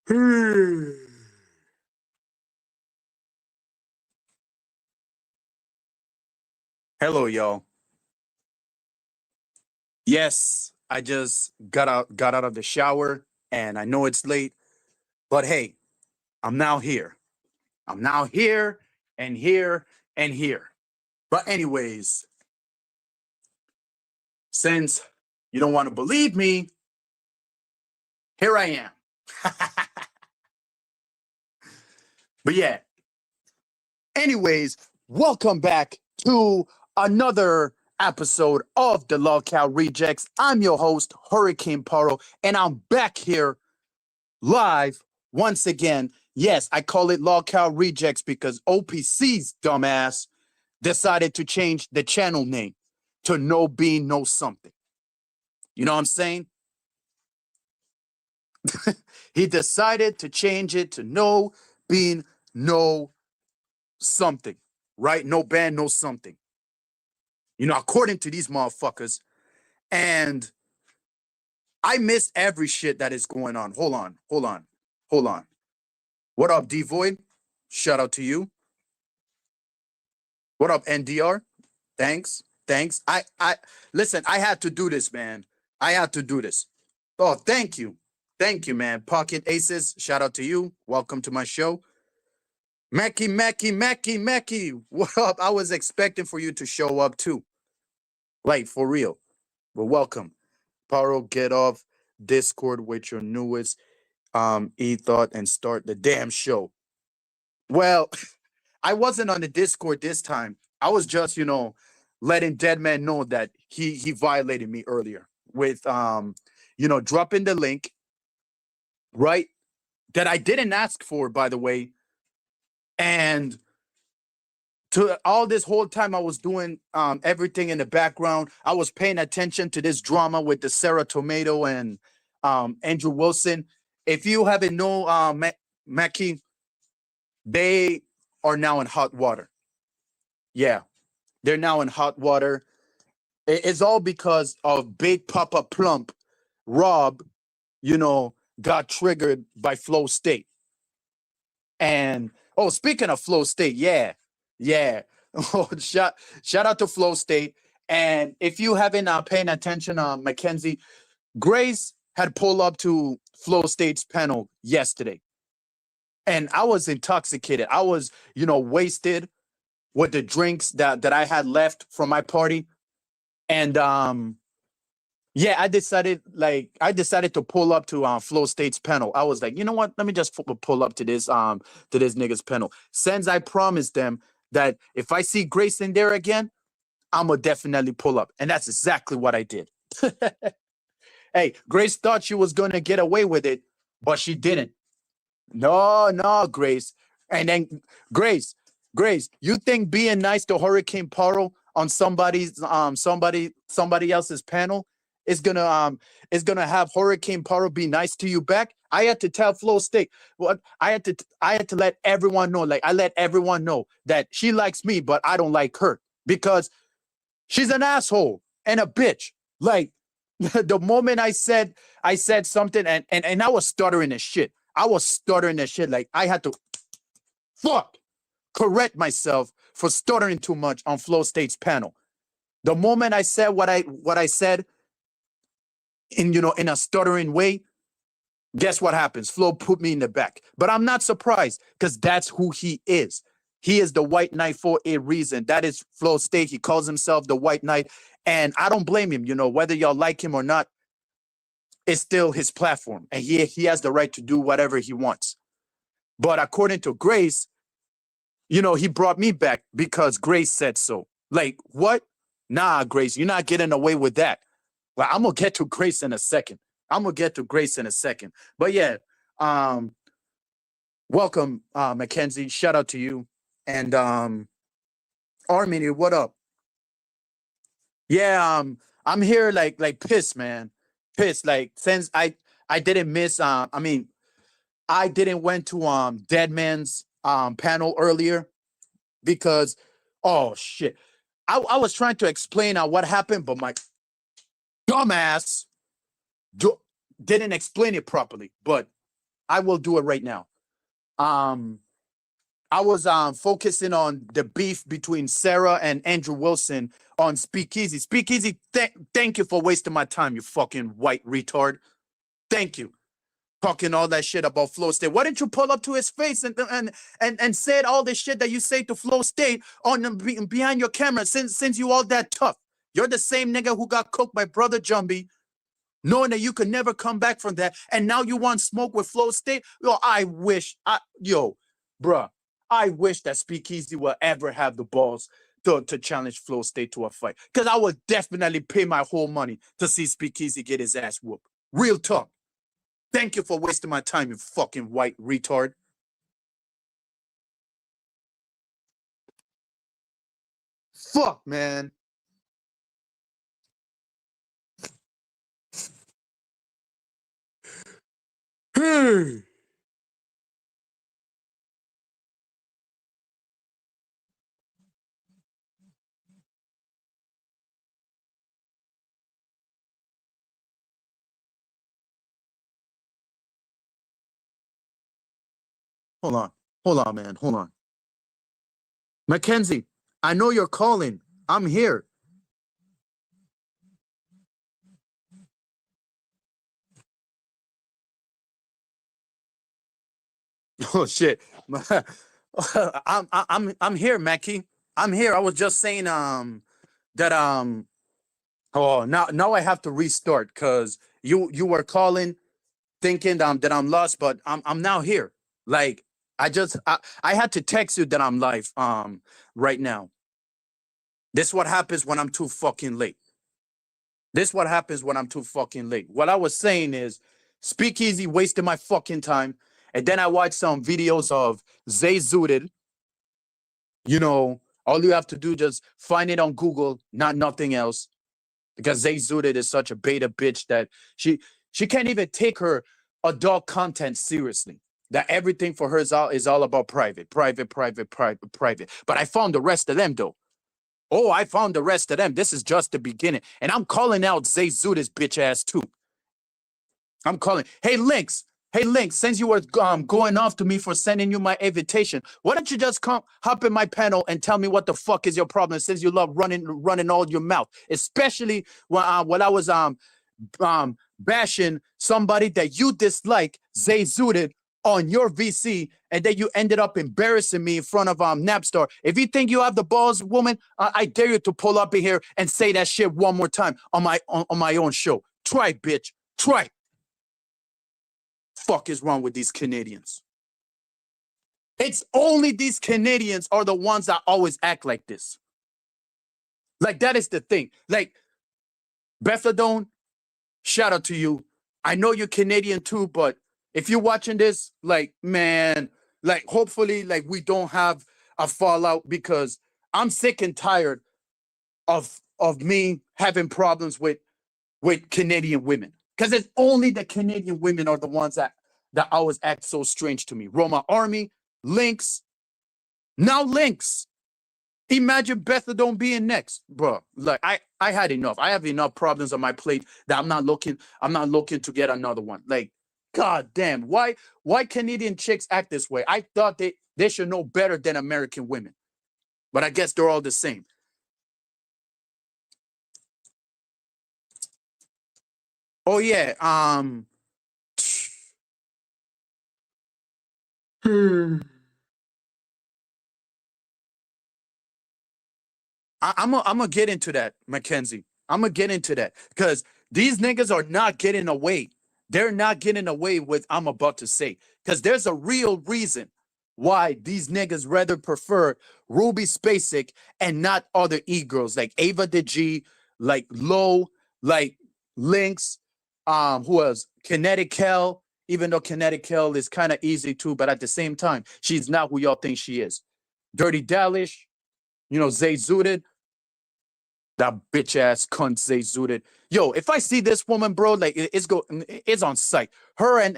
Hello, y'all. Yes, I just got out of the shower and I know it's late, but hey, I'm now here. I'm now here and here and here. But anyways, since you don't want to believe me, here I am. But yeah, anyways, welcome back to another episode of the Lolcow Rejects. I'm your host, Hurricane Paro, and I'm back here live once again. Yes, I call it Lolcow Rejects because OPC's dumbass decided to change the channel name to No Bean No Something. You know what I'm saying? He decided to change it to No Bean No Something, right? No band, no something. You know, according to these motherfuckers. And I missed every shit that is going on. Hold on. What up, D Void? Shout out to you. What up, NDR? Thanks. I listen, I had to do this, man. I had to do this. Oh, thank you. Thank you, man. Pocket Aces, shout out to you. Welcome to my show. Mackie. What up? I was expecting for you to show up too. Like, for real. But welcome. Paro, get off Discord with your newest e-thought and start the damn show. Well, I wasn't on the Discord this time. I was just, letting Deadman know that he violated me earlier with dropping the link, right? That I didn't ask for, by the way. And to all this whole time I was doing everything in the background. I was paying attention to this drama with the Sarah Tomato and Andrew Wilson. If you haven't known Mackie, they are now in hot water. Yeah, they're now in hot water. It's all because of Big Papa Plump. Rob, got triggered by Flow State. And speaking of Flow State, yeah. Oh, shout out to Flow State. And if you haven't paying attention, Mackenzie, Grace had pulled up to Flow State's panel yesterday. And I was intoxicated. I was, wasted with the drinks that I had left from my party. And I decided to pull up to Flow State's panel. I was like, you know what? Let me just pull up to this nigga's panel. Since I promised them that if I see Grace in there again, I'm gonna definitely pull up. And that's exactly what I did. Hey, Grace thought she was gonna get away with it, but she didn't. No, Grace. And then Grace, you think being nice to Hurricane Paro on somebody else's panel is gonna have Hurricane Paro be nice to you back? I had to tell Flow State. What I had to let everyone know. Like, I let everyone know that she likes me, but I don't like her because she's an asshole and a bitch. Like, the moment I said something and I was stuttering and shit. Like, I had to correct myself for stuttering too much on Flow State's panel. The moment I said what I said in a stuttering way, guess what happens? Flo put me in the back. But I'm not surprised because that's who he is. He is the White Knight for a reason. That is Flo State. He calls himself the White Knight. And I don't blame him. Whether y'all like him or not, it's still his platform. And he has the right to do whatever he wants. But according to Grace, he brought me back because Grace said so. Like, what? Nah, Grace, you're not getting away with that. Well, I'm going to get to Grace in a second. But yeah, welcome, Mackenzie. Shout out to you. And Armin, what up? Yeah, I'm here like pissed, man. Pissed. Like, since I didn't miss I didn't went to Dead Man's panel earlier because oh shit. I was trying to explain what happened, but my dumbass didn't explain it properly. But I will do it right now. I was focusing on the beef between Sarah and Andrew Wilson on Speakeasy. Speakeasy, thank you for wasting my time, you fucking white retard. Thank you. Talking all that shit about Flow State. Why didn't you pull up to his face and said all the shit that you say to Flow State on behind your camera since you all that tough? You're the same nigga who got cooked by Brother Jumbie, knowing that you could never come back from that, and now you want smoke with Flow State? Yo, bruh, I wish that Speakeasy will ever have the balls to challenge Flow State to a fight. Because I would definitely pay my whole money to see Speakeasy get his ass whooped. Real talk. Thank you for wasting my time, you fucking white retard. Fuck, man. Hey. Hold on, man. Hold on. Mackenzie, I know you're calling. I'm here. Oh shit. I'm here, Mackie. I'm here. I was just saying that oh now I have to restart because you were calling thinking that I'm lost, but I'm now here. Like I had to text you that I'm live right now. This what happens when I'm too fucking late. This what happens when I'm too fucking late. What I was saying is Speakeasy wasted my fucking time. And then I watched some videos of Zay Zooted. You know, all you have to do just find it on Google, not nothing else. Because Zay Zooted is such a beta bitch that she can't even take her adult content seriously. That everything for her is all about private. But I found the rest of them though. Oh, I found the rest of them. This is just the beginning. And I'm calling out Zay Zooda's bitch ass too. I'm calling. Hey, Lynx. Hey, Lynx, since you were going off to me for sending you my invitation, why don't you just come hop in my panel and tell me what the fuck is your problem since you love running all your mouth, especially when I was bashing somebody that you dislike, Zay Zooted, on your VC, and then you ended up embarrassing me in front of Napstar. If you think you have the balls, woman, I dare you to pull up in here and say that shit one more time on my own show. Try, bitch. Try. Fuck is wrong with these Canadians? It's only these Canadians are the ones that always act like this. Like, that is the thing. Like, Bethadone, shout out to you. I know you're Canadian too, but if you're watching this, like, man, like, hopefully, like, we don't have a fallout because I'm sick and tired of me having problems with Canadian women. Because it's only the Canadian women are the ones that always act so strange to me. Roma Army, Lynx, now Lynx. Imagine Bethadone being next, bro. Like I had enough. I have enough problems on my plate that I'm not looking to get another one. Like, god damn, why Canadian chicks act this way? I thought they should know better than American women. But I guess they're all the same. Oh yeah, I'm gonna get into that, Mackenzie. I'm gonna get into that because these niggas are not getting away. They're not getting away with I'm about to say because there's a real reason why these niggas rather prefer Ruby Spacek and not other e-girls like Ava the G, like Low, like Lynx, who else? Kinetic Hell. Even though Kinetic Hell is kind of easy too, but at the same time, she's not who y'all think she is. Dirty Dallish, Zay Zooted, that bitch ass cunt Zay Zooted. Yo, if I see this woman, bro, like it's on sight. Her and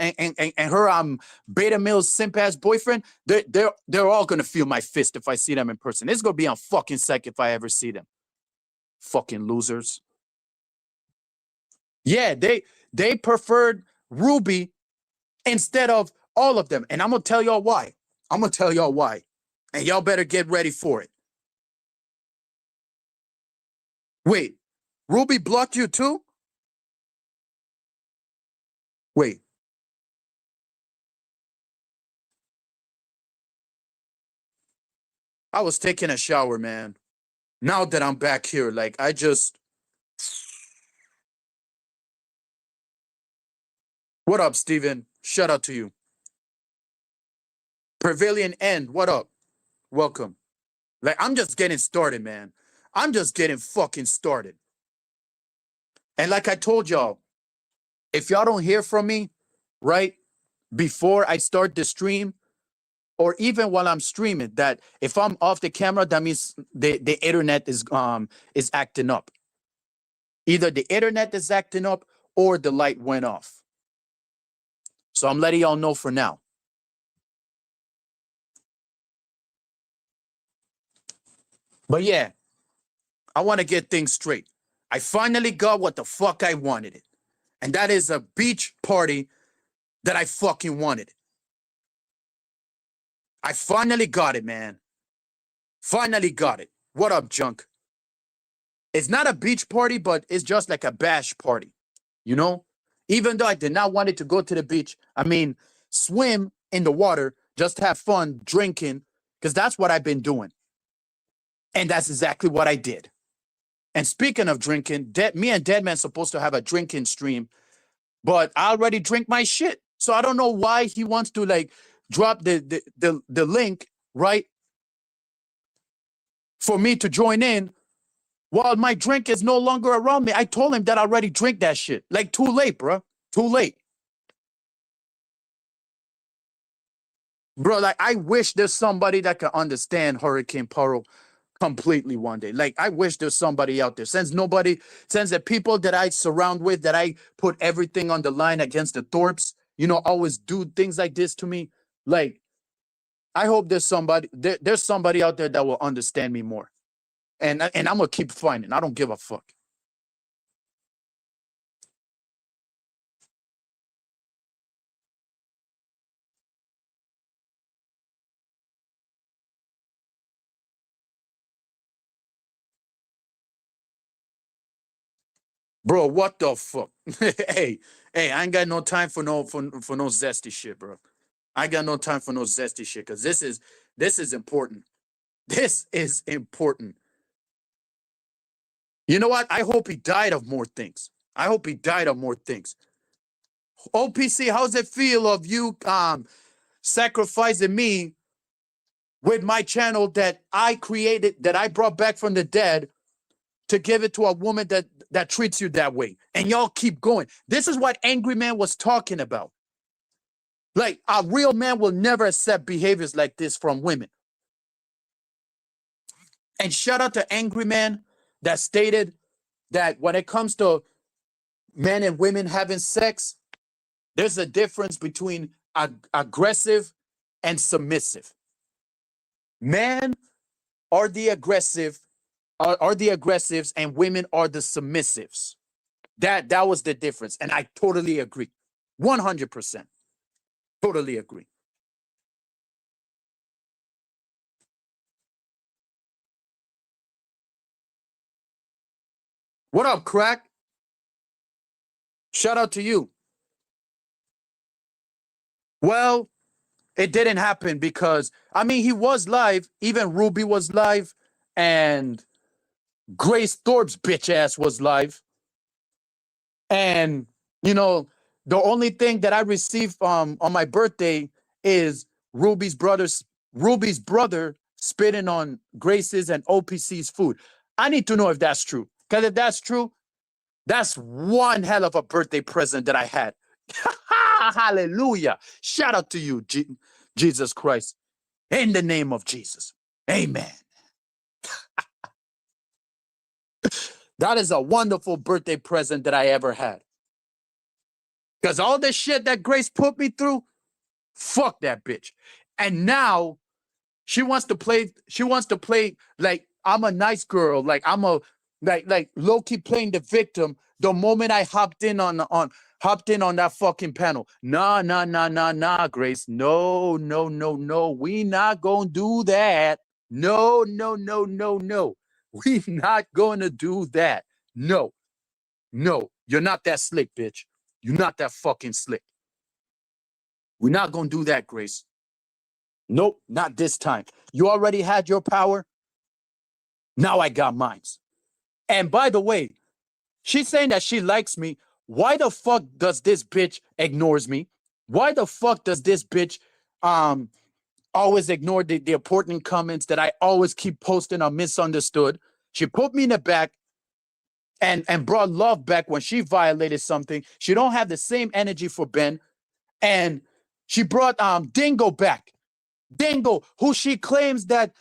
her beta male's simp ass boyfriend, they're all gonna feel my fist if I see them in person. It's gonna be on fucking sight if I ever see them. Fucking losers. Yeah, they preferred Ruby instead of All of them. And I'm going to tell y'all why. I'm going to tell y'all why. And y'all better get ready for it. Wait, Ruby blocked you too? Wait. I was taking a shower, man. Now that I'm back here, like, I just... What up, Steven? Shout out to you. Pavilion End, what up? Welcome. Like, I'm just getting started, man. I'm just getting fucking started. And like I told y'all, if y'all don't hear from me, right, before I start the stream, or even while I'm streaming, that if I'm off the camera, that means the internet is acting up. Either the internet is acting up or the light went off. So I'm letting y'all know for now. But yeah, I want to get things straight. I finally got what the fuck I wanted it. And that is a beach party that I fucking wanted. I finally got it, man. Finally got it. What up, junk? It's not a beach party, but it's just like a bash party, you know? Even though I did not want it to go to the beach, I mean, swim in the water, just have fun drinking, because that's what I've been doing. And that's exactly what I did. And speaking of drinking, me and Deadman's supposed to have a drinking stream, but I already drink my shit. So I don't know why he wants to like drop the link, right? For me to join in while my drink is no longer around me. I told him that I already drink that shit. Like, too late, bro. Too late. Bro, like, I wish there's somebody that can understand Hurricane Paro completely one day. Like, I wish there's somebody out there. Since the people that I surround with, that I put everything on the line against the Thorpes, you know, always do things like this to me. Like, I hope there's somebody out there that will understand me more. And I'm going to keep finding. I don't give a fuck. Bro, what the fuck? hey, I ain't got no time for no zesty shit, bro. I got no time for no zesty shit, because this is important. This is important. You know what? I hope he died of more things. I hope he died of more things. OPC, how's it feel of you sacrificing me with my channel that I created, that I brought back from the dead, to give it to a woman that treats you that way? And y'all keep going. This is what Angry Man was talking about. Like, a real man will never accept behaviors like this from women. And shout out to Angry Man that stated that when it comes to men and women having sex, there's a difference between aggressive and submissive. Men are the aggressives, and women are the submissives. That was the difference. And I totally agree. 100%. Totally agree. What up, Crack? Shout out to you. Well, it didn't happen because, I mean, he was live. Even Ruby was live. And Grace Thorpe's bitch ass was live. And, you know, the only thing that I received on my birthday is Ruby's brother spitting on Grace's and OPC's food. I need to know if that's true. Because if that's true, that's one hell of a birthday present that I had. Hallelujah. Shout out to you, Jesus Christ. In the name of Jesus. Amen. That is a wonderful birthday present that I ever had. Because all the shit that Grace put me through, fuck that bitch. And now she wants to play like I'm a nice girl, like I'm a like low-key playing the victim the moment I hopped in on hopped in on that fucking panel. Nah, Grace. No. We not gonna do that. No. We not gonna do that. No. You're not that slick, bitch. You're not that fucking slick. We're not gonna do that, Grace. Nope, not this time. You already had your power. Now I got mine. And by the way, she's saying that she likes me. Why the fuck does this bitch ignores me? Why the fuck does this bitch always ignore the important comments that I always keep posting on Misunderstood? She put me in the back and brought love back when she violated something. She don't have the same energy for Ben. And she brought Dingo back. Dingo, who she claims that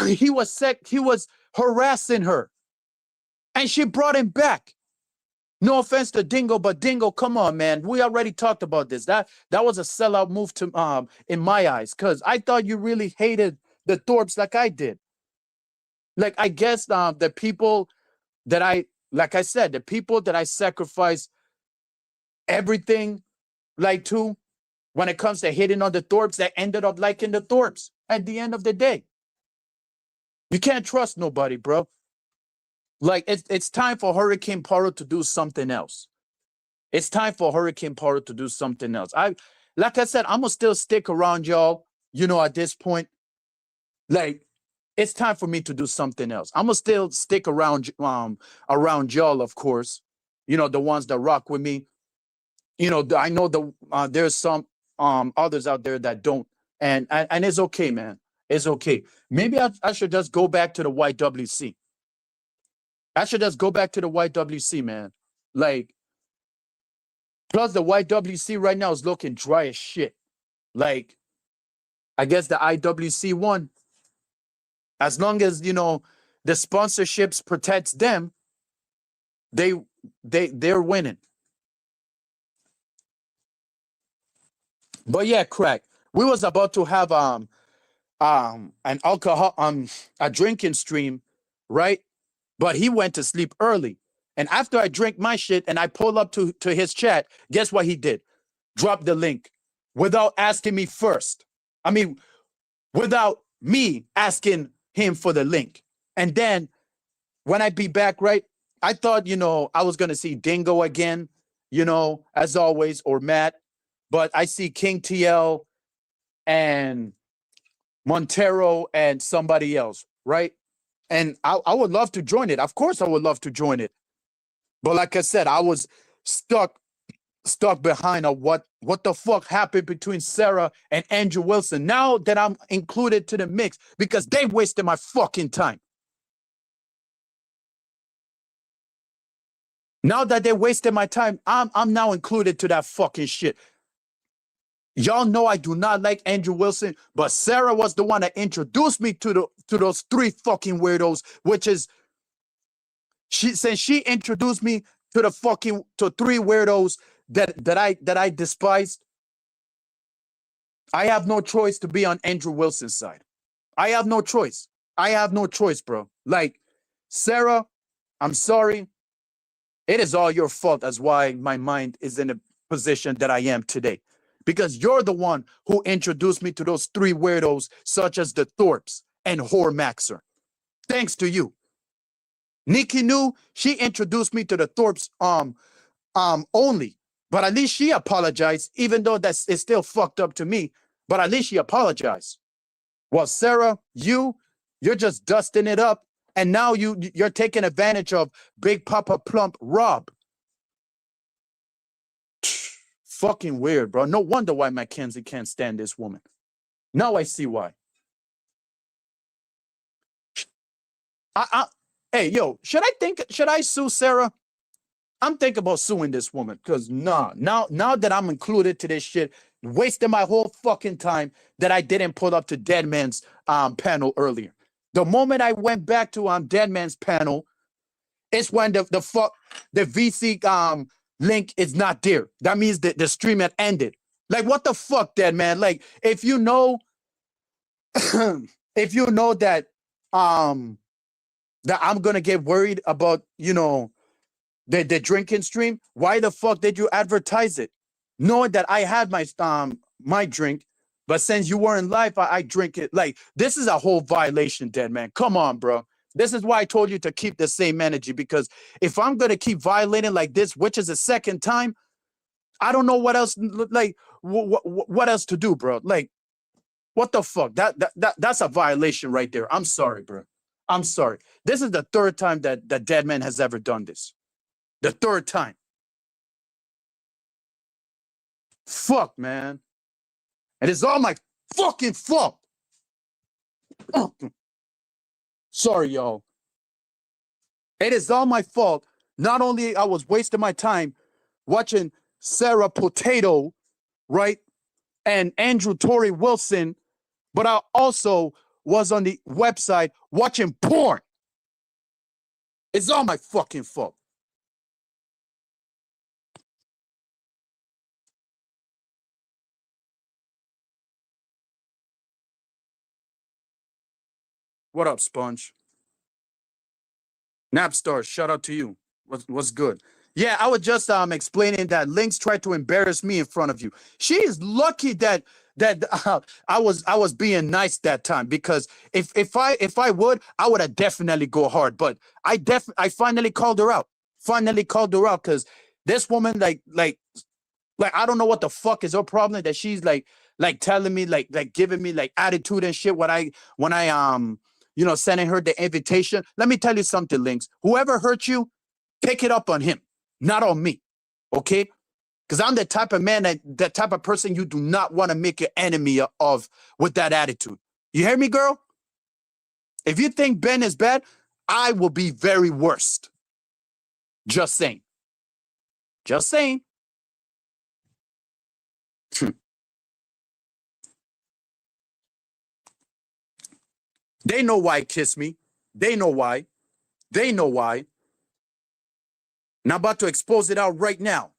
he was harassing her. And she brought him back. No offense to Dingo, but Dingo, come on, man. We already talked about this. That was a sellout move to in my eyes, because I thought you really hated the Thorpes like I did. Like, I guess the people that like I said, the people that I sacrifice everything like to, when it comes to hitting on the Thorpes, that ended up liking the Thorpes at the end of the day. You can't trust nobody, bro. Like, it's time for Hurricane Paro to do something else. It's time for Hurricane Paro to do something else. Like I said, I'm gonna still stick around y'all, at this point. Like, it's time for me to do something else. I'm gonna still stick around y'all, of course. The ones that rock with me. I know there's some others out there that don't, and it's okay, man. It's okay. Maybe I should just go back to the YWC. I should just go back to the YWC, man. Like, plus the YWC right now is looking dry as shit. Like, I guess the IWC won. As long as, the sponsorships protects them, they're winning. But yeah, crack. We was about to have an alcohol a drinking stream, right? But he went to sleep early. And after I drank my shit and I pull up to his chat, guess what he did? Drop the link without asking me first. I mean, without me asking him for the link. And then when I be back, right, I thought, I was going to see Dingo again, as always, or Matt. But I see King TL and Montero and somebody else, right? And I would love to join it. Of course, I would love to join it. But like I said, I was stuck behind on what the fuck happened between Sarah and Andrew Wilson. Now that I'm included to the mix, because they wasted my fucking time. Now that they wasted my time, I'm now included to that fucking shit. Y'all know I do not like Andrew Wilson, but Sarah was the one that introduced me to those three fucking weirdos, which is since she introduced me to three weirdos that I despised. I have no choice to be on Andrew Wilson's side. I have no choice. Bro. Like, Sarah, I'm sorry. It is all your fault. That's why my mind is in the position that I am today. Because you're the one who introduced me to those three weirdos, such as the Thorpes and Hormaxer. Thanks to you. Nikki knew, she introduced me to the Thorpes only. But at least she apologized, even though it's still fucked up to me. But at least she apologized. Well, Sarah, you're just dusting it up. And now you're taking advantage of Big Papa Plump Rob. Fucking weird, bro. No wonder why Mackenzie can't stand this woman. Now I see why. Hey, yo, should I sue Sarah? I'm thinking about suing this woman, because now that I'm included to this shit, wasting my whole fucking time that I didn't pull up to Dead Man's panel earlier. The moment I went back to Dead Man's panel, it's when the VC link is not there. That means that the stream had ended. Like, what the fuck, Dead Man? Like, if you know that that I'm gonna get worried about, the drinking stream, why the fuck did you advertise it? Knowing that I had my drink, but since you weren't live, I drink it. Like, this is a whole violation, dead man. Come on, bro. This is why I told you to keep the same energy, because if I'm gonna keep violating like this, which is the second time, I don't know what else, like, what else to do, bro. Like, what the fuck? That's a violation right there. I'm sorry, bro. I'm sorry. This is the third time that the dead man has ever done this. The third time. Fuck, man. And it's all my fucking fault. Sorry, y'all. It is all my fault. Not only I was wasting my time watching Sarah Potato, right, and Andrew Torrey Wilson, but I also was on the website watching porn. It's all my fucking fault. What up, Sponge? Napstar, shout out to you. What's good? Yeah, I was just explaining that Lynx tried to embarrass me in front of you. She is lucky that I was being nice that time, because if I would, I would have definitely go hard. But I finally called her out. Finally called her out, because this woman, like I don't know what the fuck is her problem, that she's like telling me, like giving me like attitude and shit when I sending her the invitation. Let me tell you something, Lynx. Whoever hurt you, pick it up on him, not on me. Okay? Because I'm the type of man, that type of person you do not want to make your enemy of with that attitude. You hear me, girl? If you think Ben is bad, I will be very worst. Just saying. Just saying. They know why kiss me. They know why. They know why. And I'm about to expose it out right now.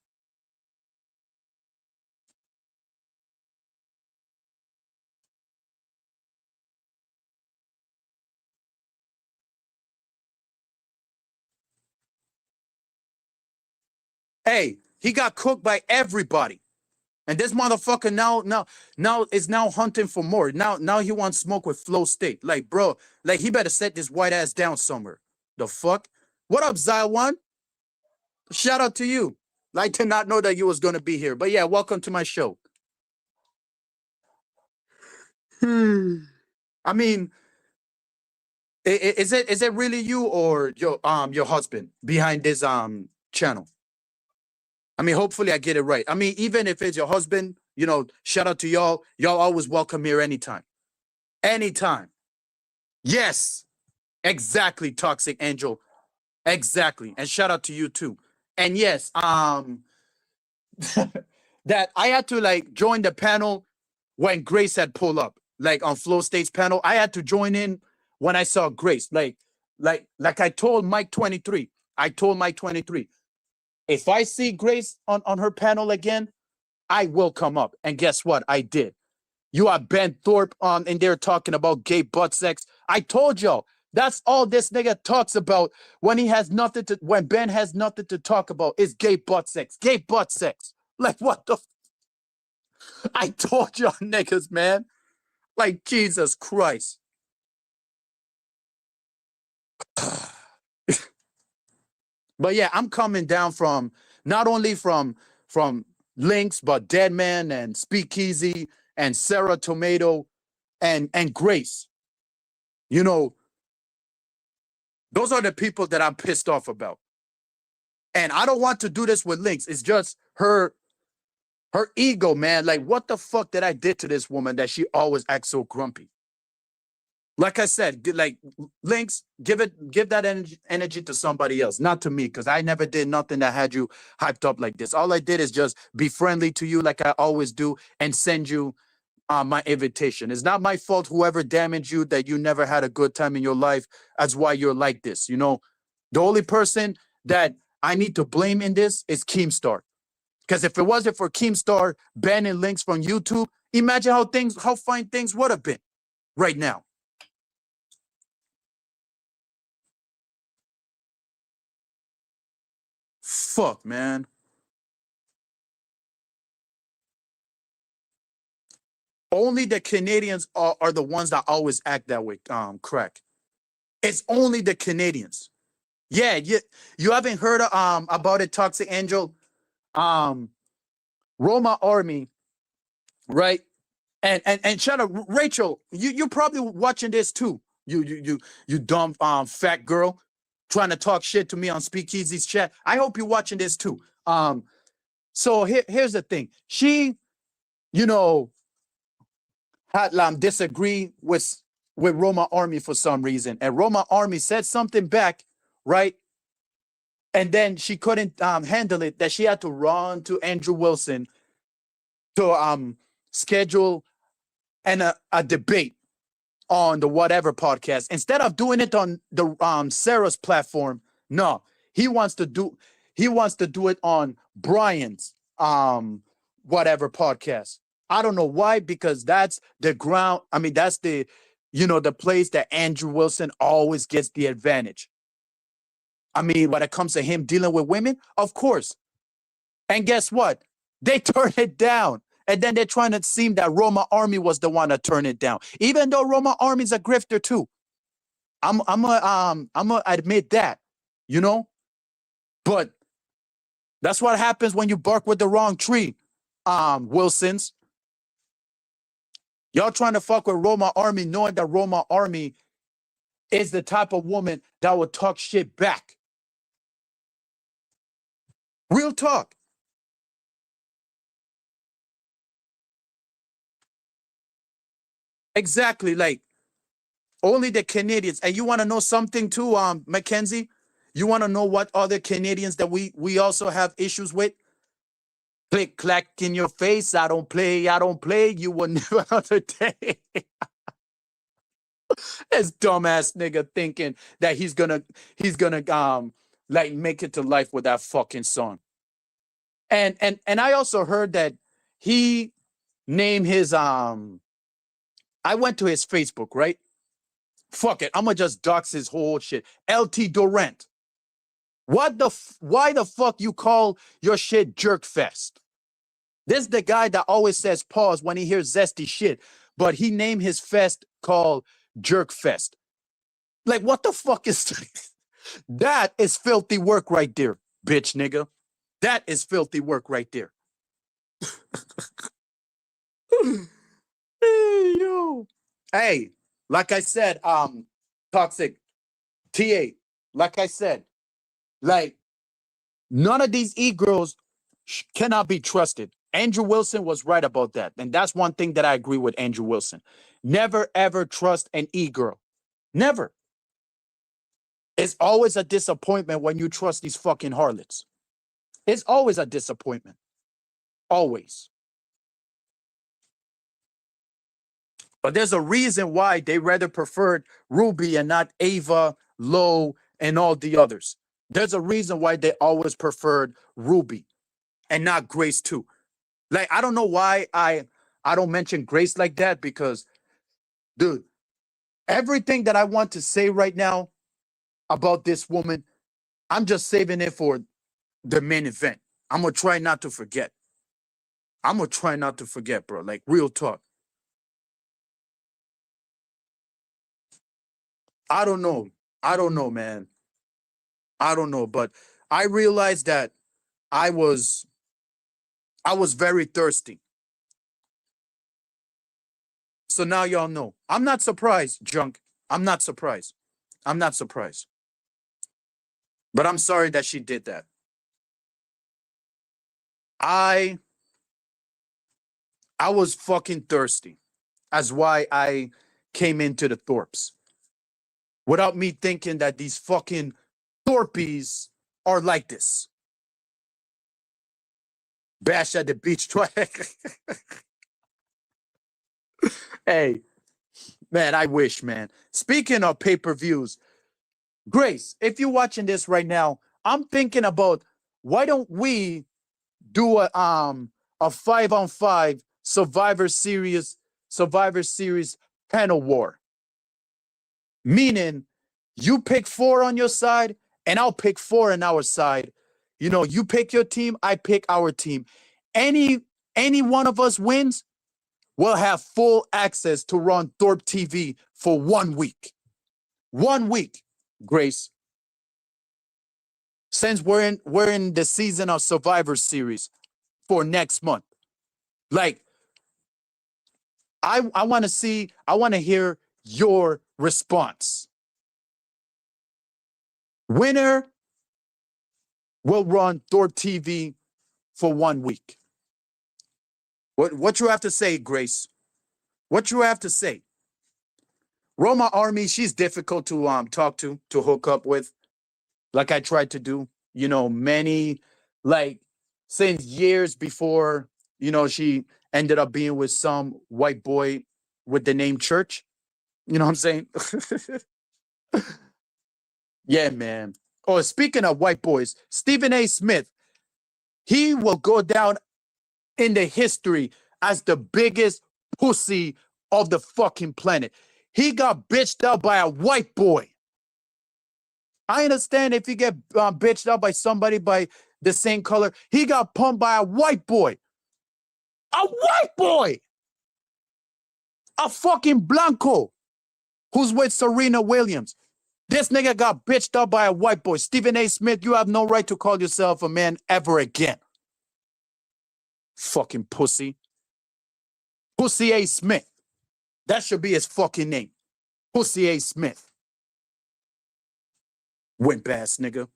Hey, he got cooked by everybody. And this motherfucker now is now hunting for more. Now he wants smoke with Flow State. Like, bro, like, he better set this white ass down somewhere. The fuck? What up, Zywan? Shout out to you. I did not know that you was gonna be here. But yeah, welcome to my show. I mean, is it really you or your husband behind this channel? I mean, hopefully I get it right. I mean, even if it's your husband, shout out to y'all. Y'all always welcome here anytime. Anytime. Yes. Exactly, Toxic Angel. Exactly. And shout out to you too. And yes, that I had to like join the panel when Grace had pulled up, like on Flow State's panel. I had to join in when I saw Grace. Like I told Mike 23. I told Mike 23. If I see Grace on her panel again, I will come up. And guess what? I did. You are Ben Thorpe in there talking about gay butt sex. I told y'all, that's all this nigga talks about when Ben has nothing to talk about is gay butt sex. Gay butt sex. Like, what the I told y'all niggas, man. Like, Jesus Christ. But yeah, I'm coming down from not only from Lynx, but Deadman and Speakeasy and Sarah Tomato and Grace. Those are the people that I'm pissed off about. And I don't want to do this with Lynx. It's just her ego, man. Like, what the fuck did I did to this woman that she always acts so grumpy? Like I said, like, Lynx, give that energy to somebody else, not to me, because I never did nothing that had you hyped up like this. All I did is just be friendly to you like I always do and send you my invitation. It's not my fault whoever damaged you, that you never had a good time in your life. That's why you're like this. The only person that I need to blame in this is Keemstar. Because if it wasn't for Keemstar banning Lynx from YouTube, imagine how fine things would have been right now. Fuck, man. Only the Canadians are the ones that always act that way. Crack. It's only the Canadians. Yeah, you haven't heard about it, Toxic Angel. Um, Roma Army, right? And shut up, Rachel. You're probably watching this too. You dumb fat girl, trying to talk shit to me on Speakeasy's chat. I hope you're watching this too. So here's the thing. She, you know, had disagree with Roma Army for some reason, and Roma Army said something back, right? And then she couldn't handle it. That she had to run to Andrew Wilson to schedule a debate on the whatever podcast instead of doing it on the Sarah's platform. No, he wants to do it on Brian's whatever podcast. I don't know why, because that's the ground. I mean, that's the the place that Andrew Wilson always gets the advantage. I mean, when it comes to him dealing with women, of course. And guess what? They turned it down. And then they're trying to seem that Roma Army was the one that turned it down. Even though Roma Army's a grifter too. I'm gonna admit that, you know? But that's what happens when you bark with the wrong tree, Wilsons. Y'all trying to fuck with Roma Army, knowing that Roma Army is the type of woman that would talk shit back. Real talk. Exactly, like only the Canadians. And you want to know something too, Mackenzie? You want to know what other Canadians that we also have issues with? Click clack in your face. I don't play. You will never another day. This dumbass nigga thinking that he's gonna like make it to life with that fucking song. And I also heard that he named his I went to his Facebook, right? Fuck it. I'm gonna just dox his whole shit. LT Durant. Why the fuck you call your shit Jerk Fest? This is the guy that always says pause when he hears zesty shit, but he named his fest called Jerk Fest. Like, what the fuck is that? That is filthy work right there, bitch nigga. That is filthy work right there. Hey, yo. Hey, like I said, Toxic TA, like I said, like none of these e-girls cannot be trusted. Andrew Wilson was right about that. And that's one thing that I agree with Andrew Wilson. Never, ever trust an e-girl. Never. It's always a disappointment when you trust these fucking harlots. It's always a disappointment. Always. But there's a reason why they rather preferred Ruby and not Ava, Lowe, and all the others. There's a reason why they always preferred Ruby and not Grace too. Like, I don't know why I don't mention Grace like that, because, dude, everything that I want to say right now about this woman, I'm just saving it for the main event. I'm going to try not to forget. Bro. Like, real talk. I don't know. Man. I don't know. But I realized that I was very thirsty. So now y'all know. I'm not surprised, Junk. I'm not surprised. But I'm sorry that she did that. I was fucking thirsty. That's why I came into the Thorpes. Without me thinking that these fucking Thorpies are like this. Bash at the beach twice. Hey, man, I wish, man. Speaking of pay-per-views, Grace, if you're watching this right now, I'm thinking about, why don't we do a 5-on-5 Survivor Series panel war? Meaning, you pick 4 on your side, and I'll pick 4 on our side, You know, you pick your team, I pick our team. Any one of us wins, we'll have full access to run Thorpe TV for 1 week. 1 week, Grace. Since we're in the season of Survivor Series for next month. Like, I want to hear your response. Winner will run Thorpe TV for 1 week. What you have to say, Grace? What you have to say? Roma Army, she's difficult to talk to hook up with, like I tried to do. You know, many, like, since years before, you know, she ended up being with some white boy with the name Church. You know what I'm saying? Yeah, man. Oh, speaking of white boys, Stephen A. Smith, he will go down in the history as the biggest pussy of the fucking planet. He got bitched out by a white boy. I understand if you get bitched out by somebody by the same color. He got pumped by a white boy. A white boy! A fucking Blanco who's with Serena Williams. This nigga got bitched up by a white boy. Stephen A. Smith, you have no right to call yourself a man ever again. Fucking pussy. Pussy A. Smith. That should be his fucking name. Pussy A. Smith. Wimp ass nigga.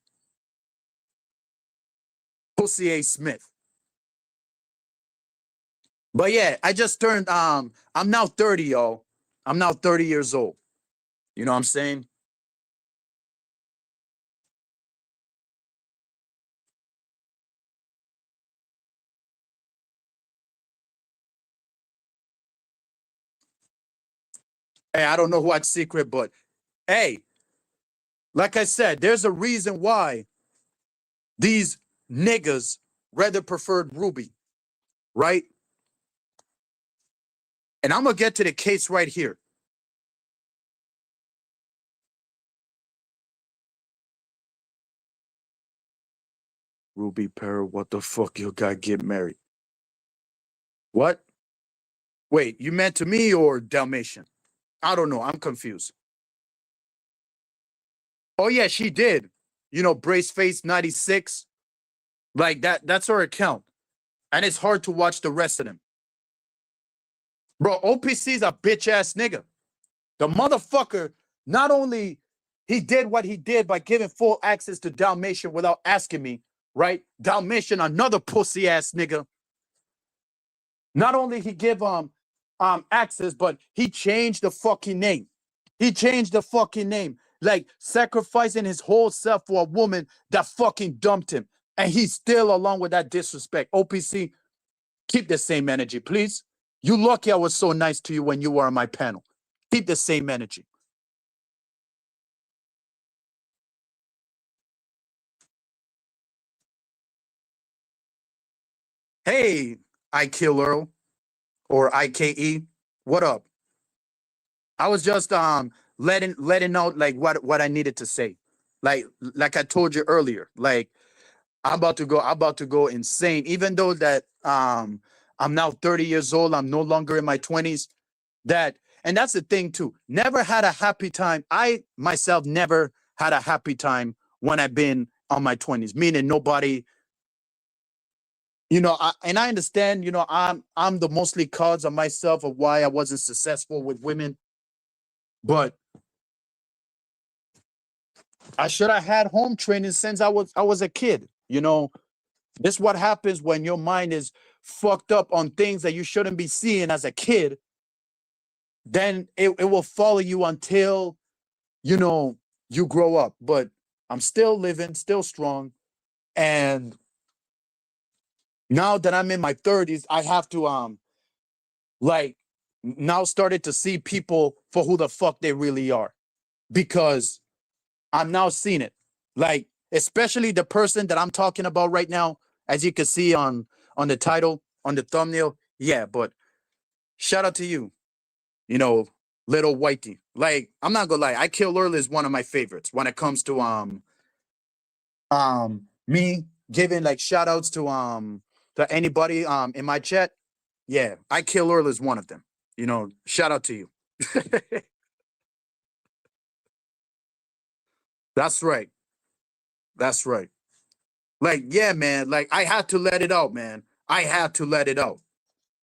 Pussy A. Smith. But yeah, I just turned, I'm now 30, y'all. I'm now 30 years old. You know what I'm saying? Hey, I don't know what secret, but hey, like I said, there's a reason why these niggas rather preferred Ruby, right? And I'm going to get to the case right here. Ruby Perro, what the fuck you got get married? What? Wait, you meant to me or Dalmatian? I don't know. I'm confused. Oh, yeah, she did. You know, Brace Face 96. Like that's her account. And it's hard to watch the rest of them. Bro, OPC's a bitch ass nigga. The motherfucker, not only he did what he did by giving full access to Dalmatian without asking me, right? Dalmatian, another pussy ass nigga. Not only he give access, but he changed the fucking name. He changed the fucking name. Like sacrificing his whole self for a woman that fucking dumped him. And he's still along with that disrespect. OPC, keep the same energy, please. You lucky I was so nice to you when you were on my panel. Keep the same energy. Hey, I Kill Earl or IKE. What up? I was just letting out like what I needed to say. Like I told you earlier. Like I'm about to go insane. Even though that I'm now 30 years old, I'm no longer in my 20s. That and that's the thing too. Never had a happy time. I myself never had a happy time when I've been on my 20s, meaning nobody, you know, and I understand, you know, I'm the mostly cause of myself of why I wasn't successful with women, but I should have had home training since I was a kid. You know, this is what happens when your mind is fucked up on things that you shouldn't be seeing as a kid. Then it will follow you until, you know, you grow up. But I'm still living, still strong. And now that I'm in my 30s, I have to like now started to see people for who the fuck they really are. Because I'm now seeing it. Like, especially the person that I'm talking about right now, as you can see on the title, on the thumbnail. Yeah, but shout out to you, you know, little whitey. Like, I'm not gonna lie, I Kill Earl is one of my favorites when it comes to me giving like shout outs to anybody in my chat. Yeah, I Kill Earl is one of them. You know, shout out to you. That's right. That's right. Like, yeah, man. Like, I had to let it out, man. I had to let it out.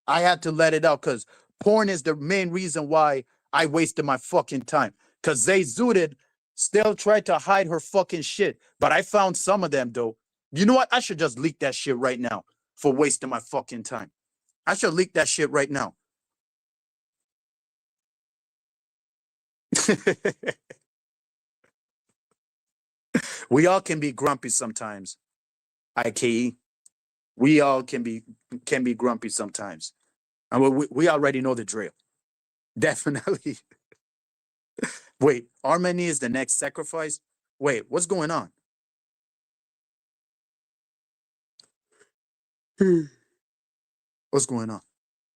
I had to let it out because porn is the main reason why I wasted my fucking time. Because they zooted still tried to hide her fucking shit. But I found some of them, though. You know what? I should just leak that shit right now for wasting my fucking time. I should leak that shit right now. We all can be grumpy sometimes. IKE. We all can be grumpy sometimes. And we already know the drill. Definitely. Wait, Armani is the next sacrifice? Wait, what's going on? What's going on?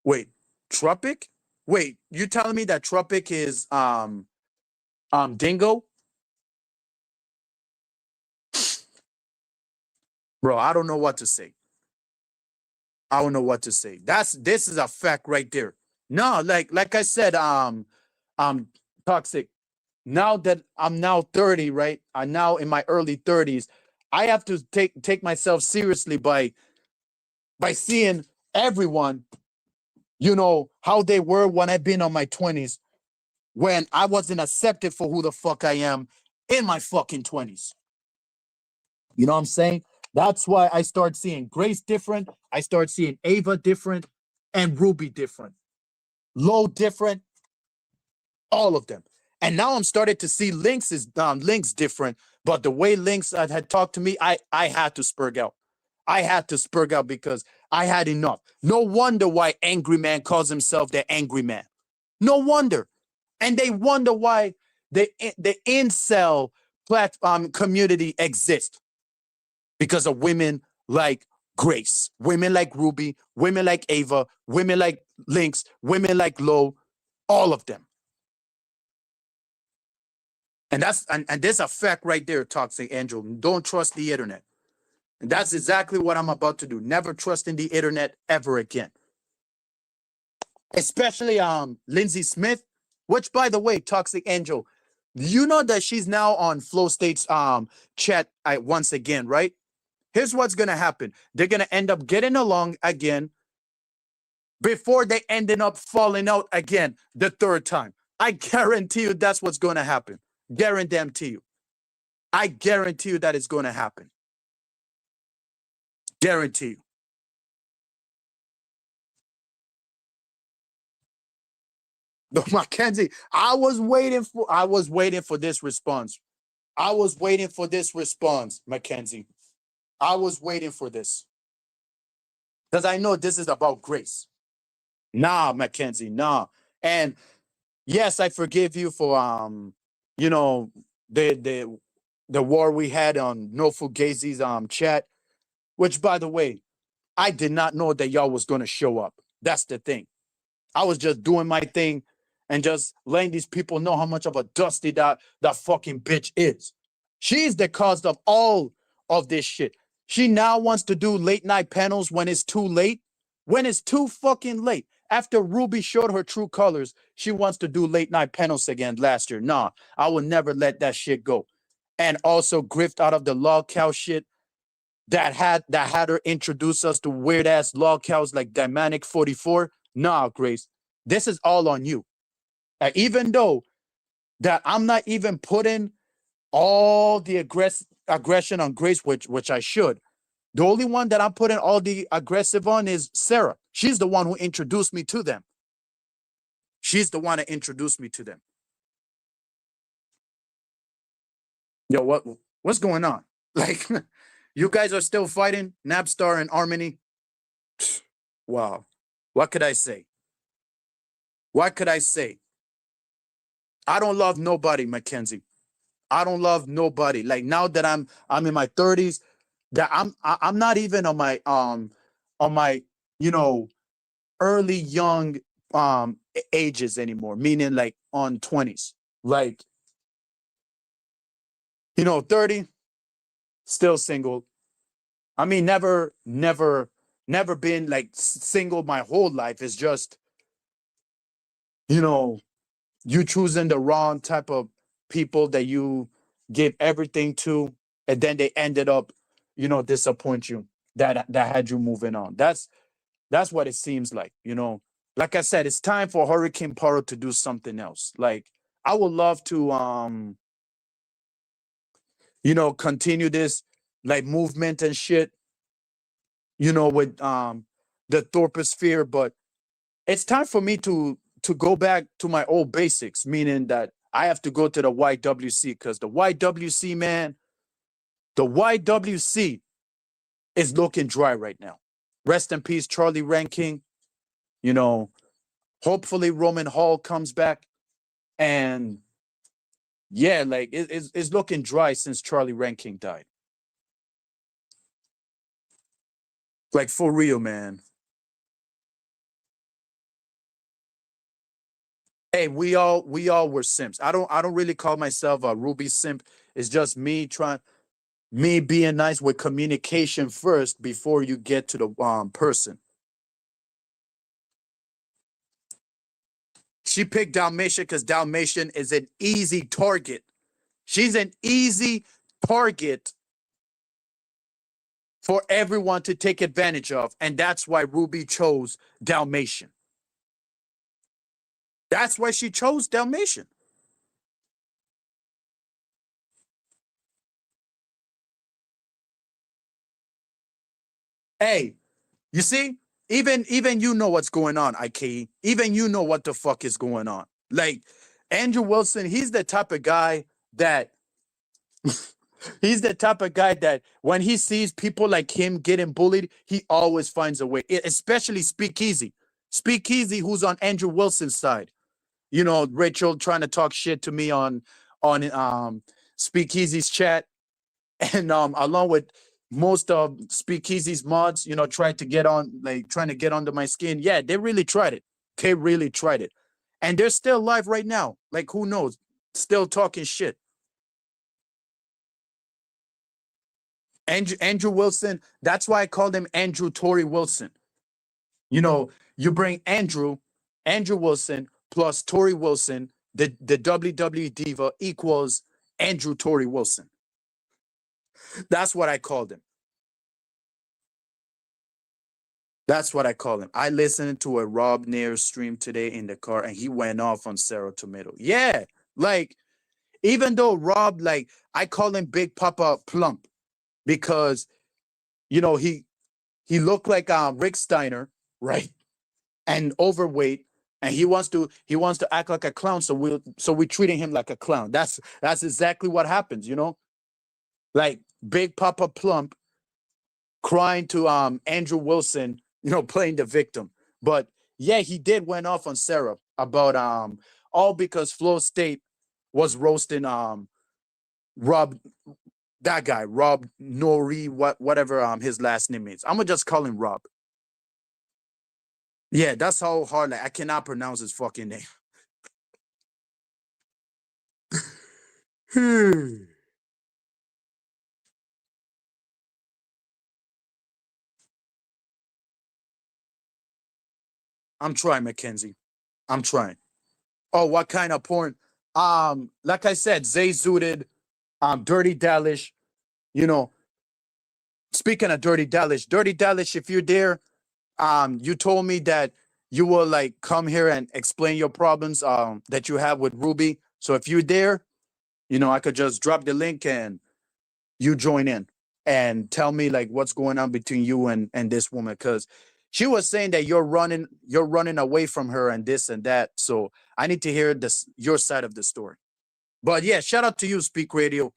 Wait, Tropic? Wait, you telling me that Tropic is Dingo? Bro, I don't know what to say. I don't know what to say. This is a fact right there. No, like I said, Toxic. Now that I'm now 30, right? I'm now in my early 30s. I have to take myself seriously by seeing everyone, you know, how they were when I've been on my 20s, when I wasn't accepted for who the fuck I am in my fucking 20s. You know what I'm saying? That's why I start seeing Grace different. I start seeing Ava different and Ruby different. Low different, all of them. And now I'm starting to see Links different. But the way Links had talked to me, I had to spurg out. I had to spurg out because I had enough. No wonder why Angry Man calls himself the Angry Man. No wonder. And they wonder why the incel platform community exists. Because of women like Grace, women like Ruby, women like Ava, women like Links, women like Low, all of them. And there's a fact right there, Toxic Angel. Don't trust the internet. And that's exactly what I'm about to do. Never trust in the internet ever again. Especially Lindsay Smith, which by the way, Toxic Angel, you know that she's now on Flow State's chat once again, right? Here's what's gonna happen. They're gonna end up getting along again before they ended up falling out again the third time. I guarantee you that's what's gonna happen. Guarantee you. I guarantee you that it's gonna happen. Guarantee you. No, Mackenzie, I was waiting for this response. I was waiting for this response, Mackenzie. I was waiting for this. Because I know this is about Grace. Nah, Mackenzie, nah. And yes, I forgive you for you know, the war we had on No Fugazi's chat, which by the way, I did not know that y'all was gonna show up. That's the thing. I was just doing my thing and just letting these people know how much of a dusty that fucking bitch is. She's the cause of all of this shit. She now wants to do late night panels when it's too late. When it's too fucking late. After Ruby showed her true colors, she wants to do late night panels again last year. Nah, I will never let that shit go. And also grift out of the log cow shit that had her introduce us to weird ass log cows like Dynamic 44. Nah, Grace, this is all on you. Even though that I'm not even putting all the aggression on Grace, which I should. The only one that I'm putting all the aggressive on is Sarah. She's the one who introduced me to them. She's the one that introduced me to them. Yo, what's going on? Like, you guys are still fighting Napstar and Harmony? Wow. What could I say? What could I say? I don't love nobody, Mackenzie. I don't love nobody. Like now that I'm in my 30s, that I'm not even on my you know early young ages anymore, meaning like on 20s. Like 30, still single, I mean, never been like single my whole life. It's just, you know, you choosing the wrong type of people that you give everything to, and then they ended up, disappoint you. That had you moving on. That's what it seems like. Like I said, it's time for Hurricane Paro to do something else. Like I would love to continue this like movement and shit, with the Thorposphere, but it's time for me to go back to my old basics, meaning that I have to go to the YWC because the YWC, man, the YWC is looking dry right now. Rest in peace, Charlie Ranking. You know, hopefully Roman Hall comes back. And yeah, like it's looking dry since Charlie Ranking died. Like for real, man. Hey, we all were simps. I don't really call myself a Ruby simp. It's just me being nice with communication first before you get to the person. She picked Dalmatian because Dalmatian is an easy target. She's an easy target for everyone to take advantage of, and that's why Ruby chose Dalmatian. That's why she chose Dalmatian. Hey, you see, even you know what's going on, IK. Even you know what the fuck is going on. Like Andrew Wilson, he's the type of guy that he's the type of guy that when he sees people like him getting bullied, he always finds a way. Especially Speakeasy. Speakeasy, who's on Andrew Wilson's side. Rachel trying to talk shit to me on Speakeasy's chat, and along with most of Speakeasy's mods, tried to get on, like trying to get under my skin. Yeah, they really tried it. They really tried it, and they're still live right now. Like who knows? Still talking shit. Andrew Wilson. That's why I called him Andrew Tory Wilson. You bring Andrew Wilson plus Tory Wilson, the WWE diva equals Andrew Tory Wilson. That's what I called him. That's what I call him. I listened to a Rob Nair stream today in the car, and he went off on Sarah Tomato. Yeah, like even though Rob, like I call him Big Papa Plump because he looked like Rick Steiner, right, and overweight, and he wants to act like a clown. So we're treating him like a clown. That's exactly what happens. Like Big Papa Plump crying to Andrew Wilson, playing the victim. But yeah, he did went off on Sarah about all because Flow State was roasting Rob, that guy, Rob Nori, whatever his last name is. I'm gonna just call him Rob. Yeah, that's how hard, like I cannot pronounce his fucking name. I'm trying, Mackenzie. I'm trying. Oh, what kind of porn? Like I said, Zay Zooted, Dirty Dallish, you know, speaking of Dirty Dallish, if you're there, you told me that you will like come here and explain your problems that you have with Ruby. So if you're there, I could just drop the link and you join in and tell me like what's going on between you and this woman because she was saying that you're running away from her and this and that. So I need to hear this your side of the story. But yeah, shout out to you, Speak Radio.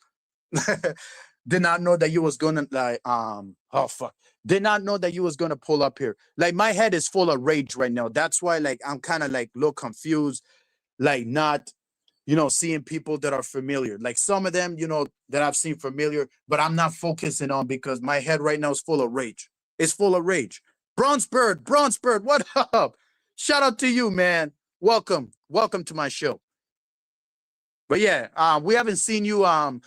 Did not know that you was gonna like oh fuck. Did not know that you was gonna pull up here. Like my head is full of rage right now. That's why like I'm kind of like a little confused, like not seeing people that are familiar. Like some of them, that I've seen familiar, but I'm not focusing on because my head right now is full of rage. It's full of rage. Bronze Bird, what up? Shout out to you, man. Welcome to my show. But yeah, we haven't seen you around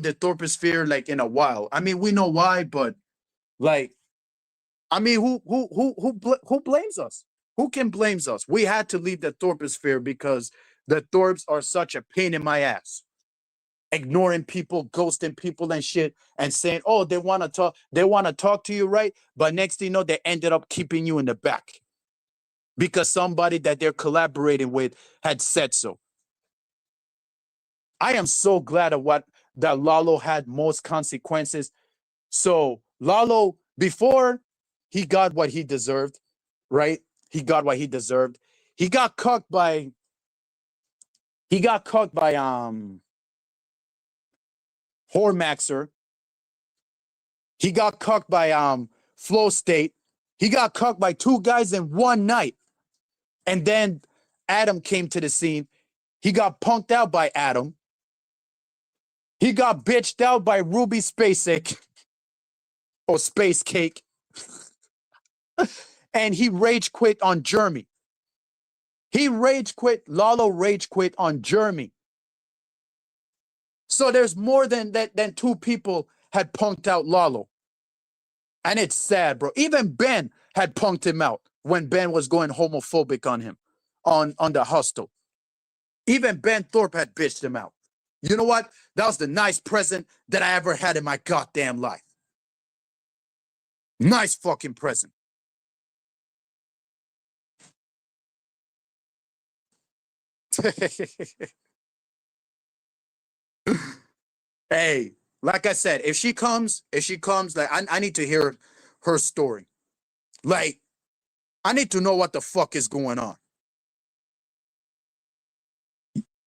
the Thorposphere like in a while. I mean, we know why, but Like, I mean, who blames us? Who can blames us? We had to leave the Thorposphere because the Thorps are such a pain in my ass. Ignoring people, ghosting people and shit, and saying, "Oh, they want to talk to you, right?" But next thing you know, they ended up keeping you in the back because somebody that they're collaborating with had said so. I am so glad of what that Lalo had most consequences. So Lalo, before he got what he deserved, right? He got what he deserved. He got cucked by Hormaxer. He got cucked by Flow State. He got cucked by two guys in one night. And then Adam came to the scene. He got punked out by Adam. He got bitched out by Ruby Spacek or Spacecake. And he rage quit on Jeremy. He rage quit. Lalo rage quit on Jeremy. So there's more than two people had punked out Lalo. And it's sad, bro. Even Ben had punked him out when Ben was going homophobic on him on the hostel. Even Ben Thorpe had bitched him out. You know what? That was the nice present that I ever had in my goddamn life. Nice fucking present. Hey, like I said, if she comes, like I need to hear her story. Like, I need to know what the fuck is going on.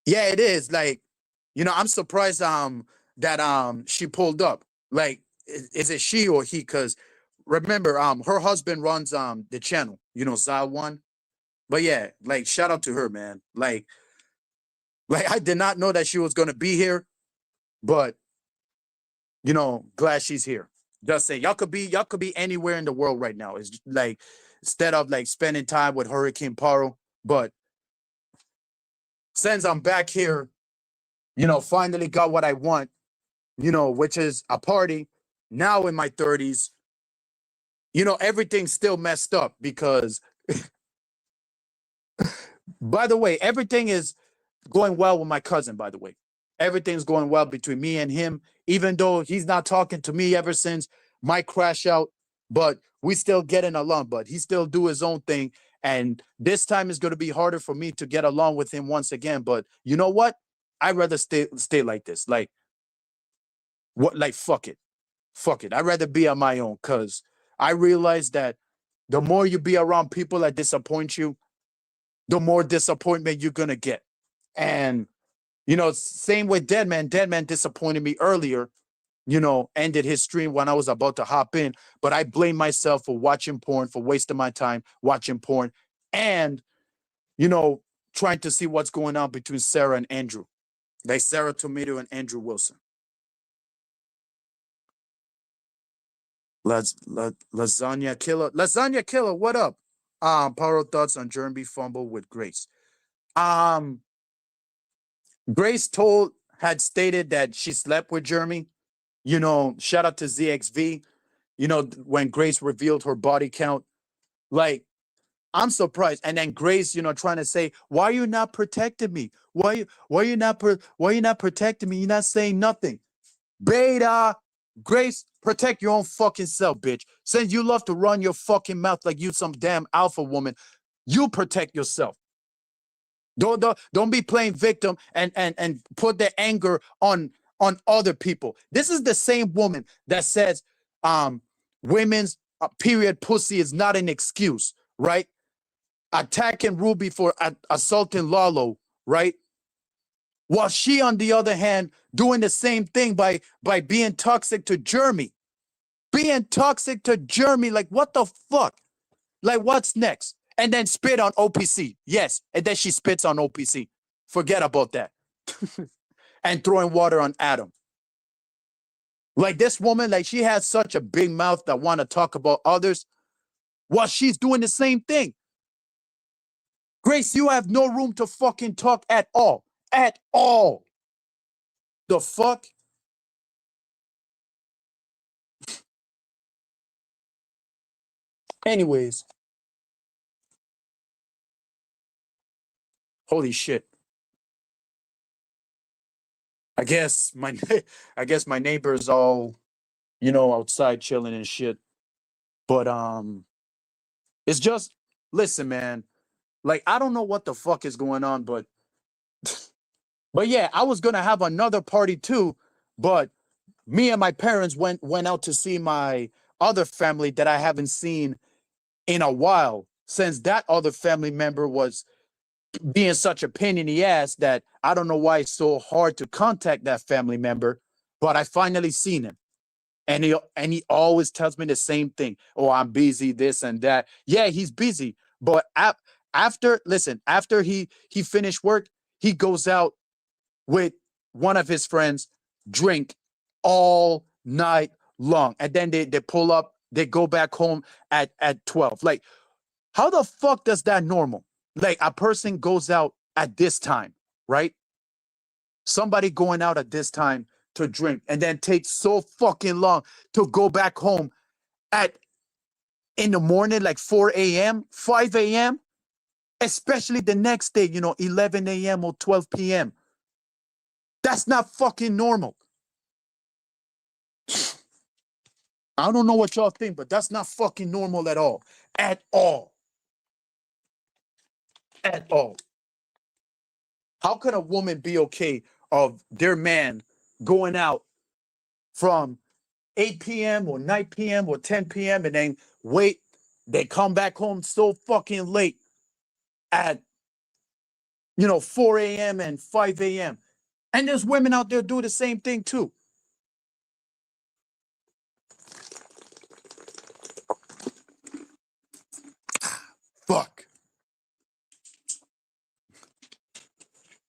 Yeah, it is. Like, I'm surprised that she pulled up. Like, is it she or he? Because remember, her husband runs the channel, Zal One. But yeah, like shout out to her, man. Like I did not know that she was gonna be here, but glad she's here. Just say y'all could be anywhere in the world right now. It's like instead of like spending time with Hurricane Paro, but since I'm back here, finally got what I want, which is a party. Now in my 30s, everything's still messed up because, by the way, everything is going well with my cousin, by the way. Everything's going well between me and him, even though he's not talking to me ever since my crash out, but we still getting along, but he still do his own thing. And this time is going to be harder for me to get along with him once again. But you know what? I'd rather stay like this. Like, what, like, fuck it. Fuck it. I'd rather be on my own because I realize that the more you be around people that disappoint you, the more disappointment you're going to get. And same with Deadman. Deadman disappointed me earlier, ended his stream when I was about to hop in. But I blame myself for watching porn, for wasting my time watching porn, and, trying to see what's going on between Sarah and Andrew. Like Sarah Tomato and Andrew Wilson. Lasagna Killer. Lasagna Killer, what up? Power thoughts on Jeremy fumble with Grace. Um, Grace had stated that she slept with Jeremy. Shout out to ZXV. When Grace revealed her body count, like, I'm surprised. And then Grace, trying to say, "Why are you not protecting me? Why you not protecting me? You're not saying nothing." Beta, Grace, protect your own fucking self, bitch. Since you love to run your fucking mouth like you some damn alpha woman, you protect yourself. Don't be playing victim and put the anger on other people. This is the same woman that says women's period pussy is not an excuse, right? Attacking Ruby for assaulting Lalo, right? While she, on the other hand, doing the same thing by being toxic to Jeremy. Being toxic to Jeremy, like, what the fuck? Like, what's next? And then spit on OPC. Yes, and then she spits on OPC. Forget about that. And throwing water on Adam. Like, this woman, like, she has such a big mouth that want to talk about others while she's doing the same thing. Grace, you have no room to fucking talk at all. At all. The fuck? Anyways, holy shit. I guess my I guess my neighbors all, outside chilling and shit. But it's just, listen, man. Like, I don't know what the fuck is going on, but yeah, I was gonna have another party too, but me and my parents went out to see my other family that I haven't seen in a while, since that other family member was being such a pain in the ass that I don't know why it's so hard to contact that family member, but I finally seen him. And he always tells me the same thing. Oh, I'm busy, this and that. Yeah, he's busy. But after he finished work, he goes out with one of his friends, drink all night long. And then they pull up, they go back home at 12. Like, how the fuck does that normal? Like, a person goes out at this time, right? Somebody going out at this time to drink and then takes so fucking long to go back home at in the morning, like 4 a.m., 5 a.m., especially the next day, 11 a.m. or 12 p.m. That's not fucking normal. I don't know what y'all think, but that's not fucking normal at all. At all. At all. How could a woman be okay of their man going out from 8 p.m. or 9 p.m. or 10 p.m. and then they come back home so fucking late at 4 a.m. and 5 a.m. And there's women out there do the same thing too. Fuck.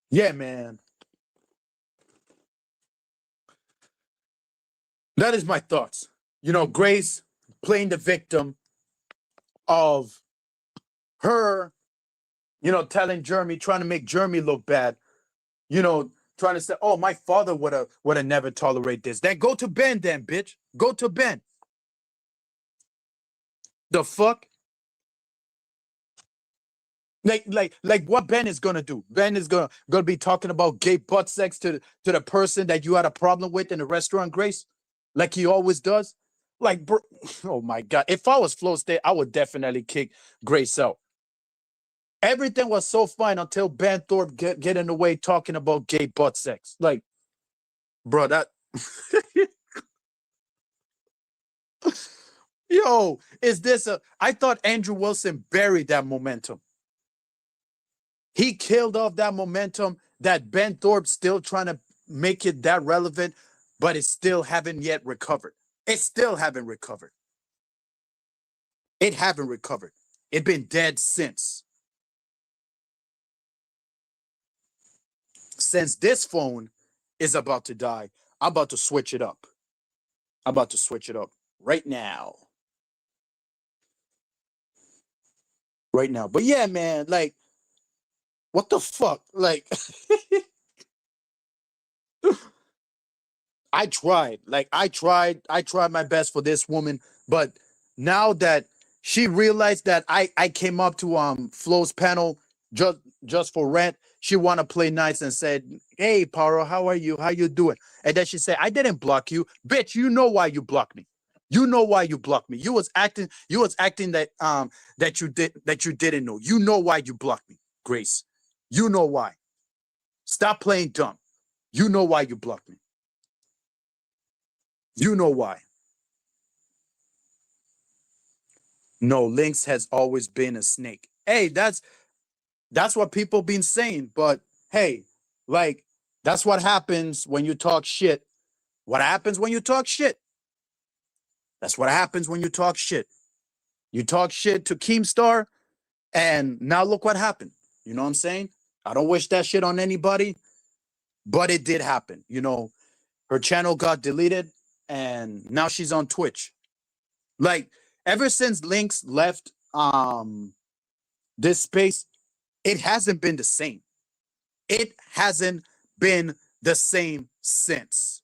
Yeah, man. That is my thoughts. Grace playing the victim of her, telling Jeremy, trying to make Jeremy look bad, trying to say, oh, my father would have never tolerate this. Then go to Ben then, bitch. Go to Ben. The fuck? Like what Ben is gonna do? Ben is gonna be talking about gay butt sex to the person that you had a problem with in the restaurant, Grace, like he always does. Like, bro, oh my god! If I was Flo State, I would definitely kick Grace out. Everything was so fine until Ben Thorpe get in the way talking about gay butt sex. Like, bro, that yo, is this a? I thought Andrew Wilson buried that momentum. He killed off that momentum that Ben Thorpe still trying to make it that relevant, but it still haven't yet recovered. It still haven't recovered. It haven't recovered. It been dead since. Since this phone is about to die, I'm about to switch it up. I'm about to switch it up right now. Right now. But yeah, man, like, what the fuck? Like, I tried. Like, I tried my best for this woman, but now that she realized that I came up to Flo's panel just for rent, she wanna play nice and said, "Hey, Paro, how are you? How you doing?" And then she said, "I didn't block you, bitch. You know why you blocked me. You know why you blocked me. You was acting that you didn't know. You know why you blocked me, Grace. You know why. Stop playing dumb. You know why you blocked me. You know why." No, Lynx has always been a snake. Hey, that's what people been saying. But hey, like, that's what happens when you talk shit. What happens when you talk shit? That's what happens when you talk shit. You talk shit to Keemstar, and now look what happened. You know what I'm saying? I don't wish that shit on anybody, but it did happen. Her channel got deleted, and now she's on Twitch. Like, ever since Lynx left this space, it hasn't been the same. It hasn't been the same since.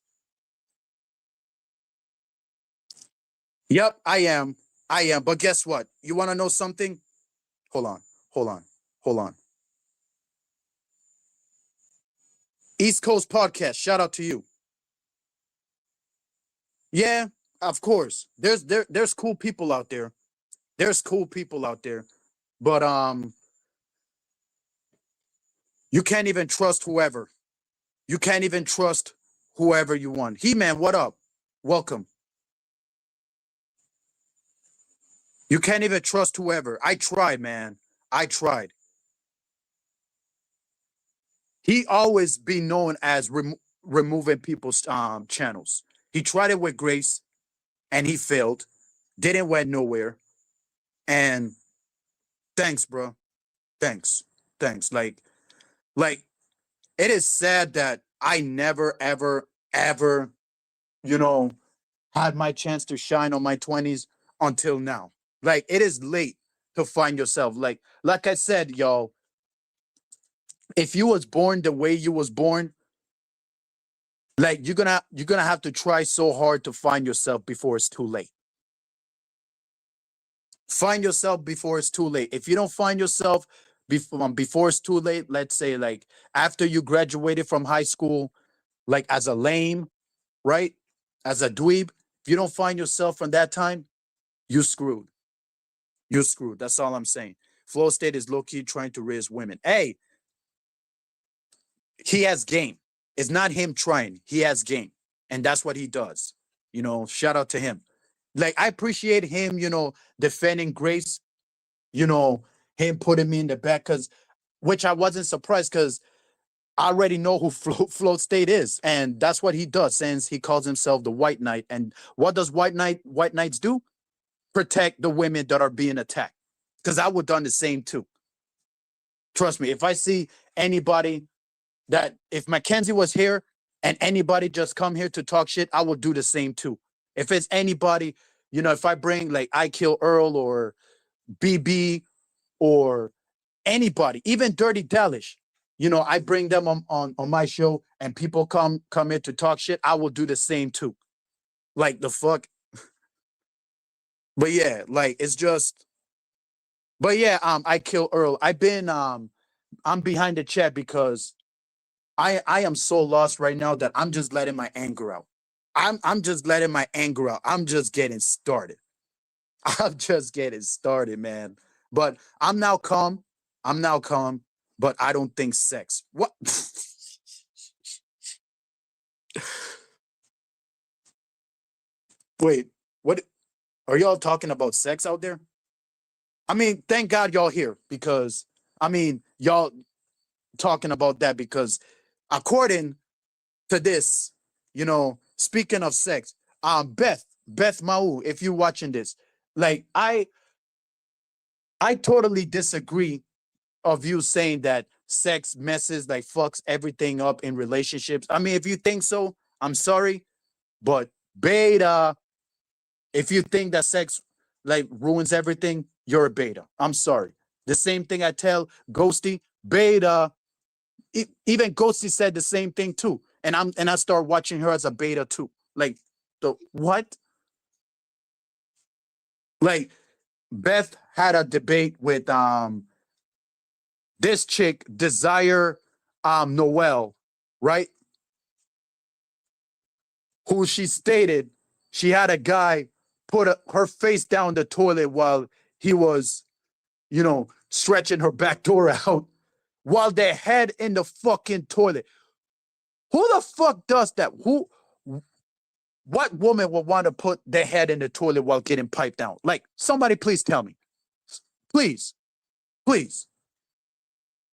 Yep, I am. I am. But guess what? You want to know something? Hold on. Hold on. Hold on. East Coast Podcast. Shout out to you. Yeah, of course. There's cool people out there. There's cool people out there. But you can't even trust whoever. You can't even trust whoever you want. He-Man, what up? Welcome. You can't even trust whoever. I tried, man. I tried. He always be known as removing people's channels. He tried it with Grace and he failed. Didn't went nowhere. And thanks, bro. Thanks. Thanks. Like it is sad that I never, ever, ever, you know, had my chance to shine on my 20s until now. Like it is late to find yourself. Like I said, y'all, if you was born the way you was born, like you're gonna have to try so hard to find yourself before it's too late. Find yourself before it's too late. If you don't find yourself before it's too late, let's say like after you graduated from high school, like as a lame, right? As a dweeb, if you don't find yourself from that time, you screwed. You're screwed. That's all I'm saying. Flow State is low key trying to raise women. Hey, he has game. It's not him trying. He has game. And that's what he does. Shout out to him. Like, I appreciate him, defending Grace, you know, him putting me in the back, which I wasn't surprised because I already know who Float State is. And that's what he does, since he calls himself the White Knight. And what does White Knights do? Protect the women that are being attacked. Because I would have done the same too. Trust me, if I see anybody if Mackenzie was here and anybody just come here to talk shit, I would do the same too. If it's anybody, if I bring like I Kill Earl or BB or anybody, even Dirty Dalish, I bring them on my show and people come here to talk shit, I will do the same too. Like the fuck. But yeah, like it's just. But yeah, I Kill Earl. I'm behind the chat because I am so lost right now that I'm just letting my anger out. I'm just letting my anger out. I'm just getting started. I'm just getting started, man. But I'm now calm. I'm now calm. But I don't think sex. What? Wait, what? Are y'all talking about sex out there? I mean, thank God y'all here because y'all talking about that because according to this, speaking of sex, Beth Mau, if you're watching this, like I totally disagree of you saying that sex messes like fucks everything up in relationships. I mean, if you think so, I'm sorry, but beta, if you think that sex like ruins everything, you're a beta. I'm sorry. The same thing I tell Ghosty, beta. Even Ghosty said the same thing too. And I start watching her as a beta too. Like the what? Like Beth had a debate with this chick, Desire Noel, right? Who she stated she had a guy put her face down the toilet while he was, stretching her back door out while their head in the fucking toilet. Who the fuck does that? What woman would want to put their head in the toilet while getting piped down? Like, somebody please tell me. Please. Please.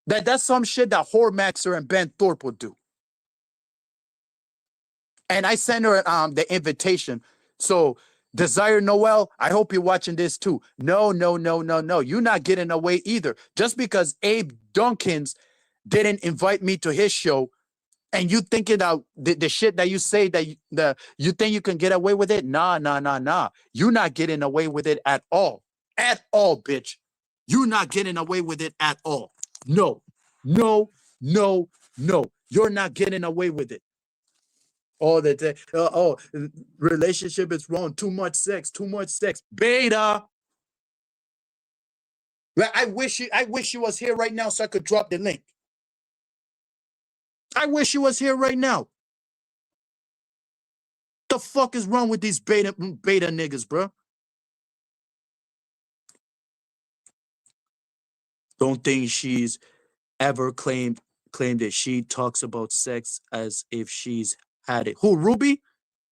That's some shit that Hormaxer and Ben Thorpe would do. And I sent her the invitation. So, Desire Noel, I hope you're watching this too. No. You're not getting away either. Just because Abe Dunkins didn't invite me to his show, and you thinking about the shit that you say that you think you can get away with it? Nah. You're not getting away with it at all. At all, bitch. You're not getting away with it at all. No. You're not getting away with it. All the day. Relationship is wrong. Too much sex. Too much sex. Beta. Like, I wish you was here right now so I could drop the link. I wish you was here right now. The fuck is wrong with these beta niggas, bro? Don't think she's ever claimed that she talks about sex as if she's had it. Who, Ruby?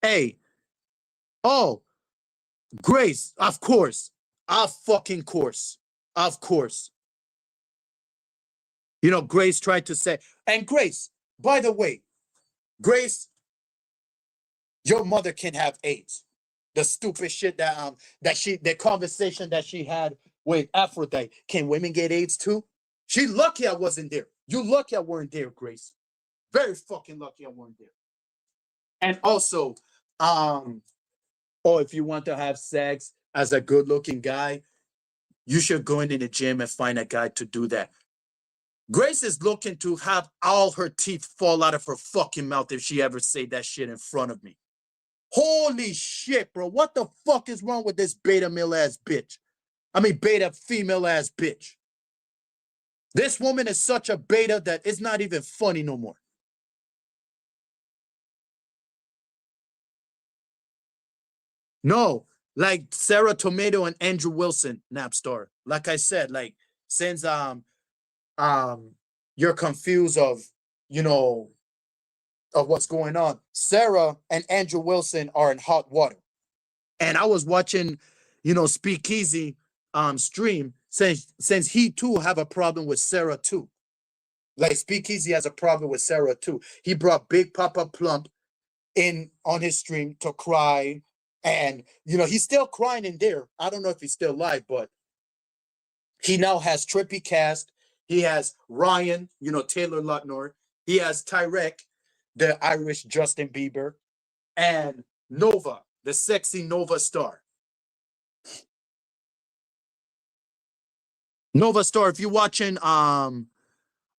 Hey. Oh, Grace, of course. Of fucking course. Of course. You know, Grace tried to say, and Grace, by the way, Grace, your mother can have AIDS. The stupid shit the conversation that she had with Aphrodite. Can women get AIDS too? She lucky I wasn't there. You lucky I weren't there, Grace. Very fucking lucky I weren't there. And also, if you want to have sex as a good-looking guy, you should go into the gym and find a guy to do that. Grace is looking to have all her teeth fall out of her fucking mouth if she ever say that shit in front of me. Holy shit, bro. What the fuck is wrong with this beta male ass bitch? I mean, beta female ass bitch. This woman is such a beta that it's not even funny no more. No, like Sarah Tomato and Andrew Wilson, Napstar. Like I said, like since you're confused of, you know, of what's going on. Sarah and Andrew Wilson are in hot water. And I was watching, you know, Speakeasy stream since he too have a problem with Sarah too. Like Speakeasy has a problem with Sarah too. He brought Big Papa Plump in on his stream to cry. And, you know, he's still crying in there. I don't know if he's still live, but he now has Trippy Cast. He has Ryan, you know, Taylor Lautner. He has Tyrek, the Irish Justin Bieber, and Nova, the sexy Nova Star. Nova Star, if you're watching, I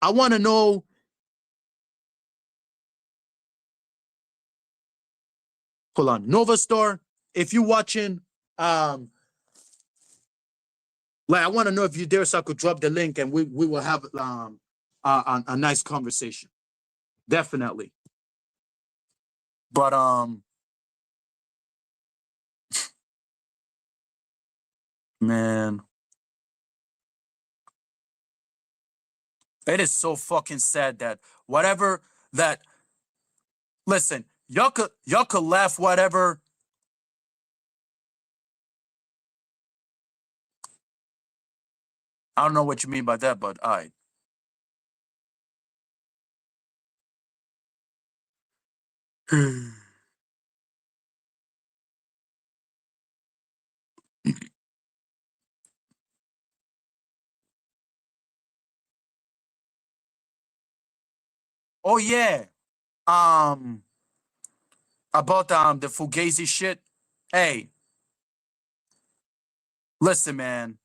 want to know. Hold on, Nova Star, if you're watching, like I want to know if you're there so I could drop the link and we will have a nice conversation. Definitely. But man, it is so fucking sad that whatever that listen, y'all could laugh whatever. I don't know what you mean by that, but I. Oh yeah. Um about the Fugazi shit. Hey, listen, man.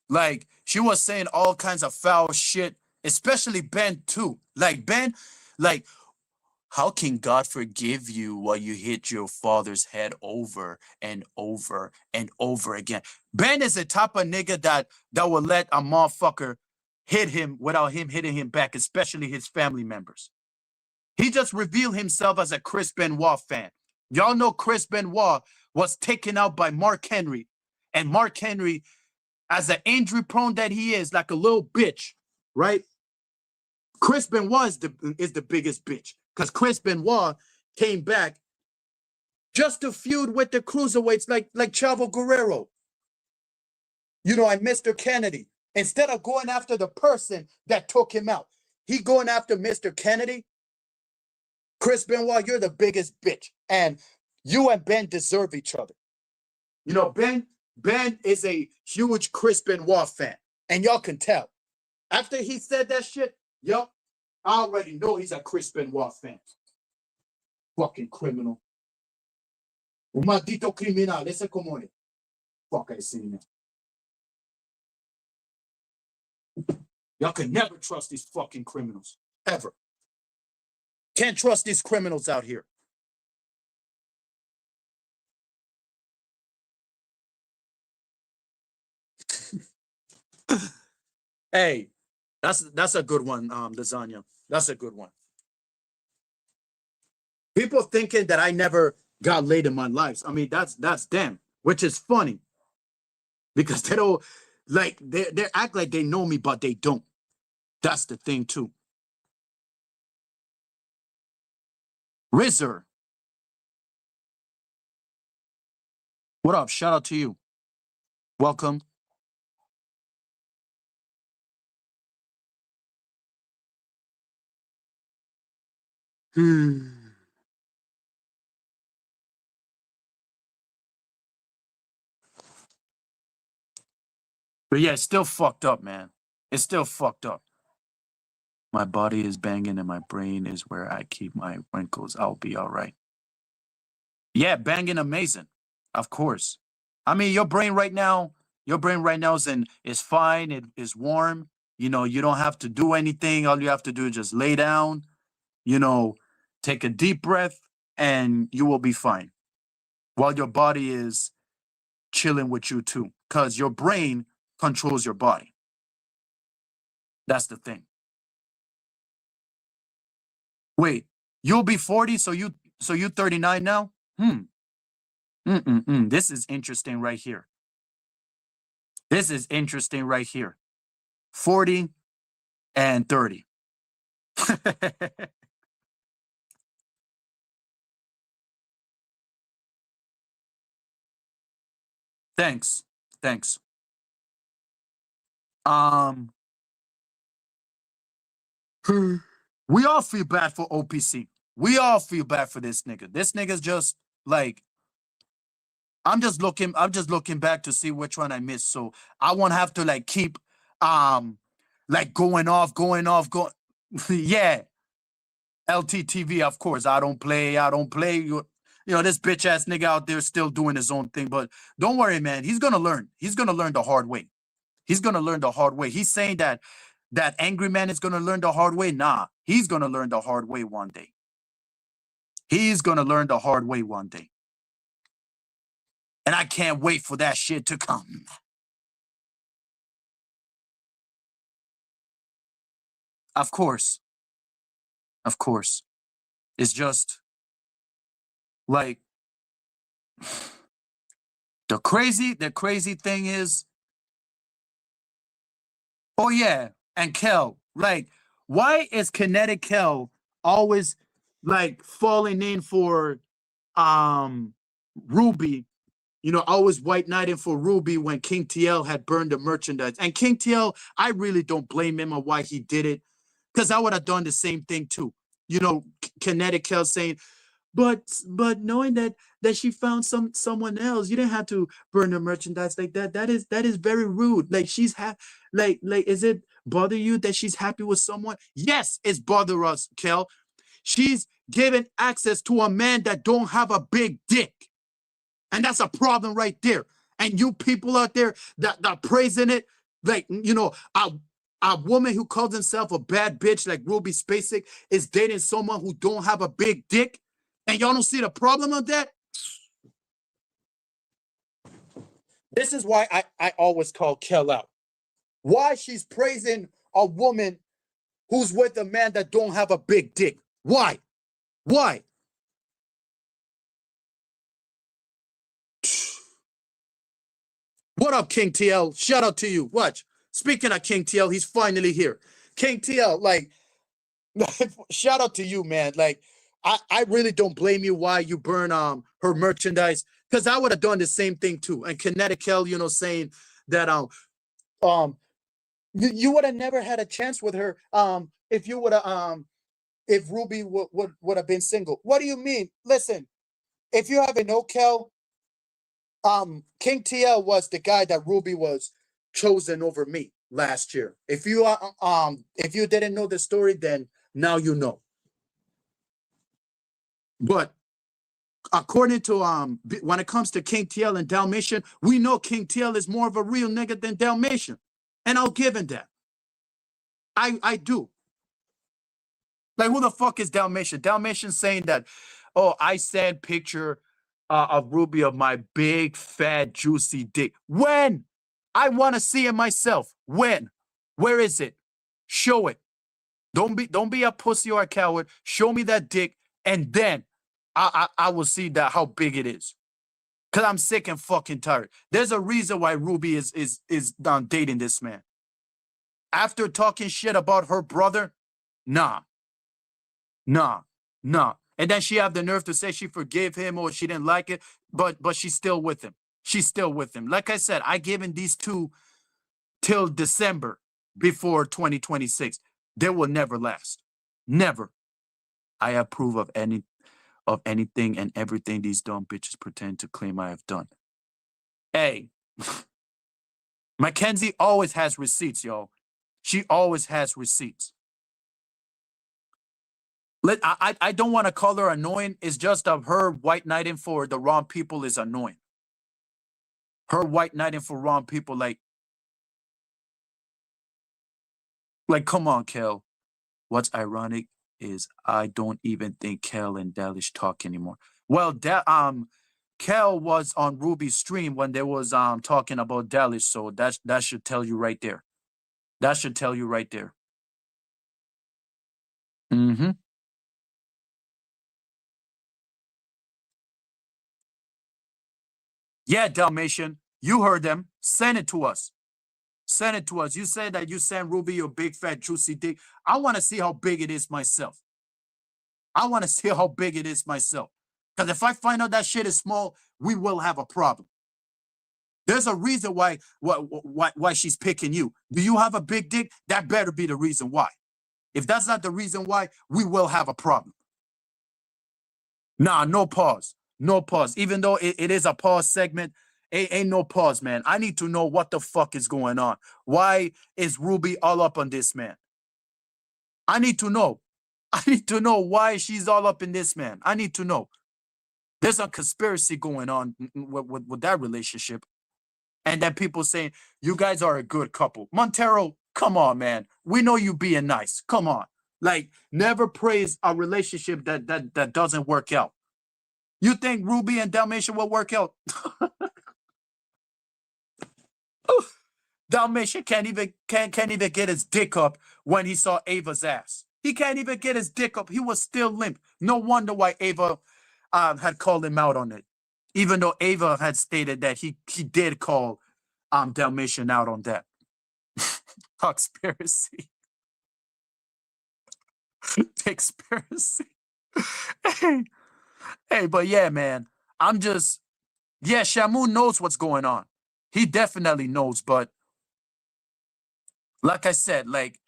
Like she was saying all kinds of foul shit, especially Ben too. Like Ben, like how can God forgive you while you hit your father's head over and over and over again? Ben is the type of nigga that will let a motherfucker hit him without him hitting him back, especially his family members. He just revealed himself as a Chris Benoit fan. Y'all know Chris Benoit was taken out by Mark Henry. And Mark Henry, as an injury prone that he is, like a little bitch, right? Chris Benoit is the biggest bitch. Because Chris Benoit came back just to feud with the cruiserweights like Chavo Guerrero. You know, and Mr. Kennedy. Instead of going after the person that took him out, he going after Mr. Kennedy. Chris Benoit, you're the biggest bitch. And you and Ben deserve each other. You know, Ben is a huge Chris Benoit fan. And y'all can tell. After he said that shit, I already know he's a Chris Benoit fan. Fucking criminal. Un maldito criminal. Ese como es. Fuck, I seen that. Y'all can never trust these fucking criminals. Ever. Can't trust these criminals out here. Hey, that's a good one, Lasagna. That's a good one. People thinking that I never got laid in my life. I mean, that's them, which is funny because they don't like they act like they know me, but they don't. That's the thing too. Rizzer, what up? Shout out to you. Welcome. But yeah, it's still fucked up, man. It's still fucked up. My body is banging and my brain is where I keep my wrinkles. I'll be all right. Yeah, banging amazing. Of course. I mean, your brain right now is fine. It is warm. You know, you don't have to do anything. All you have to do is just lay down, you know, take a deep breath, and you will be fine. While your body is chilling with you too. Because your brain controls your body. That's the thing. Wait, you'll be 40, so you 39 now? This is interesting right here. This is interesting right here. 40 and 30. Thanks. Thanks. Um we all feel bad for OPC. We all feel bad for this nigga. This nigga's just like I'm just looking back to see which one I missed. So I won't have to like keep like going off. Yeah. LTTV, of course. I don't play. You know, this bitch ass nigga out there still doing his own thing. But don't worry, man. He's gonna learn. He's gonna learn the hard way. He's gonna learn the hard way. He's saying that angry man is gonna learn the hard way. Nah, he's gonna learn the hard way one day. He's gonna learn the hard way one day. And I can't wait for that shit to come. Of course. Of course. It's just like the crazy thing is, oh yeah, and Kel, like, why is Kinetic Kel always like falling in for Ruby? You know, always white knighting for Ruby when King TL had burned the merchandise. And King TL, I really don't blame him on why he did it, because I would have done the same thing too. You know, Kinetic Kel saying, but knowing that she found someone else, you didn't have to burn her merchandise like that. That is very rude. Like like is it bother you that she's happy with someone? Yes, it's bother us, Kel. She's given access to a man that don't have a big dick, and that's a problem right there. And you people out there that praising it, like, you know, a woman who calls herself a bad bitch like Ruby Spacek is dating someone who don't have a big dick. And y'all don't see the problem of that? This is why I always call Kel out. Why she's praising a woman who's with a man that don't have a big dick. Why? Why? What up, King TL? Shout out to you. Watch. Speaking of King TL, he's finally here. King TL, like, shout out to you, man. Like, I really don't blame you why you burn her merchandise, because I would have done the same thing too. And Kinetic Hell, you know, saying that um you would have never had a chance with her if you would have if Ruby would have been single. What do you mean? Listen, if you haven't know, Kel, King TL was the guy that Ruby was chosen over me last year. If you didn't know the story, then now you know. But according to when it comes to King TL and Dalmatian, we know King TL is more of a real nigga than Dalmatian. And I'll give him that. I do. Like, who the fuck is Dalmatian? Dalmatian saying that, oh, I sent picture of Ruby of my big, fat, juicy dick. When? I want to see it myself. When? Where is it? Show it. Don't be a pussy or a coward. Show me that dick, and then I will see that how big it is. Cause I'm sick and fucking tired. There's a reason why Ruby is dating this man. After talking shit about her brother, nah, nah, nah. And then she have the nerve to say she forgave him or she didn't like it, but she's still with him. She's still with him. Like I said, I given these two till December before 2026. They will never last. Never. I approve of anything and everything these dumb bitches pretend to claim I have done. Hey, Mackenzie always has receipts, yo. She always has receipts. I don't want to call her annoying. It's just of her white knighting for the wrong people is annoying. Her white knighting for wrong people, like come on, Kel. What's ironic is I don't even think Kel and Dalish talk anymore. Well, Kel was on Ruby's stream when they was talking about Dalish, so that should tell you right there. That should tell you right there. Mm-hmm. Yeah, Dalmatian, you heard them. Send it to us. Send it to us. You said that you sent Ruby your big fat juicy dick. I want to see how big it is myself. I want to see how big it is myself. Because if I find out that shit is small, we will have a problem. There's a reason why she's picking you. Do you have a big dick? That better be the reason why. If that's not the reason why, we will have a problem. Nah, no pause. No pause. Even though it is a pause segment, ain't no pause, man. I need to know what the fuck is going on. Why is Ruby all up on this man? I need to know. I need to know why she's all up in this man. I need to know. There's a conspiracy going on with that relationship. And then people saying, you guys are a good couple. Montero, come on, man. We know you being nice. Come on. Like, never praise a relationship that doesn't work out. You think Ruby and Dalmatian will work out? Dalmatian can't even get his dick up when he saw Ava's ass. He can't even get his dick up. He was still limp. No wonder why Ava had called him out on it. Even though Ava had stated that he did call Dalmatian out on that. Conspiracy. Conspiracy. Hey, but yeah, man. Yeah, Shamu knows what's going on. He definitely knows, but like I said, like,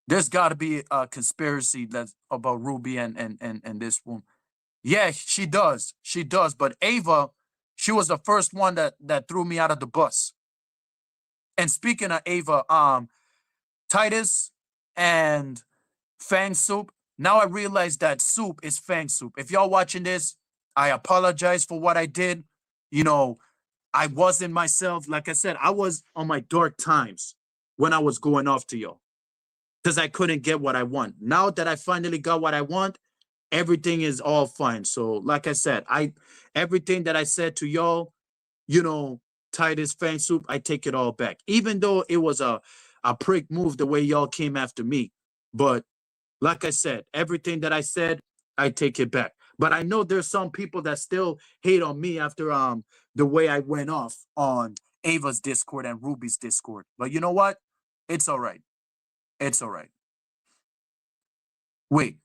there's got to be a conspiracy that's about Ruby and this woman. Yeah, she does. She does. But Ava, she was the first one that threw me out of the bus. And speaking of Ava, Titus and Fang Soup, now I realize that Soup is Fang Soup. If y'all watching this, I apologize for what I did. You know, I wasn't myself. Like I said, I was on my dark times when I was going off to y'all because I couldn't get what I want. Now that I finally got what I want, everything is all fine. So, like I said, everything that I said to y'all, you know, Titus Fan Soup, I take it all back. Even though it was a prick move the way y'all came after me. But like I said, everything that I said, I take it back. But I know there's some people that still hate on me after the way I went off on Ava's Discord and Ruby's Discord. But you know what? It's all right. It's all right. Wait,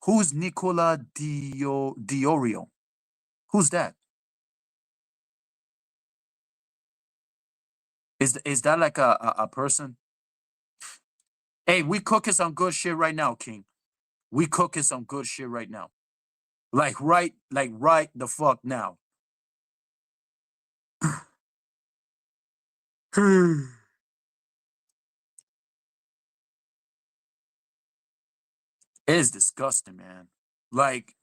who's Nicola Diorio? Who's that? Is that like a person? Hey, we cooking some good shit right now, King. We cooking some good shit right now. Like right the fuck now. It is disgusting, man. Like,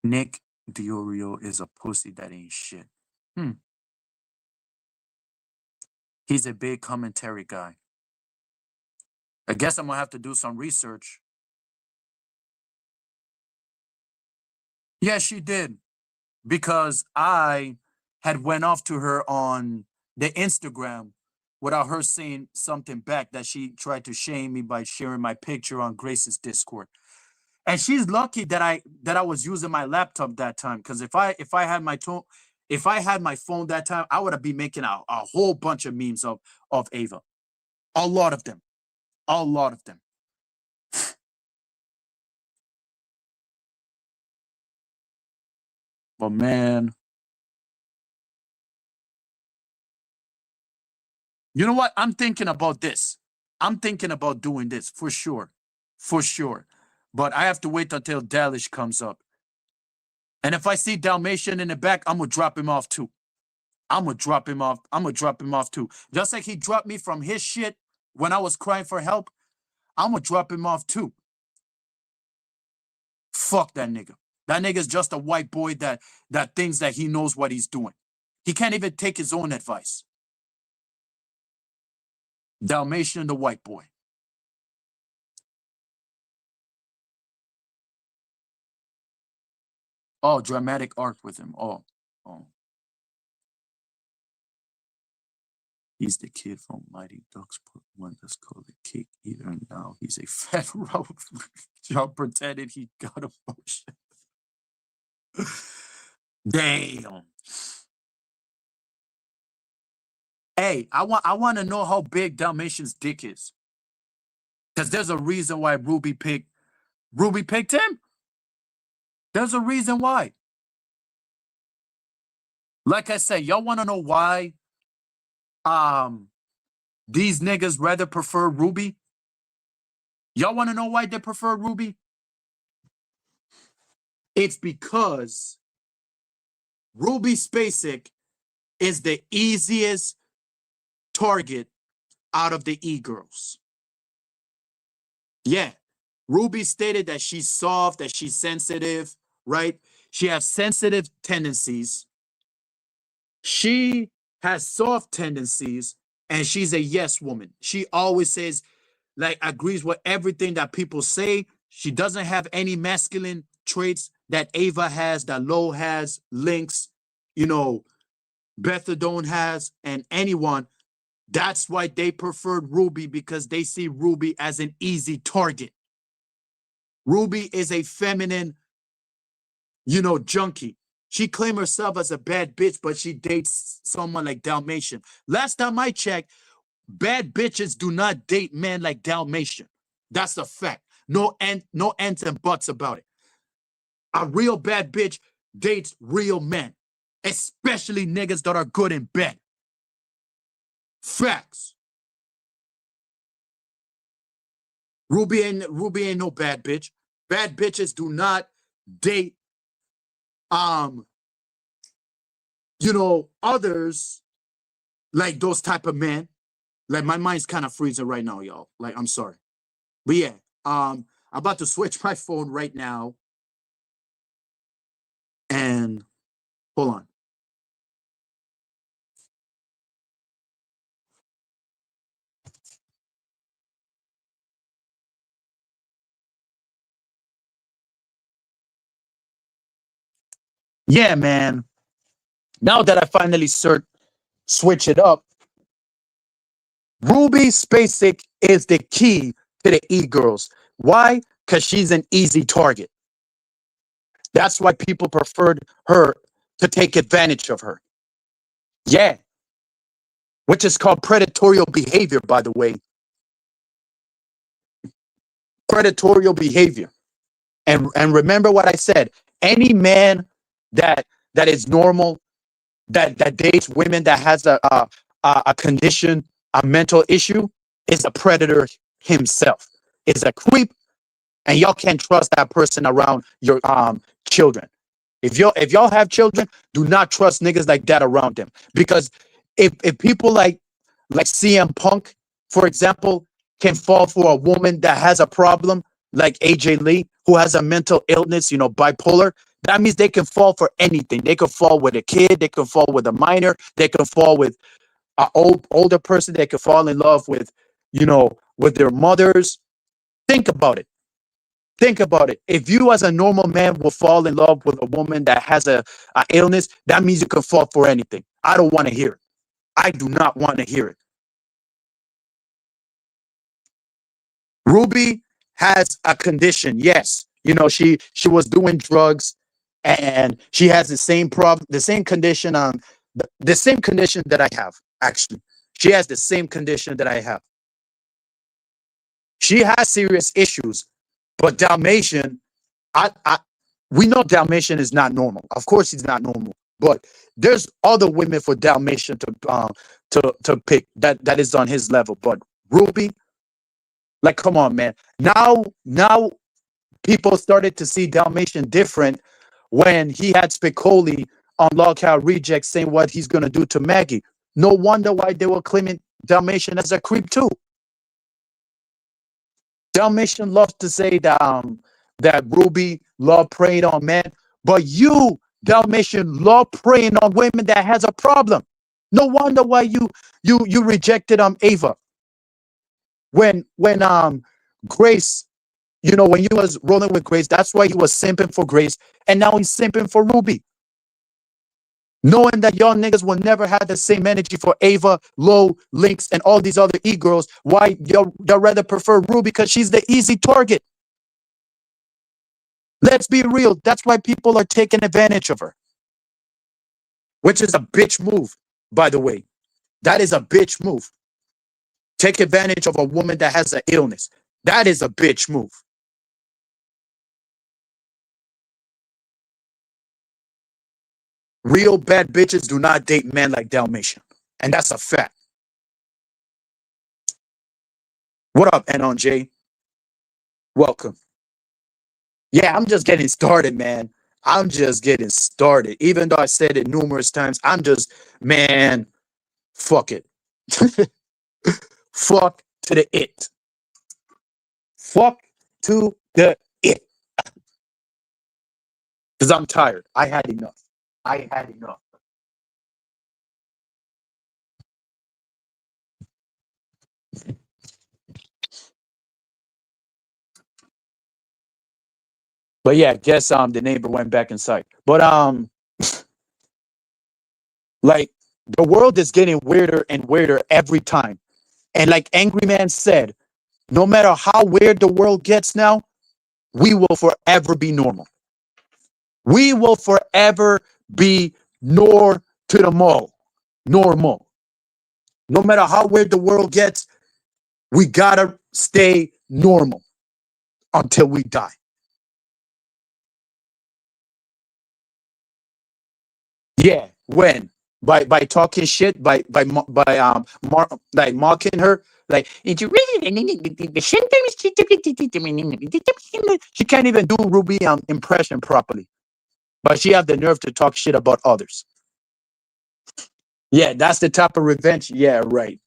Nick Diorio is a pussy that ain't shit. He's a big commentary guy. I guess I'm gonna have to do some research. Yeah, she did. Because I had went off to her on the Instagram without her saying something back, that she tried to shame me by sharing my picture on Grace's Discord. And she's lucky that I was using my laptop that time, because if I had my phone that time, I would have been making a whole bunch of memes of Ava. A lot of them. A lot of them. But man, you know what? I'm thinking about this. I'm thinking about doing this for sure. For sure. But I have to wait until Dalish comes up. And if I see Dalmatian in the back, I'm gonna drop him off too. I'm gonna drop him off. I'm gonna drop him off too. Just like he dropped me from his shit when I was crying for help, I'm gonna drop him off too. Fuck that nigga. That nigga's just a white boy that thinks that he knows what he's doing. He can't even take his own advice. Dalmatian, the white boy. Oh, dramatic arc with him. Oh. He's the kid from Mighty Ducks Part 1 that's called the Cake Eater, and now he's a fat rope. Y'all pretended he got emotion. Damn. Hey, I want to know how big Dalmatian's dick is. Because there's a reason why Ruby picked him. There's a reason why. Like I said, y'all want to know why these niggas rather prefer Ruby? Y'all want to know why they prefer Ruby? It's because Ruby Spacek is the easiest target out of the Egirls. Yeah. Ruby stated that she's soft, that she's sensitive, right? She has sensitive tendencies. She has soft tendencies, and she's a yes woman. She always says, like, agrees with everything that people say. She doesn't have any masculine traits that Ava has, that Lo has, Lynx, Bethadone has, and anyone. That's why they preferred Ruby, because they see Ruby as an easy target. Ruby is a feminine, junkie. She claims herself as a bad bitch, but she dates someone like Dalmatian. Last time I checked, bad bitches do not date men like Dalmatian. That's a fact. No ands and buts about it. A real bad bitch dates real men, especially niggas that are good in bed. Facts. Ruby ain't no bad bitch. Bad bitches do not date others like those type of men. Like, my mind's kind of freezing right now, y'all. Like, I'm sorry. But yeah, I'm about to switch my phone right now. And hold on. Yeah, man. Now that I finally switch it up, Ruby Spacek is the key to the E-Girls. Why? Because she's an easy target. That's why people preferred her to take advantage of her. Yeah. Which is called predatorial behavior, by the way. Predatorial behavior. And remember what I said. Any man that is normal, that dates women that has a condition, a mental issue, is a predator himself. Is a creep, and y'all can't trust that person around your children. If y'all have children, do not trust niggas like that around them. Because if people like CM Punk, for example, can fall for a woman that has a problem, like AJ Lee, who has a mental illness, bipolar, that means they can fall for anything. They could fall with a kid, they could fall with a minor, they could fall with an older person, they could fall in love with, with their mothers. Think about it. Think about it. If you as a normal man will fall in love with a woman that has a illness, that means you can fall for anything. I don't want to hear it. I do not want to hear it. Ruby has a condition. Yes. She was doing drugs and she has the same problem, the same condition the same condition that I have, actually. She has the same condition that I have. She has serious issues, but Dalmatian, I we know Dalmatian is not normal. Of course, he's not normal. But there's other women for Dalmatian to pick that is on his level. But Ruby, like, come on, man. Now people started to see Dalmatian different when he had Spicoli on Lockout Reject saying what he's gonna do to Maggie. No wonder why they were claiming Dalmatian as a creep too. Dalmatian loves to say that Ruby love preying on men, but you, Dalmatian, love preying on women that has a problem. No wonder why you rejected Ava when Grace, when you was rolling with Grace. That's why he was simping for Grace, and now he's simping for Ruby. Knowing that y'all niggas will never have the same energy for Ava, Low, Lynx, and all these other e-girls, why y'all rather prefer Ruby? Because she's the easy target. Let's be real. That's why people are taking advantage of her. Which is a bitch move, by the way. That is a bitch move. Take advantage of a woman that has an illness. That is a bitch move. Real bad bitches do not date men like Dalmatian. And that's a fact. What up, Anon J? Welcome. Yeah, I'm just getting started, man. I'm just getting started. Even though I said it numerous times, man, fuck it. Fuck to the it. Fuck to the it. Because I'm tired. I had enough. I had enough. But yeah, guess the neighbor went back inside. But like, the world is getting weirder and weirder every time. And like Angry Man said, no matter how weird the world gets now, we will forever be normal. We will forever be to the mall. Normal. No matter how weird the world gets, we gotta stay normal until we die. Yeah, when? By talking shit, by like mocking her, like she can't even do Ruby impression properly, but she have the nerve to talk shit about others. Yeah, that's the type of revenge. Yeah, right.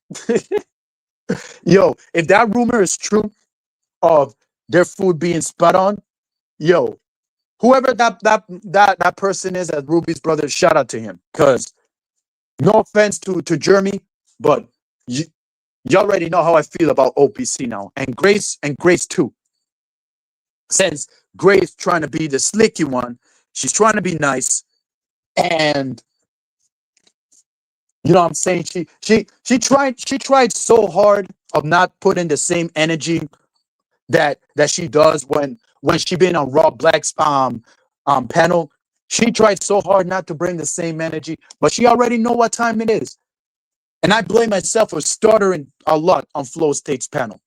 Yo, if that rumor is true of their food being spot on, yo, whoever that person is at Ruby's brother, shout out to him. Cause no offense to Jeremy, but you already know how I feel about OPC now, and Grace too. Since Grace trying to be the slicky one, she's trying to be nice, and you know what I'm saying? She tried so hard of not putting the same energy that she does when she been on Raw Black's panel. She tried so hard not to bring the same energy, but she already know what time it is. And I blame myself for stuttering a lot on Flow State's panel.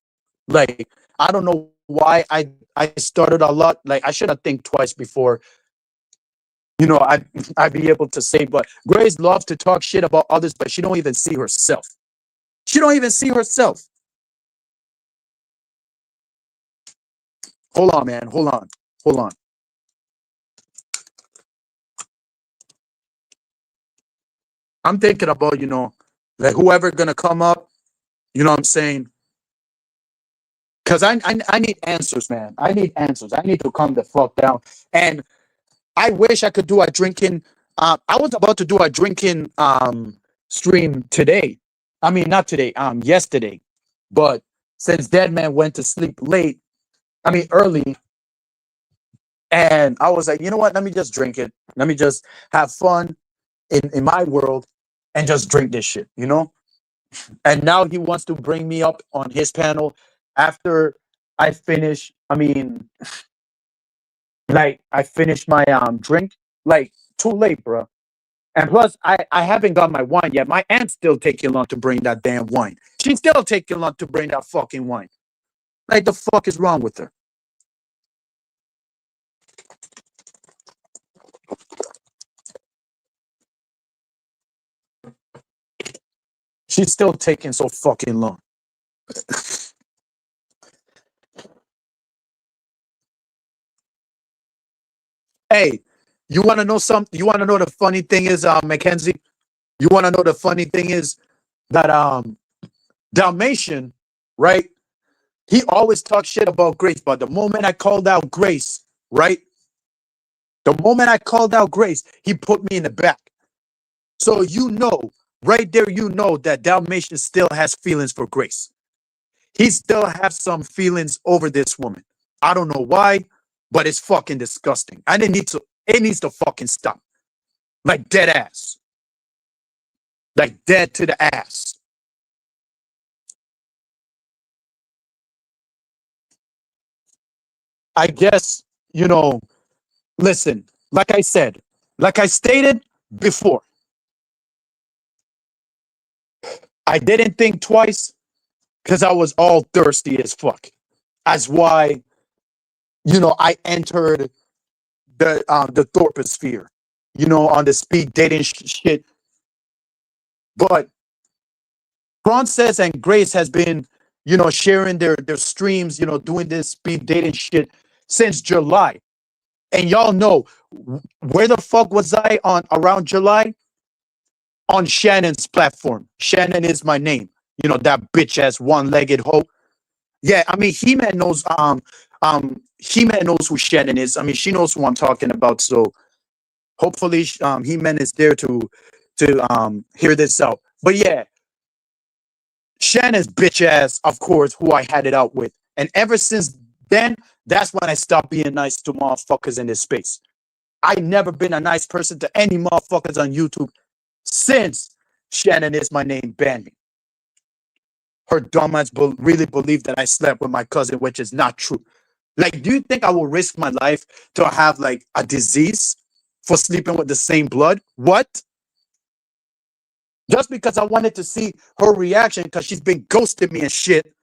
Like, I don't know why I stuttered a lot. Like, I should have think twice before, I'd be able to say. But Grace loves to talk shit about others, but she don't even see herself. She don't even see herself. Hold on, man. Hold on. I'm thinking about, like, whoever gonna come up, you know what I'm saying? Because I need answers, man. I need answers. I need to calm the fuck down. And I wish I could do a drinking. I was about to do a drinking stream today. I mean, not today. Yesterday, but since Dead Man went to sleep late, I mean early, and I was like, you know what? Let me just drink it. Let me just have fun in my world and just drink this shit, you know? And now he wants to bring me up on his panel after I finish. I mean, like I finished my drink, like too late, bro. And plus, I haven't got my wine yet. My aunt's still taking long to bring that damn wine. She's still taking long to bring that fucking wine. Like the fuck is wrong with her? She's still taking so fucking long. Hey, you want to know something? You want to know the funny thing is, Mackenzie? You want to know the funny thing is that Dalmatian, right? He always talks shit about Grace, but the moment I called out Grace, right? The moment I called out Grace, he put me in the back. So you know, right there, you know that Dalmatian still has feelings for Grace. He still has some feelings over this woman. I don't know why, but it's fucking disgusting. And it needs to fucking stop. Like dead ass. Like dead to the ass. I guess, you know, listen, like I said, like I stated before, I didn't think twice because I was all thirsty as fuck. That's why, you know, I entered the Thorposphere, you know, on the speed dating shit. But Frances and Grace has been, you know, sharing their streams, you know, doing this speed dating shit since July. And y'all know where the fuck was I on around July? On Shannon's platform. Shannon is my name. You know, that bitch ass one-legged hoe. Yeah, I mean, He-Man knows He-Man knows who Shannon is. I mean, she knows who I'm talking about. So hopefully He-Man is there to hear this out. But yeah, Shannon's bitch ass, of course, who I had it out with. And ever since then, that's when I stopped being nice to motherfuckers in this space. I never been a nice person to any motherfuckers on YouTube since Shannon is my name banned me. Her dumbass really believed that I slept with my cousin, which is not true. Like, do you think I will risk my life to have like a disease for sleeping with the same blood? What? Just because I wanted to see her reaction because she's been ghosting me and shit.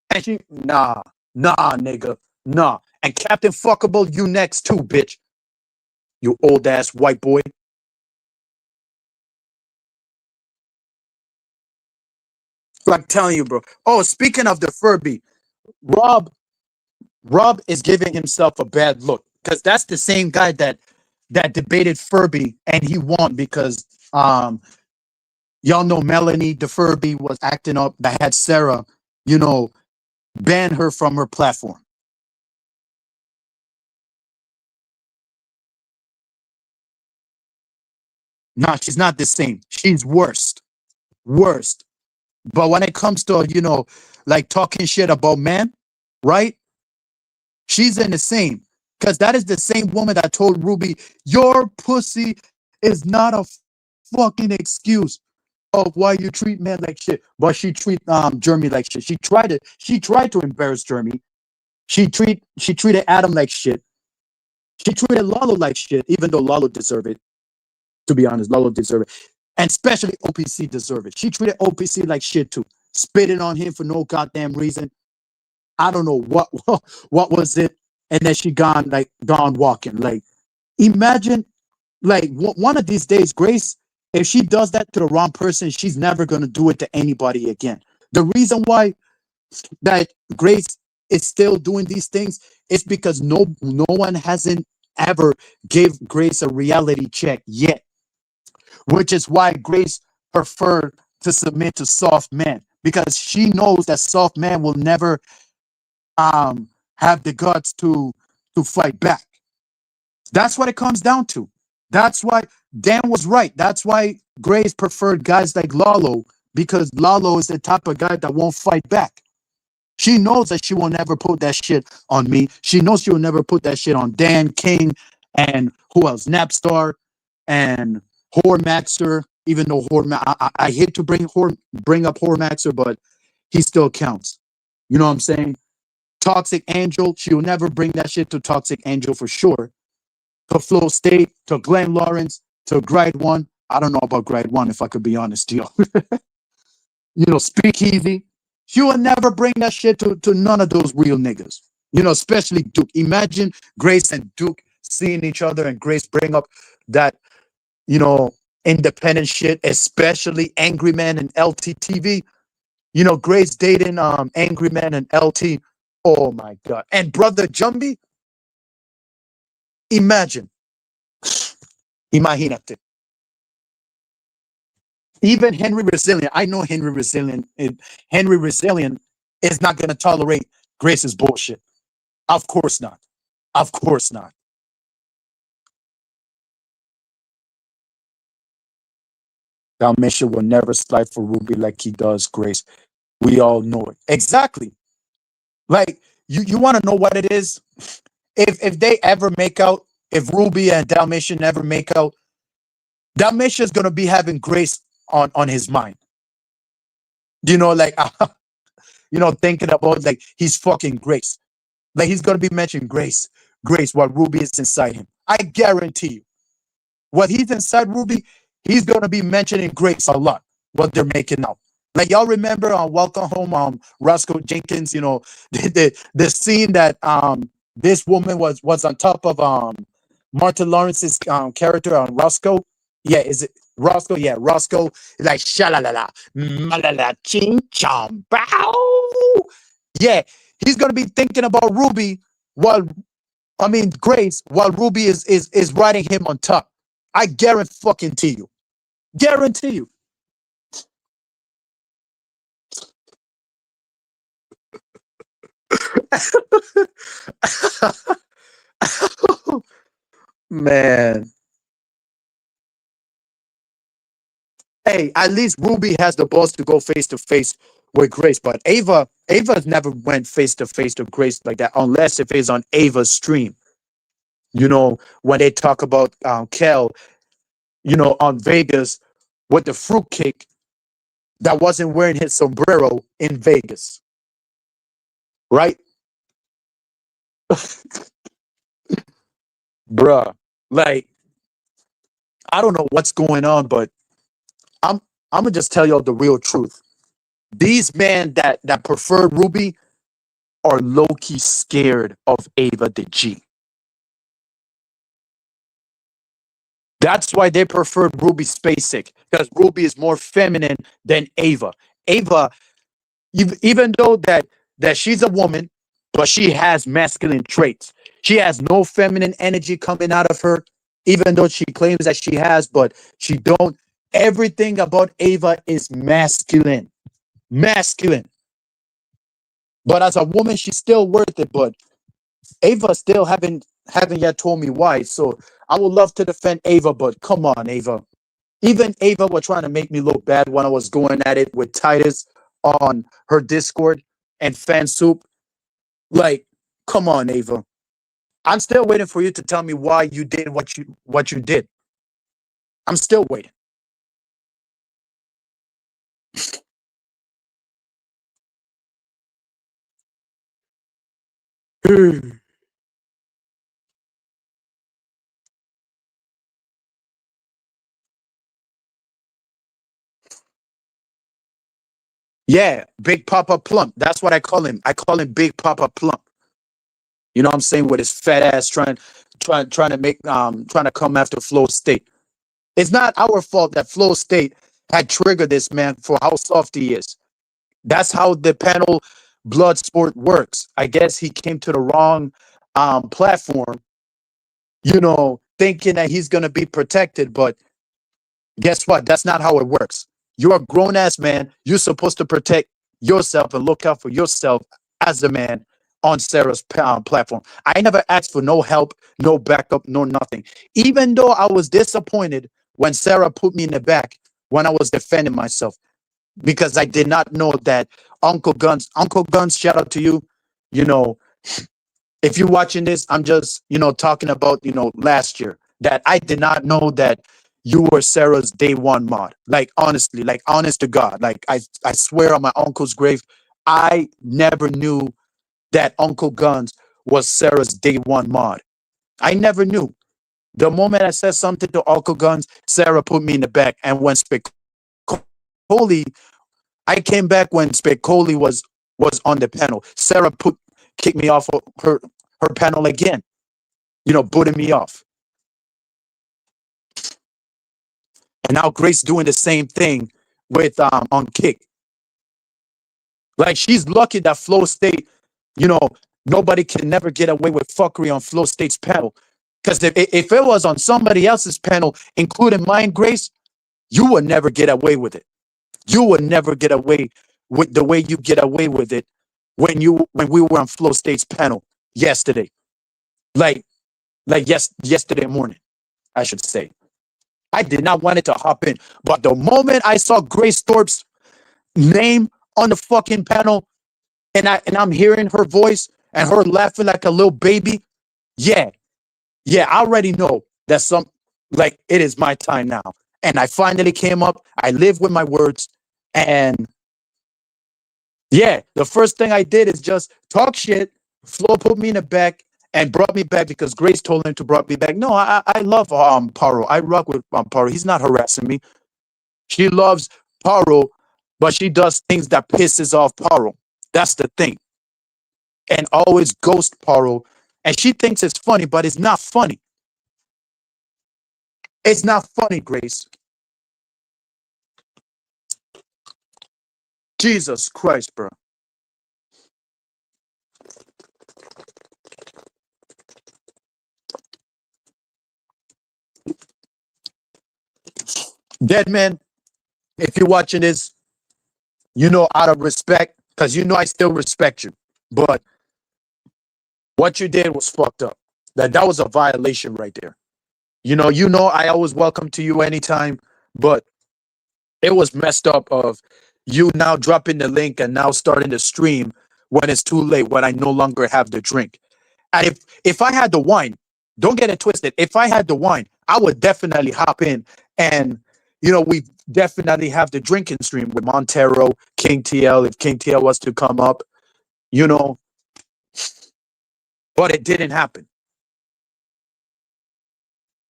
And nah, nigga, nah. And Captain Fuckable, you next too, bitch. You old ass white boy. I'm telling you, bro. Oh, speaking of the Furby, Rob, Rob is giving himself a bad look because that's the same guy that debated Furby and he won because y'all know Melanie the Furby was acting up that had Sarah, you know, ban her from her platform. Nah, she's not the same. She's worst. Worst. But when it comes to, you know, like talking shit about men, right? She's in the same. Because that is the same woman that told Ruby, your pussy is not a fucking excuse of why you treat men like shit. But she treat Jeremy like shit. She tried to embarrass Jeremy. She treated Adam like shit. She treated Lalo like shit, even though Lalo deserved it. To be honest, Lalo deserved it. And especially OPC deserved it. She treated OPC like shit too. Spitting on him for no goddamn reason. I don't know what was it. And then she gone walking. Like, imagine, like one of these days, Grace, if she does that to the wrong person, she's never gonna do it to anybody again. The reason why that Grace is still doing these things is because no one hasn't ever gave Grace a reality check yet, which is why Grace preferred to submit to soft men because she knows that soft men will never have the guts to fight back. That's what it comes down to. That's why Dan was right. That's why Grace preferred guys like Lalo because Lalo is the type of guy that won't fight back. She knows that she will never put that shit on me. She knows she will never put that shit on Dan King and who else? Napstar and Hormaxer. Even though I hate to bring up Hormaxer, but he still counts. You know what I'm saying? Toxic Angel. She will never bring that shit to Toxic Angel for sure. To Flow State, to Glenn Lawrence, to Grade One. I don't know about Grade One if I could be honest, yo. Speakeasy. She will never bring that shit to none of those real niggas. Especially Duke. Imagine Grace and Duke seeing each other and Grace bring up that, independent shit, especially Angry Man and LTTV. Grace dating Angry Man and LT. Oh my God. And Brother Jumby, imagine. Imagínate. Even Henry Resilient, I know Henry Resilient is not going to tolerate Grace's bullshit. Of course not. Of course not. Dalmatia will never slide for Ruby like he does Grace. We all know it. Exactly. Like, you want to know what it is? If they ever make out, if Ruby and Dalmatian ever make out, Dalmatia is going to be having Grace on his mind. Like, thinking about, like, he's fucking Grace. Like, he's going to be mentioning Grace while Ruby is inside him. I guarantee you. What he's inside Ruby, he's going to be mentioning Grace a lot, what they're making out. Like, y'all remember on Welcome Home, Roscoe Jenkins, the scene that this woman was on top of Martin Lawrence's character on Roscoe. Yeah, is it Roscoe? Yeah, Roscoe. Like, shalalala, malala, ching chong, bow. Yeah, he's gonna be thinking about Ruby Grace, while Ruby is riding him on top. I guarantee you. Guarantee you. Man. Hey, at least Ruby has the balls to go face to face with Grace, but Ava's never went face to face to Grace like that, unless if it's on Ava's stream. When they talk about Kel, on Vegas with the fruitcake that wasn't wearing his sombrero in Vegas. Right? Bruh. Like, I don't know what's going on, but I'm gonna just tell y'all the real truth. These men that prefer Ruby are low-key scared of Ava the G. That's why they prefer Ruby Spacek, because Ruby is more feminine than Ava. Ava, even though that she's a woman, but she has masculine traits. She has no feminine energy coming out of her, even though she claims that she has, but she don't. Everything about Ava is masculine. Masculine. But as a woman, she's still worth it. But Ava still haven't yet told me why. So I would love to defend Ava, but come on, Ava. Even Ava was trying to make me look bad when I was going at it with Titus on her Discord and Fan Soup. Like, come on, Ava. I'm still waiting for you to tell me why you did what you did. I'm still waiting. Yeah, Big Papa Plump. That's what I call him. I call him Big Papa Plump. You know what I'm saying? With his fat ass trying to make trying to come after Flow State. It's not our fault that Flow State had triggered this man for how soft he is. That's how the panel blood sport works. I guess he came to the wrong platform, thinking that he's gonna be protected, but guess what? That's not how it works. You're a grown ass man. You're supposed to protect yourself and look out for yourself as a man on Sarah's platform. I never asked for no help, no backup, no nothing. Even though I was disappointed when Sarah put me in the back when I was defending myself. because I did not know that Uncle Guns, shout out to you. You know, if you're watching this, I'm just, talking about, last year that I did not know that you were Sarah's day one mod. Like, honestly, like, honest to God, like, I swear on my uncle's grave, I never knew that Uncle Guns was Sarah's day one mod. I never knew. The moment I said something to Uncle Guns, Sarah put me in the back. And when Spacoli, I came back when Spacoli was on the panel. Sarah kicked me off of her panel again, booting me off. And now Grace doing the same thing with on Kick. Like, she's lucky that Flow State, nobody can never get away with fuckery on Flow State's panel. Because if it was on somebody else's panel, including mine, Grace, you would never get away with it. You would never get away with the way you get away with it when we were on Flow State's panel yesterday. Yesterday morning, I should say. I did not want it to hop in. But the moment I saw Grace Thorpe's name on the fucking panel, and I'm hearing her voice and her laughing like a little baby, yeah, I already know that it is my time now. And I finally came up. I live with my words. And yeah, the first thing I did is just talk shit. Flo put me in the back and brought me back because Grace told him to brought me back. No, I love Paro. I rock with Paro. He's not harassing me. She loves Paro, but she does things that pisses off Paro. That's the thing. And always ghost Paro. And she thinks it's funny, but it's not funny. It's not funny, Grace. Jesus Christ, bro. Dead man, if you're watching this, out of respect, because I still respect you. But what you did was fucked up. That was a violation right there. I always welcome to you anytime, but it was messed up of you now dropping the link and now starting the stream when it's too late, when I no longer have the drink. And if I had the wine, don't get it twisted. If I had the wine, I would definitely hop in and, we definitely have the drinking stream with Montero, King TL, if King TL was to come up, but it didn't happen.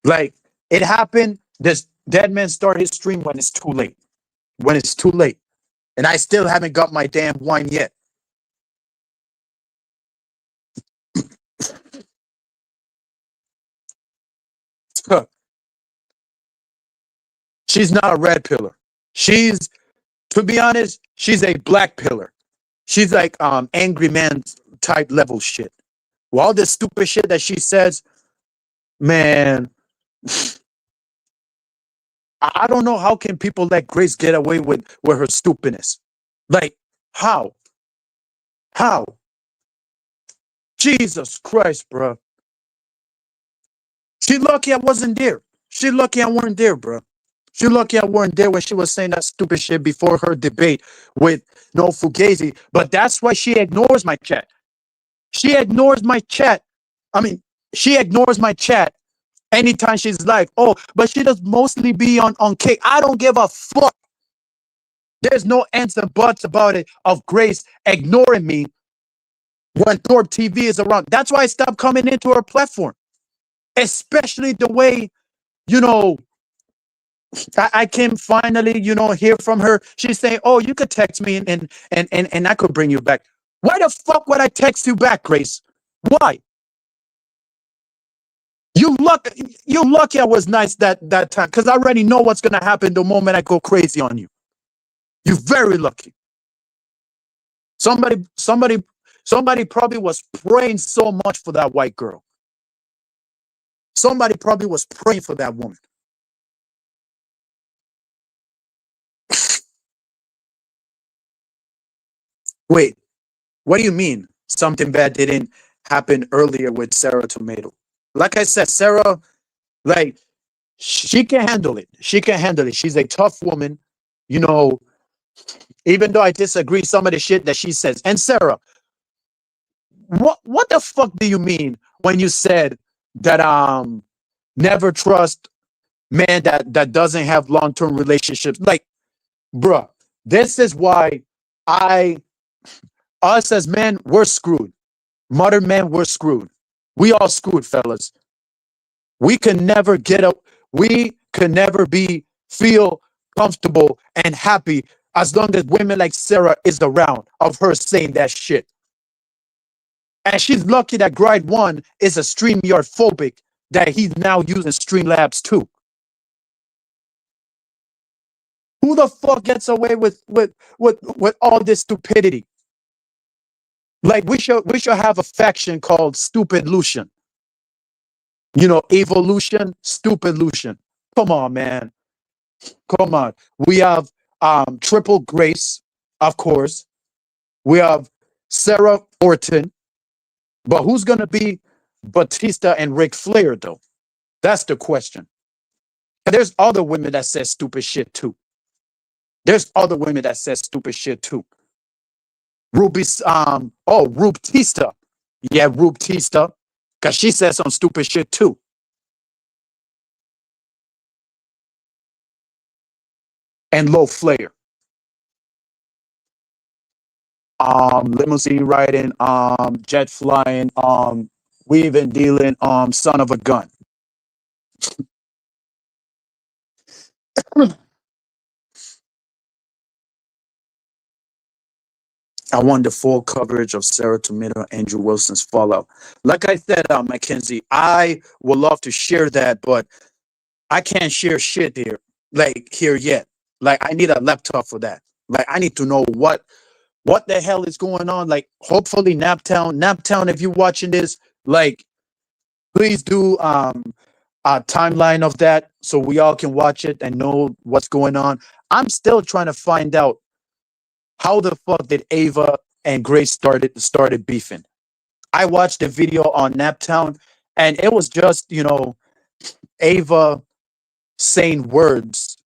Like, it happened, this dead man start his stream when it's too late. When it's too late. And I still haven't got my damn wine yet. She's not a red pillar. To be honest, she's a black pillar. She's like angry man type level shit. Well, all this stupid shit that she says, man, I don't know how can people let Grace get away with her stupidness. Like, how? How? Jesus Christ, bro. She lucky I wasn't there. She lucky I weren't there, bro. She lucky I weren't there when she was saying that stupid shit before her debate with No Fugazi. But that's why she ignores my chat. She ignores my chat. I mean, she ignores my chat anytime she's like, oh, but she does mostly be on Kick. I don't give a fuck. There's no ands and buts about it of Grace ignoring me when Thorpe TV is around. That's why I stopped coming into her platform. Especially the way, I can finally, hear from her. She's saying, oh, you could text me and I could bring you back. Why the fuck would I text you back, Grace? Why? You lucky I was nice that time, because I already know what's gonna happen the moment I go crazy on you. You're very lucky. Somebody probably was praying so much for that white girl. Somebody probably was praying for that woman. Wait, what do you mean something bad didn't happen earlier with Sarah Tomato? Like I said, Sarah, she can handle it. She can handle it. She's a tough woman. Even though I disagree some of the shit that she says. And Sarah, what the fuck do you mean when you said that never trust man that doesn't have long-term relationships? Like, bruh, this is why I us as men, we're screwed. Modern men, we're screwed. We all screwed, fellas. We can never get up. We can never be feel comfortable and happy as long as women like Sarah is around of her saying that shit. And she's lucky that Gride One is a StreamYard phobic that he's now using Streamlabs too. Who the fuck gets away with all this stupidity? Like we should have a faction called Stupid Lucian. You know, evolution, Stupid Lucian. Come on, man. Come on. We have Triple Grace, of course. We have Sarah Orton. But who's gonna be Batista and Ric Flair though? That's the question. And there's other women that says stupid shit too. There's other women that says stupid shit too. Ruby's Rubtista. Yeah, Rubtista. Cause she says some stupid shit too. And Low Flair. Limousine riding, jet flying, weaving, dealing, son of a gun. I want the full coverage of Sarah Tomato and Andrew Wilson's fallout. Like I said, Mackenzie, I would love to share that, but I can't share shit here, like here yet. Like I need a laptop for that. Like I need to know what the hell is going on. Like hopefully Naptown, if you're watching this, like please do a timeline of that so we all can watch it and know what's going on. I'm still trying to find out how the fuck did Ava and Grace started beefing. I watched the video on Naptown and it was just, Ava saying words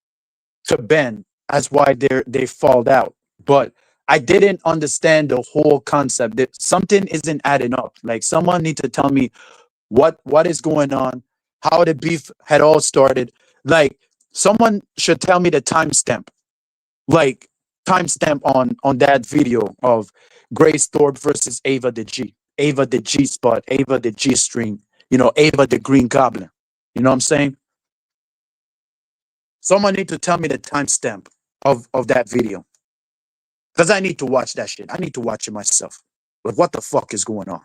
to Ben. That's why they fall out. But I didn't understand the whole concept. That something isn't adding up. Like someone needs to tell me what is going on, how the beef had all started. Like someone should tell me the timestamp. Like timestamp on that video of Grace Thorpe versus Ava the G. Ava the G spot, Ava the G string, Ava the Green Goblin. You know what I'm saying? Someone need to tell me the timestamp of that video. Because I need to watch that shit. I need to watch it myself. But what the fuck is going on?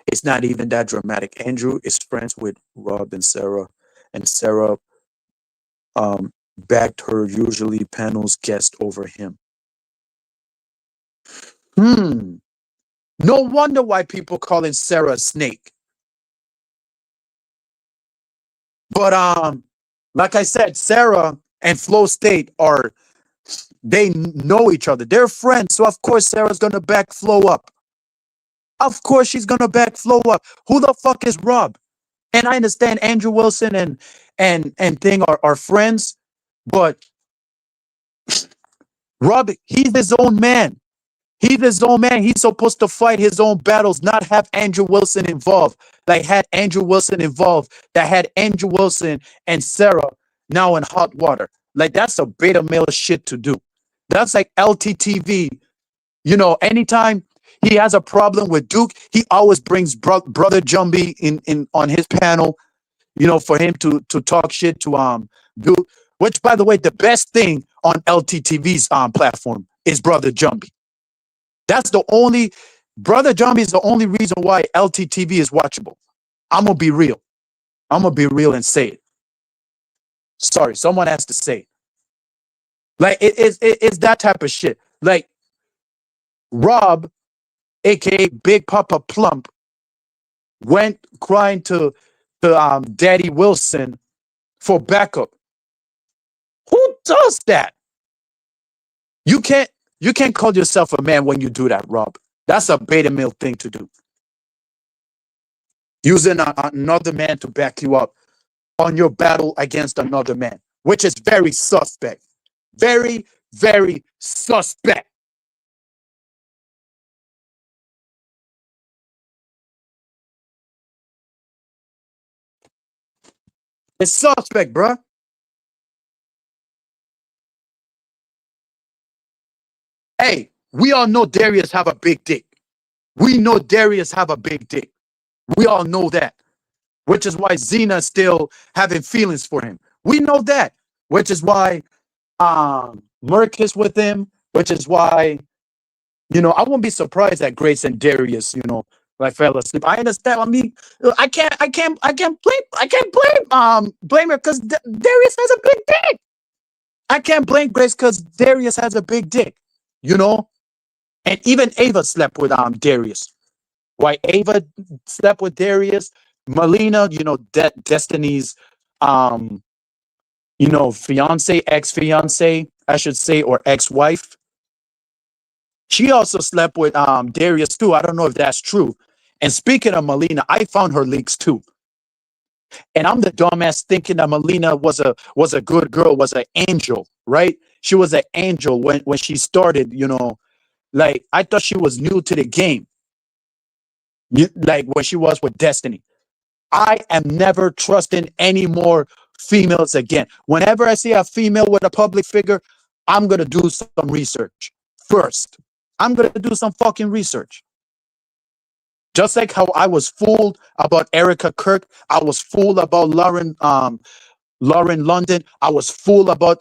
It's not even that dramatic. Andrew is friends with Rob and Sarah backed her usually panel's guest over him. No wonder why people calling Sarah a snake. But like I said, Sarah and Flo State they know each other. They're friends, so of course Sarah's gonna back Flo up. Of course she's gonna back Flo up. Who the fuck is Rob? And I understand Andrew Wilson and Thing are friends, but Rob, he's his own man. He's his own man. He's supposed to fight his own battles, not have Andrew Wilson involved. Like had Andrew Wilson involved, that had Andrew Wilson and Sarah now in hot water. Like that's a beta male shit to do. That's like LTTV. Anytime he has a problem with Duke, he always brings brother Jumbie in on his panel. For him to talk shit to Duke. Which, by the way, the best thing on LTTV's platform is brother Jumbie. That's the only brother Jumbie is the only reason why LTTV is watchable. I'm gonna be real. I'm gonna be real and say it. Sorry, someone has to say it. Like it's that type of shit. Like Rob, aka Big Papa Plump, went crying to Daddy Wilson for backup. Who does that? You can't call yourself a man when you do that, Rob. That's a beta male thing to do. Using another man to back you up. on your battle against another man, which is very suspect. Very, very suspect. It's suspect, bruh. Hey, we all know Darius have a big dick. We know Darius have a big dick. We all know that, which is why Xena's still having feelings for him. We know that, which is why Merc is with him, which is why, I won't be surprised that Grace and Darius, like fell asleep. I understand. I mean, I can't blame her because Darius has a big dick. I can't blame Grace because Darius has a big dick, you know. And even Ava slept with Darius. Why Ava slept with Darius? Melina, Destiny's um, fiance, ex-fiance, I should say, or ex-wife. She also slept with Darius too. I don't know if that's true. And speaking of Melina, I found her leaks too. And I'm the dumbass thinking that Melina was a good girl, was an angel, right? She was an angel when she started, like I thought she was new to the game. Like when she was with Destiny. I am never trusting any more females again. Whenever I see a female with a public figure, I'm gonna do some research first. I'm gonna do some fucking research. Just like how I was fooled about Erica Kirk, I was fooled about Lauren London, I was fooled about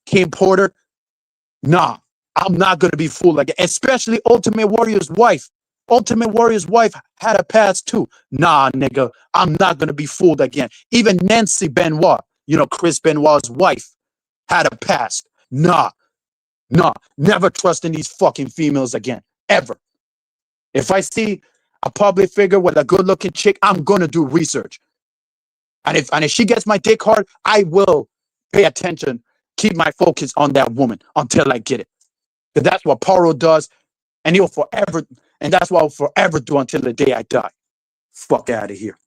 Kim Porter. Nah, I'm not gonna be fooled again. Especially Ultimate Warrior's wife. Ultimate Warrior's wife had a past too. Nah, nigga, I'm not gonna be fooled again. Even Nancy Benoit, Chris Benoit's wife, had a past. Nah, nah, never trusting these fucking females again, ever. If I see a public figure with a good-looking chick, I'm gonna do research. And if she gets my dick hard, I will pay attention, keep my focus on that woman until I get it. Because that's what Paro does, and he'll forever, and that's what I'll forever do until the day I die. Fuck out of here.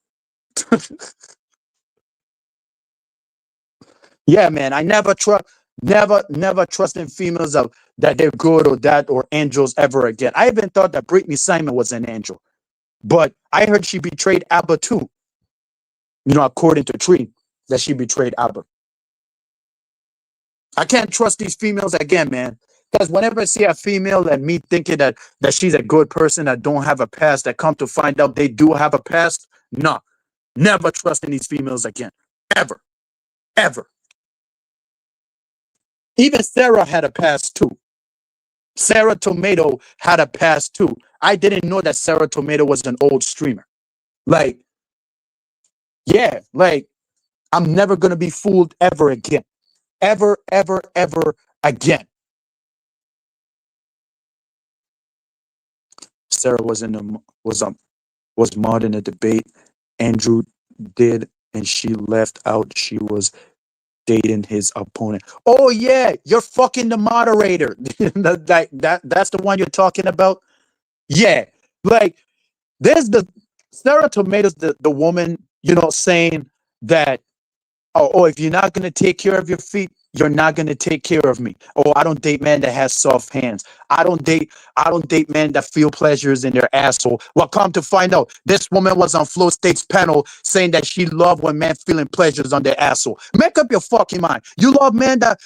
Yeah, man. I never trust in females of that they're good or angels ever again. I even thought that Brittany Simon was an angel, but I heard she betrayed Abba too. According to Tree, that she betrayed Abba. I can't trust these females again, man. Because whenever I see a female and me thinking that she's a good person that don't have a past, that come to find out they do have a past, no, never trusting these females again, ever, ever. Even Sarah had a past too. Sarah Tomato had a past too. I didn't know that Sarah Tomato was an old streamer. Like, yeah, like I'm never gonna be fooled ever again, ever, ever, ever again. Sarah was mod in a debate. Andrew did, and she left out. She was dating his opponent. Oh yeah, you're fucking the moderator. That's the one you're talking about. Yeah, like there's the Sarah Tomatoes, the woman, saying that if you're not gonna take care of your feet, you're not gonna take care of me. Oh, I don't date men that has soft hands. I don't date men that feel pleasures in their asshole. Well, come to find out, this woman was on Flow State's panel saying that she loved when men feeling pleasures on their asshole. Make up your fucking mind. You love men that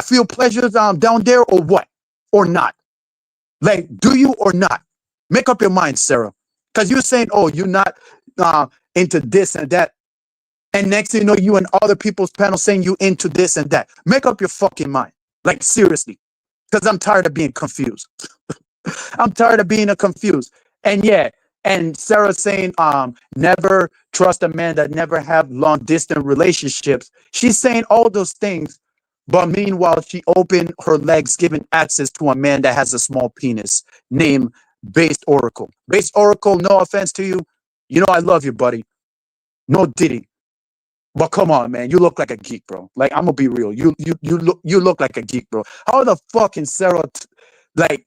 feel pleasures down there or what? Or not? Like, do you or not? Make up your mind, Sarah. Because you're saying, oh, you're not into this and that. And next thing you know, you and other people's panel saying you into this and that. Make up your fucking mind. Like, seriously. Because I'm tired of being confused. I'm tired of being confused. And yeah, and Sarah saying, never trust a man that never have long distance relationships. She's saying all those things, but meanwhile, she opened her legs, giving access to a man that has a small penis named Based Oracle. Based Oracle, no offense to you. I love you, buddy. No Diddy. But come on, man, you look like a geek, bro. Like, I'm gonna be real. You look like a geek, bro. How the fucking Sarah like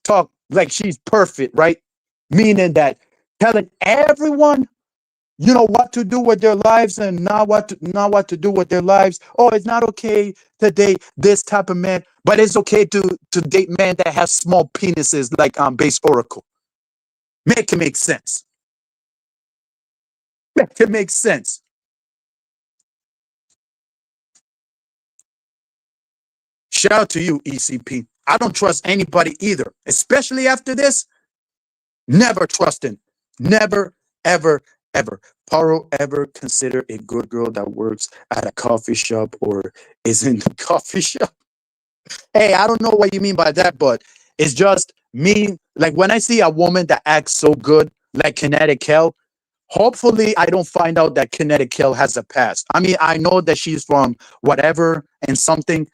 talk like she's perfect, right? Meaning that telling everyone you know what to do with their lives and not what to do with their lives. Oh, it's not okay to date this type of man, but it's okay to date men that have small penises like base oracle. Make it make sense. Make it make sense. Shout out to you, ECP. I don't trust anybody either, especially after this. Never trusting. Never, ever, ever. Paro ever consider a good girl that works at a coffee shop or is in the coffee shop? Hey, I don't know what you mean by that, but it's just me. Like when I see a woman that acts so good, like Kinetic Hell, hopefully I don't find out that Kinetic Hell has a past. I mean, I know that she's from whatever and something,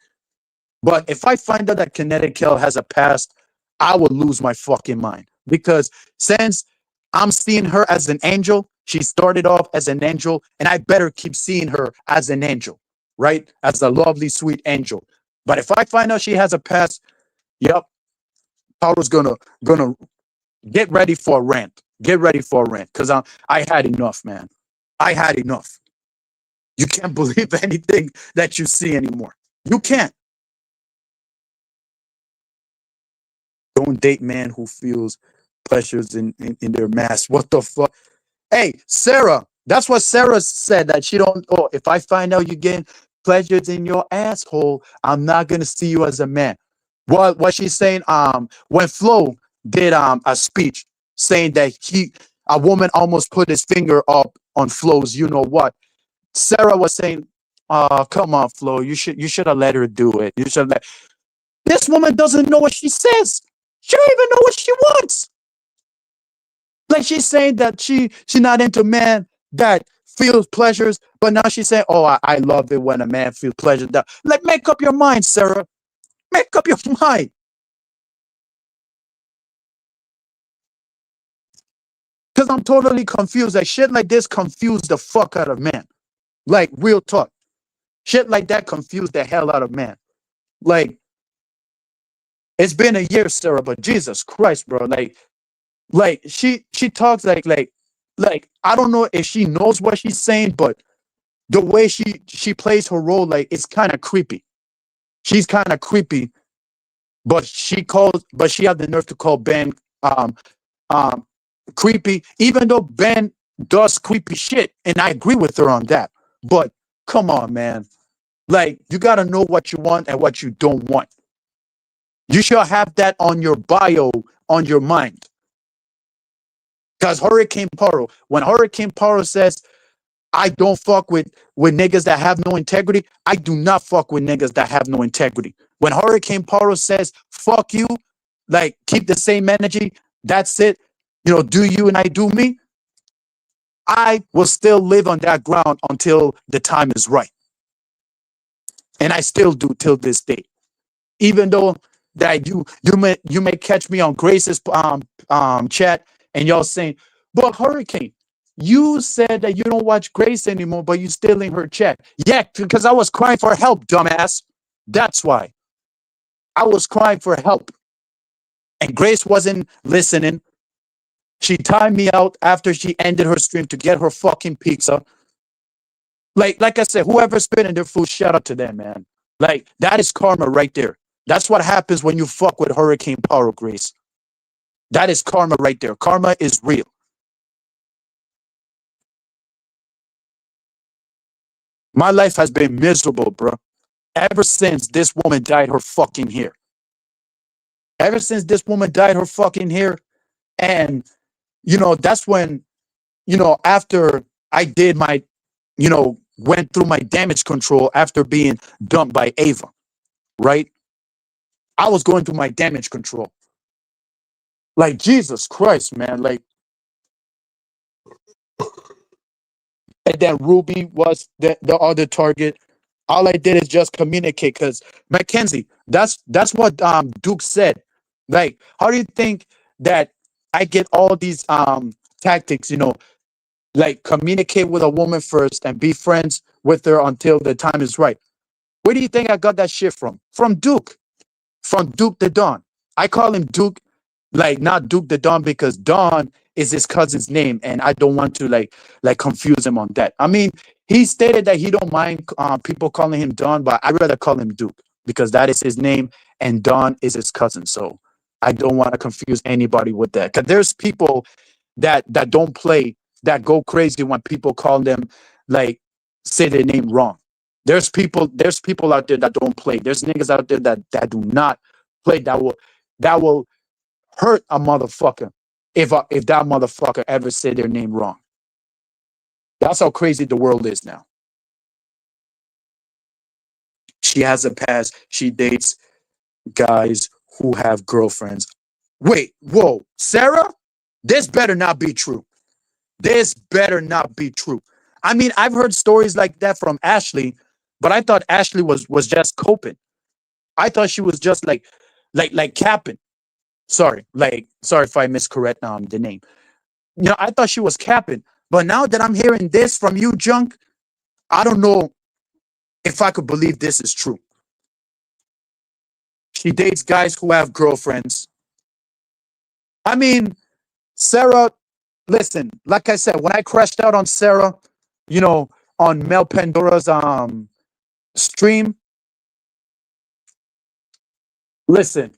but if I find out that Kinetic Hell has a past, I would lose my fucking mind. Because since I'm seeing her as an angel, she started off as an angel, and I better keep seeing her as an angel, right? As a lovely, sweet angel. But if I find out she has a past, yep, Paulo's gonna get ready for a rant. Get ready for a rant. Because I had enough, man. I had enough. You can't believe anything that you see anymore. You can't. Don't date man who feels pleasures in their mask. What the fuck? Hey, Sarah. That's what Sarah said. That she don't. Oh, if I find out you getting pleasures in your asshole, I'm not gonna see you as a man. What she's saying? When Flo did a speech saying that a woman almost put his finger up on Flo's. You know what? Sarah was saying, come on, Flo. You should have let her do it. You should let. This woman doesn't know what she says. She don't even know what she wants. Like she's saying that she's not into men that feels pleasures, but now she's saying, "Oh, I love it when a man feels pleasure." Like, make up your mind, Sarah. Make up your mind. Because I'm totally confused. Like shit like this confused the fuck out of man. Like real talk. Shit like that confused the hell out of man. Like it's been a year, Sarah, but Jesus Christ, bro. Like she talks like I don't know if she knows what she's saying, but the way she plays her role, like it's kind of creepy. She's kind of creepy, but she had the nerve to call Ben um um creepy, even though Ben does creepy shit, and I agree with her on that. But come on, man. Like you gotta know what you want and what you don't want. You should have that on your bio, on your mind. Because Hurricane Paro, when Hurricane Paro says, I don't fuck with niggas that have no integrity, I do not fuck with niggas that have no integrity. When Hurricane Paro says, fuck you, like keep the same energy, that's it. You know, do you and I do me. I will still live on that ground until the time is right. And I still do till this day. Even though that you may catch me on Grace's chat and y'all saying, but Hurricane, you said that you don't watch Grace anymore, but you still in her chat. Yeah, because I was crying for help, dumbass. That's why. I was crying for help. And Grace wasn't listening. She timed me out after she ended her stream to get her fucking pizza. Like I said, whoever's spitting their food, shout out to them, man. Like that is karma right there. That's what happens when you fuck with Hurricane Power, Grace. That is karma right there. Karma is real. My life has been miserable, bro. Ever since this woman dyed her fucking hair. Ever since this woman dyed her fucking hair. And, that's when, after I did my, went through my damage control after being dumped by Ava, right? I was going through my damage control. Like, Jesus Christ, man. Like, and then Ruby was the other target. All I did is just communicate because Mackenzie, that's what Duke said. Like, how do you think that I get all these tactics, like communicate with a woman first and be friends with her until the time is right? Where do you think I got that shit from? From Duke. From Duke the Don. I call him Duke Like not Duke the Don, because Don is his cousin's name, and I don't want to like confuse him on that. I mean, he stated that he don't mind people calling him Don, but I'd rather call him Duke because that is his name, and Don is his cousin. So I don't want to confuse anybody with that. Because there's people that don't play, that go crazy when people call them, like, say their name wrong. There's people out there that don't play. There's niggas out there that do not play, that will hurt a motherfucker if that motherfucker ever say their name wrong. That's how crazy the world is now. She has a past. She dates guys who have girlfriends. Wait, whoa, Sarah? This better not be true. This better not be true. I mean, I've heard stories like that from Ashley, but I thought Ashley was just coping. I thought she was just like capping. Sorry if I miscorrect the name. I thought she was capping. But now that I'm hearing this from you, Junk, I don't know if I could believe this is true. She dates guys who have girlfriends. I mean, Sarah, listen, like I said, when I crashed out on Sarah, you know, on Mel Pandora's stream, listen,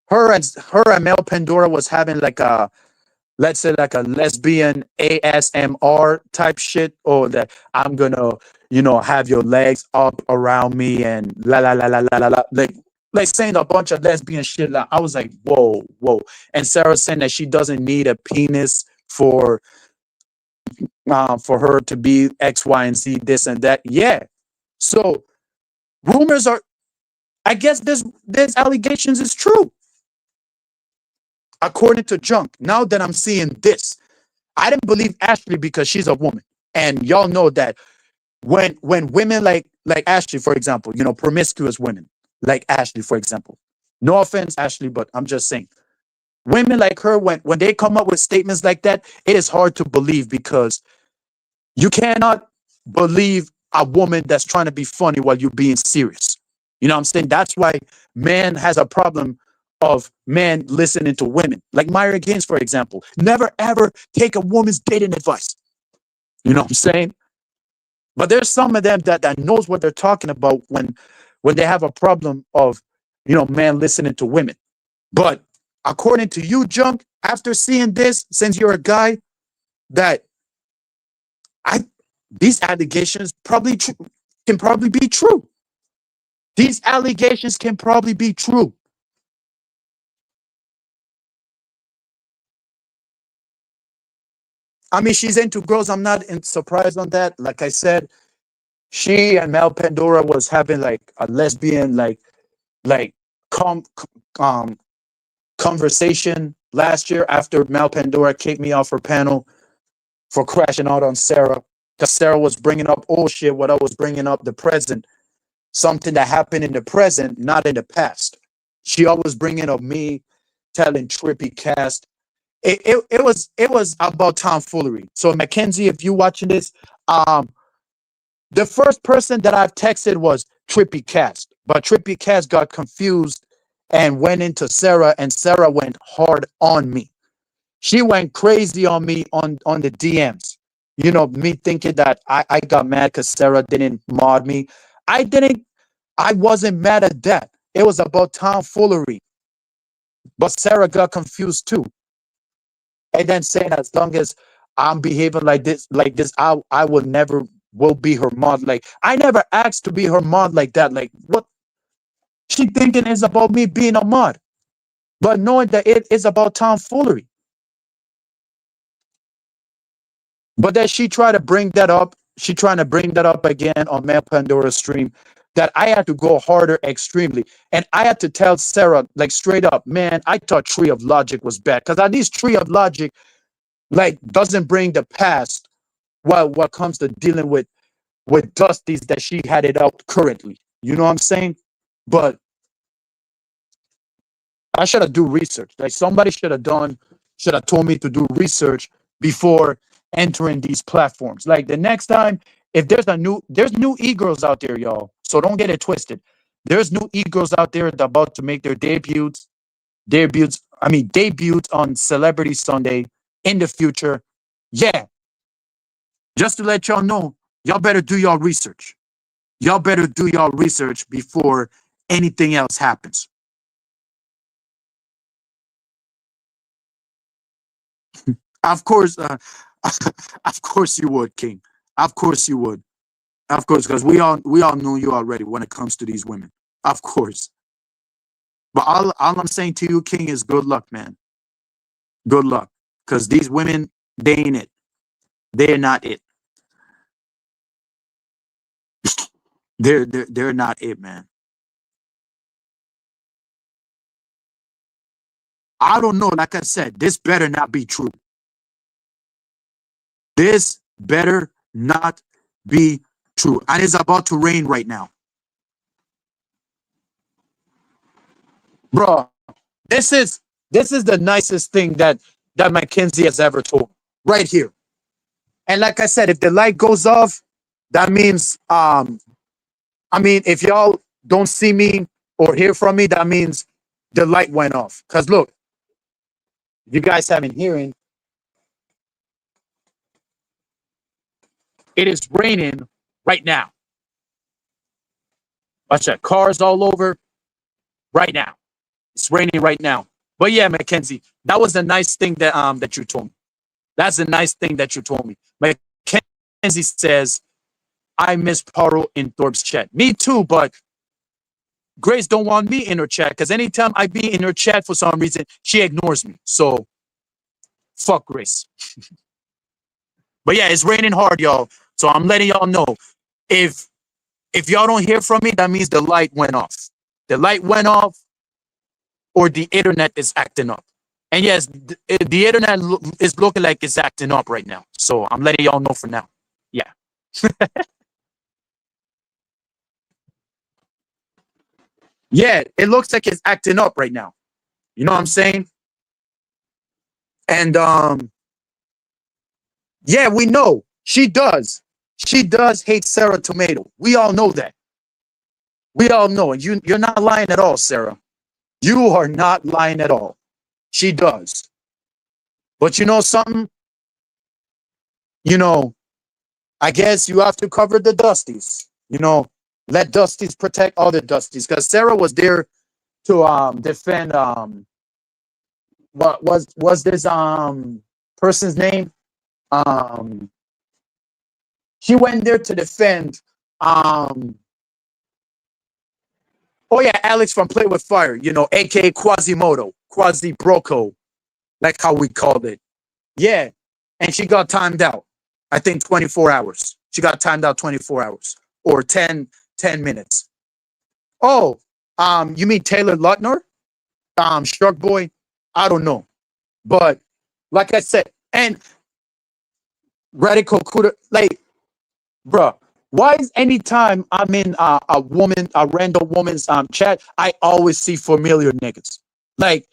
her and Mel Pandora was having like a, let's say, like a lesbian ASMR type shit, or that I'm gonna, have your legs up around me and la la la la la la la, like saying a bunch of lesbian shit. Like, I was like, whoa, whoa. And Sarah saying that she doesn't need a penis for her to be X, Y, and Z, this and that. Yeah. So rumors are, I guess this allegations is true, according to Junk. Now that I'm seeing this, I didn't believe Ashley because she's a woman, and y'all know that when women like Ashley, for example, promiscuous women like Ashley, for example. No offense, Ashley, but I'm just saying, women like her, when they come up with statements like that, it is hard to believe, because you cannot believe a woman that's trying to be funny while you're being serious. You know what I'm saying? That's why man has a problem of men listening to women. Like Myra Gaines, for example. Never ever take a woman's dating advice. You know what I'm saying? But there's some of them that knows what they're talking about when they have a problem of, man listening to women. But according to you, Junk, after seeing this, since you're a guy, that I these allegations can probably be true. These allegations can probably be true. I mean, she's into girls. I'm not surprised on that. Like I said, she and Mel Pandora was having like a lesbian like com um conversation last year after Mel Pandora kicked me off her panel for crashing out on Sarah, because Sarah was bringing up old shit. What I was bringing up, the present, something that happened in the present, not in the past. She always bringing up me telling Trippy Cast. It was about tomfoolery. So Mackenzie, if you watching this, um, the first person that I've texted was Trippy Cast, but Trippy Cast got confused and went into Sarah, and Sarah went hard on me. She went crazy on me on the DMs. Me thinking that I got mad because Sarah didn't mod me. I didn't. I wasn't mad at that. It was about tomfoolery. But Sarah got confused too, and then saying, as long as I'm behaving like this, I will never will be her mod. Like, I never asked to be her mod like that. Like, what she thinking is about me being a mod, but knowing that it is about tomfoolery. But then she tried to bring that up. She trying to bring that up again on Mel Pandora's stream. That I had to go harder extremely. And I had to tell Sarah, like, straight up, man, I thought Tree of Logic was bad. Because at least Tree of Logic, like, doesn't bring the past while what comes to dealing with Dusty's that she had it out currently. You know what I'm saying? But I should have do research. Like, somebody should have told me to do research before entering these platforms. Like, the next time, if there's new e-girls out there, y'all. So don't get it twisted. There's new e-girls out there that about to make their debuts. debuts on Celebrity Sunday in the future. Yeah, just to let y'all know, y'all better do y'all research. Y'all better do y'all research before anything else happens. Of course, of course you would, King. Of course you would. Of course, because we all know you already when it comes to these women. Of course. But all I'm saying to you, King, is good luck, man. Good luck. Because these women, they ain't it. They're not it. They're not it, man. I don't know. Like I said, this better not be true. This better not be true. And it's about to rain right now. Bro, this is this is the nicest thing that Mackenzie has ever told me. Right here. And like I said, if the light goes off, that means if y'all don't see me or hear from me, that means the light went off. Cause look, you guys haven't hearing, it is raining right now. Watch that. Cars all over right now. It's raining right now. But yeah, Mackenzie, that was a nice thing that you told me. That's a nice thing that you told me. Mackenzie says, I miss Paro in Thorpe's chat. Me too, but Grace don't want me in her chat because anytime I be in her chat for some reason, she ignores me. So fuck Grace. But yeah, it's raining hard, y'all. So I'm letting y'all know. If if y'all don't hear from me, that means the light went off. The light went off, or the internet is acting up. And yes, the internet is looking like it's acting up right now. So I'm letting y'all know for now. Yeah. Yeah, it looks like it's acting up right now. You know what I'm saying? And yeah, we know she does. She does hate Sarah Tomato. We all know that. We all know. And you're not lying at all, Sarah. You are not lying at all. She does. But you know something? You know, I guess you have to cover the Dusties. You know, let Dusties protect other Dusties. Because Sarah was there to defend what was this person's name? Um she went there to defend um oh yeah, Alex from Play with Fire, you know, aka Quasimodo, Quasi Broco, like how we called it. Yeah. And she got timed out. I think 24 hours. She got timed out 24 hours or 10 minutes. Oh, you mean Taylor Lautner? Shark Boy? I don't know. But like I said, and Radical Cooter, like, bruh, why is anytime I'm in a random woman's chat, I always see familiar niggas? Like,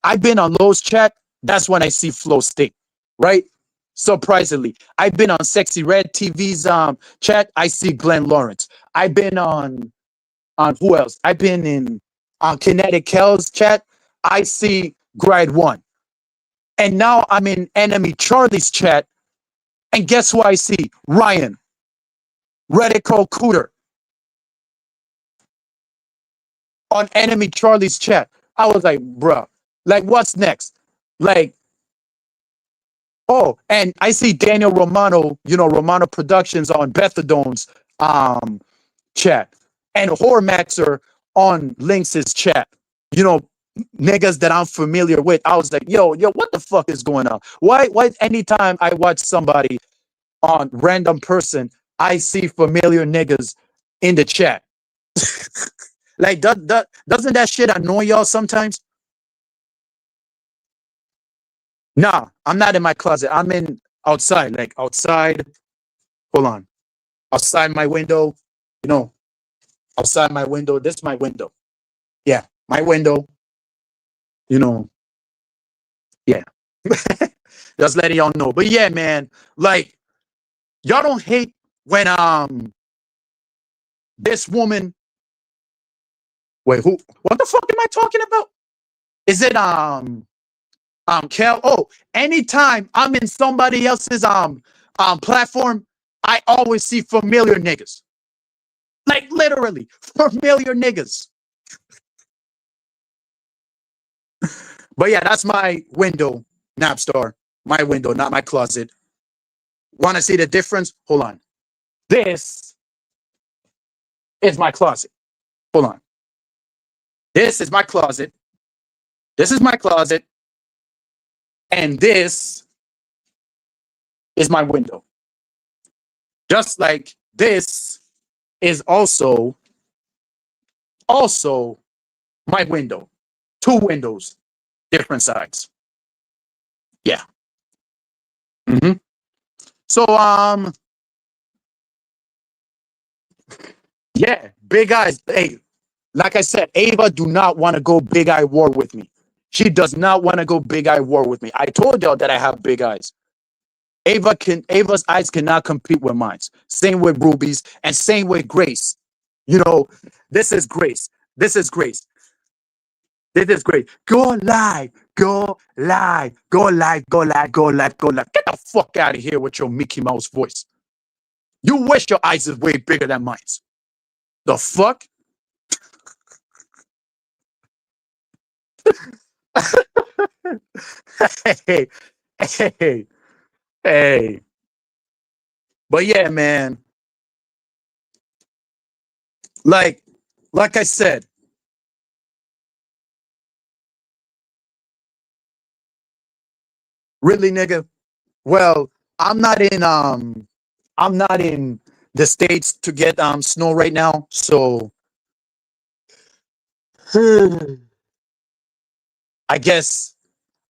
I've been on Lowe's chat, that's when I see Flo State, right? Surprisingly, I've been on Sexy Red TV's chat, I see Glenn Lawrence. I've been on who else? I've been in Kinetic Kel's chat, I see Grade One. And now I'm in Enemy Charlie's chat, and guess who I see? Ryan, Radical Cooter on Enemy Charlie's chat. I was like, bruh, like, what's next? Like, oh, and I see Daniel Romano, you know, Romano Productions on Bethadone's chat, and Hormaxer on Lynx's chat. You know, niggas that I'm familiar with. I was like, yo, what the fuck is going on? Why anytime I watch somebody on random person, I see familiar niggas in the chat? Like, doesn't that shit annoy y'all sometimes? Nah, I'm not in my closet. I'm in outside, like outside. Hold on, outside my window. You know, outside my window. This is my window. Yeah, my window. You know, yeah. Just letting y'all know. But yeah, man, like, y'all don't hate when this woman. Wait, who? What the fuck am I talking about? Is it Kel? Oh, anytime I'm in somebody else's platform, I always see familiar niggas. Like literally familiar niggas. But yeah, that's my window, Napstar. My window, not my closet. Want to see the difference? Hold on. This is my closet. Hold on. This is my closet. This is my closet. And this is my window. Just like this is also my window. Two windows, different sides. Yeah. Mm-hmm. So yeah, big eyes. Hey, like I said, Ava do not want to go big eye war with me. She does not want to go big eye war with me. I told y'all that I have big eyes. Ava's eyes cannot compete with mine. Same with Ruby's and same with Grace. You know, this is Grace. This is Grace. This is great. Go live. Go live. Go live. Go live. Go live. Go live. Get the fuck out of here with your Mickey Mouse voice. You wish your eyes is way bigger than mine. The fuck? hey, hey, hey. But yeah, man. Like I said, really, nigga. Well, I'm not in the States to get snow right now, so I guess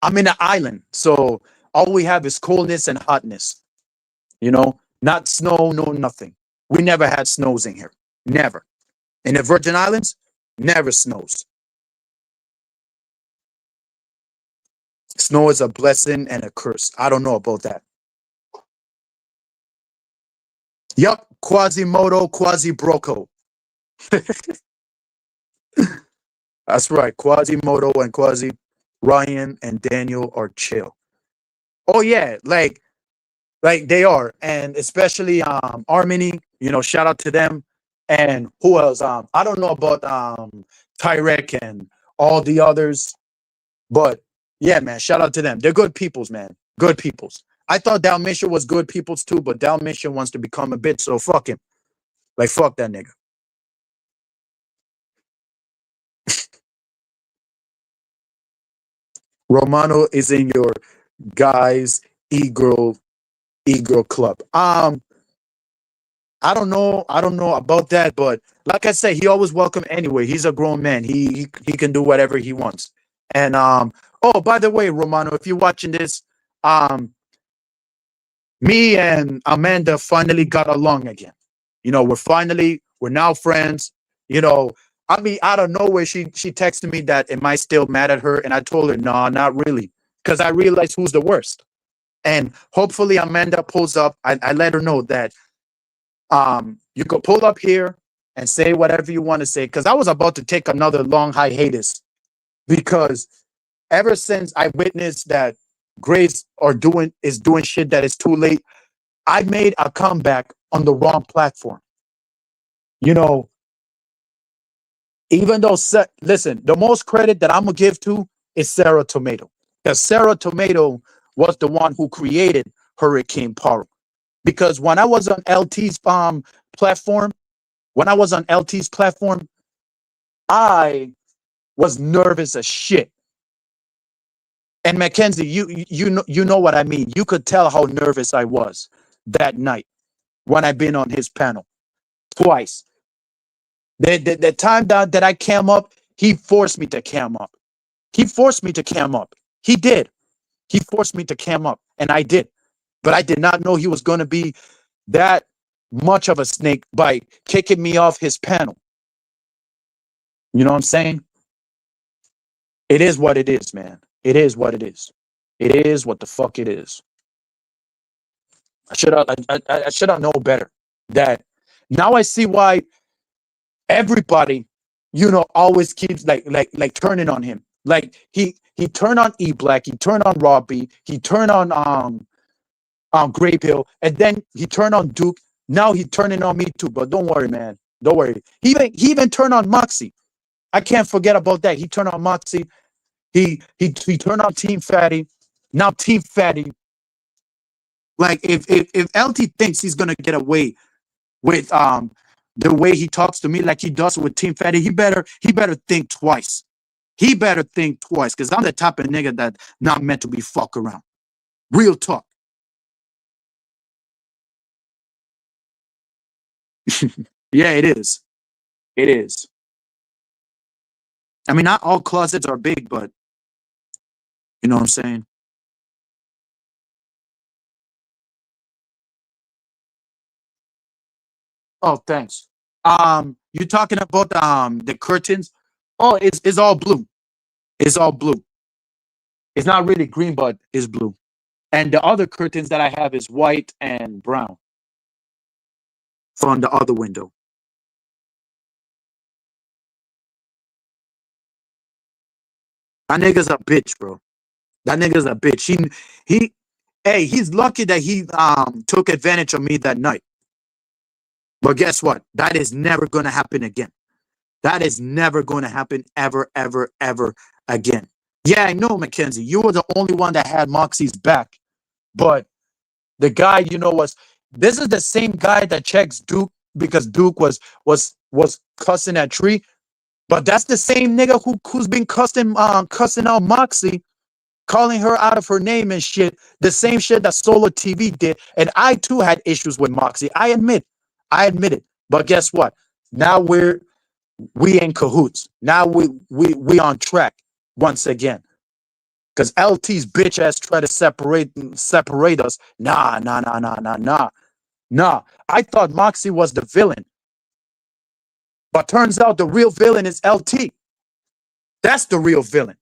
I'm in an island. So all we have is coldness and hotness. You know, not snow, no nothing. We never had snows in here. Never. In the Virgin Islands, never snows. Snow is a blessing and a curse. I don't know about that. Yup, Quasimodo, Quasi Broco. That's right. Quasimodo and Quasi Ryan and Daniel are chill. Oh yeah, like they are, and especially Armini. You know, shout out to them. And who else? I don't know about Tyrek and all the others, but yeah, man, shout out to them. They're good peoples, man. Good peoples. I thought Dalmatian was good peoples too, but Dalmatian wants to become a bitch, so fuck him. Like fuck that nigga. Romano is in your guys e-girl club. I don't know about that, but like I said, he always welcome anyway. He's a grown man. He can do whatever he wants. And oh, by the way, Romano, if you're watching this, um me and Amanda finally got along again. You know, we're now friends. You know, I mean, out of nowhere, she texted me that am I still mad at her? And I told her, no, not really. Because I realized who's the worst. And hopefully Amanda pulls up. I let her know that you could pull up here and say whatever you want to say. Because I was about to take another long hiatus. Because ever since I witnessed that Grace is doing shit that is too late, I made a comeback on the wrong platform. You know, even though listen, the most credit that I'm gonna give to is Sarah Tomato. Because Sarah Tomato was the one who created Hurricane Paro. Because when I was on LT's platform, when I was on LT's platform, I was nervous as shit. And Mackenzie, you know what I mean. You could tell how nervous I was that night when I've been on his panel twice. The time that I came up, he forced me to cam up. He forced me to cam up. He did. He forced me to cam up, and I did. But I did not know he was going to be that much of a snake by kicking me off his panel. You know what I'm saying? It is what it is, man. It is what it is. It is what the fuck it is. I should have known better. That now I see why everybody, you know, always keeps like turning on him. Like he turned on E Black, he turned on Robbie, he turned on Grape Hill, and then he turned on Duke. Now he turning on me too. But don't worry, man. Don't worry. He even turned on Moxie. I can't forget about that. He turned on Moxie. He turned on Team Fatty. Now Team Fatty. Like if LT thinks he's gonna get away with the way he talks to me like he does with Team Fatty, he better think twice. He better think twice, because I'm the type of nigga that not meant to be fuck around. Real talk. Yeah, it is. It is. I mean, not all closets are big, but you know what I'm saying? Oh, thanks. You talking about the curtains? Oh, it's all blue. It's all blue. It's not really green, but it's blue. And the other curtains that I have is white and brown from the other window. That nigga's a bitch, bro. That nigga's a bitch. He hey, he's lucky that he took advantage of me that night. But guess what? That is never gonna happen again. That is never gonna happen ever, ever, ever again. Yeah, I know, Mackenzie. You were the only one that had Moxie's back. But the guy, was this is the same guy that checks Duke because Duke was cussing at Tree. But that's the same nigga who's been cussing out Moxie, calling her out of her name and shit. The same shit that Solo TV did. And I too had issues with Moxie. I admit it. But guess what? Now we in cahoots. Now we on track once again. Cause LT's bitch ass try to separate us. Nah, nah, nah, nah, nah, nah. Nah. I thought Moxie was the villain. But turns out the real villain is LT. That's the real villain.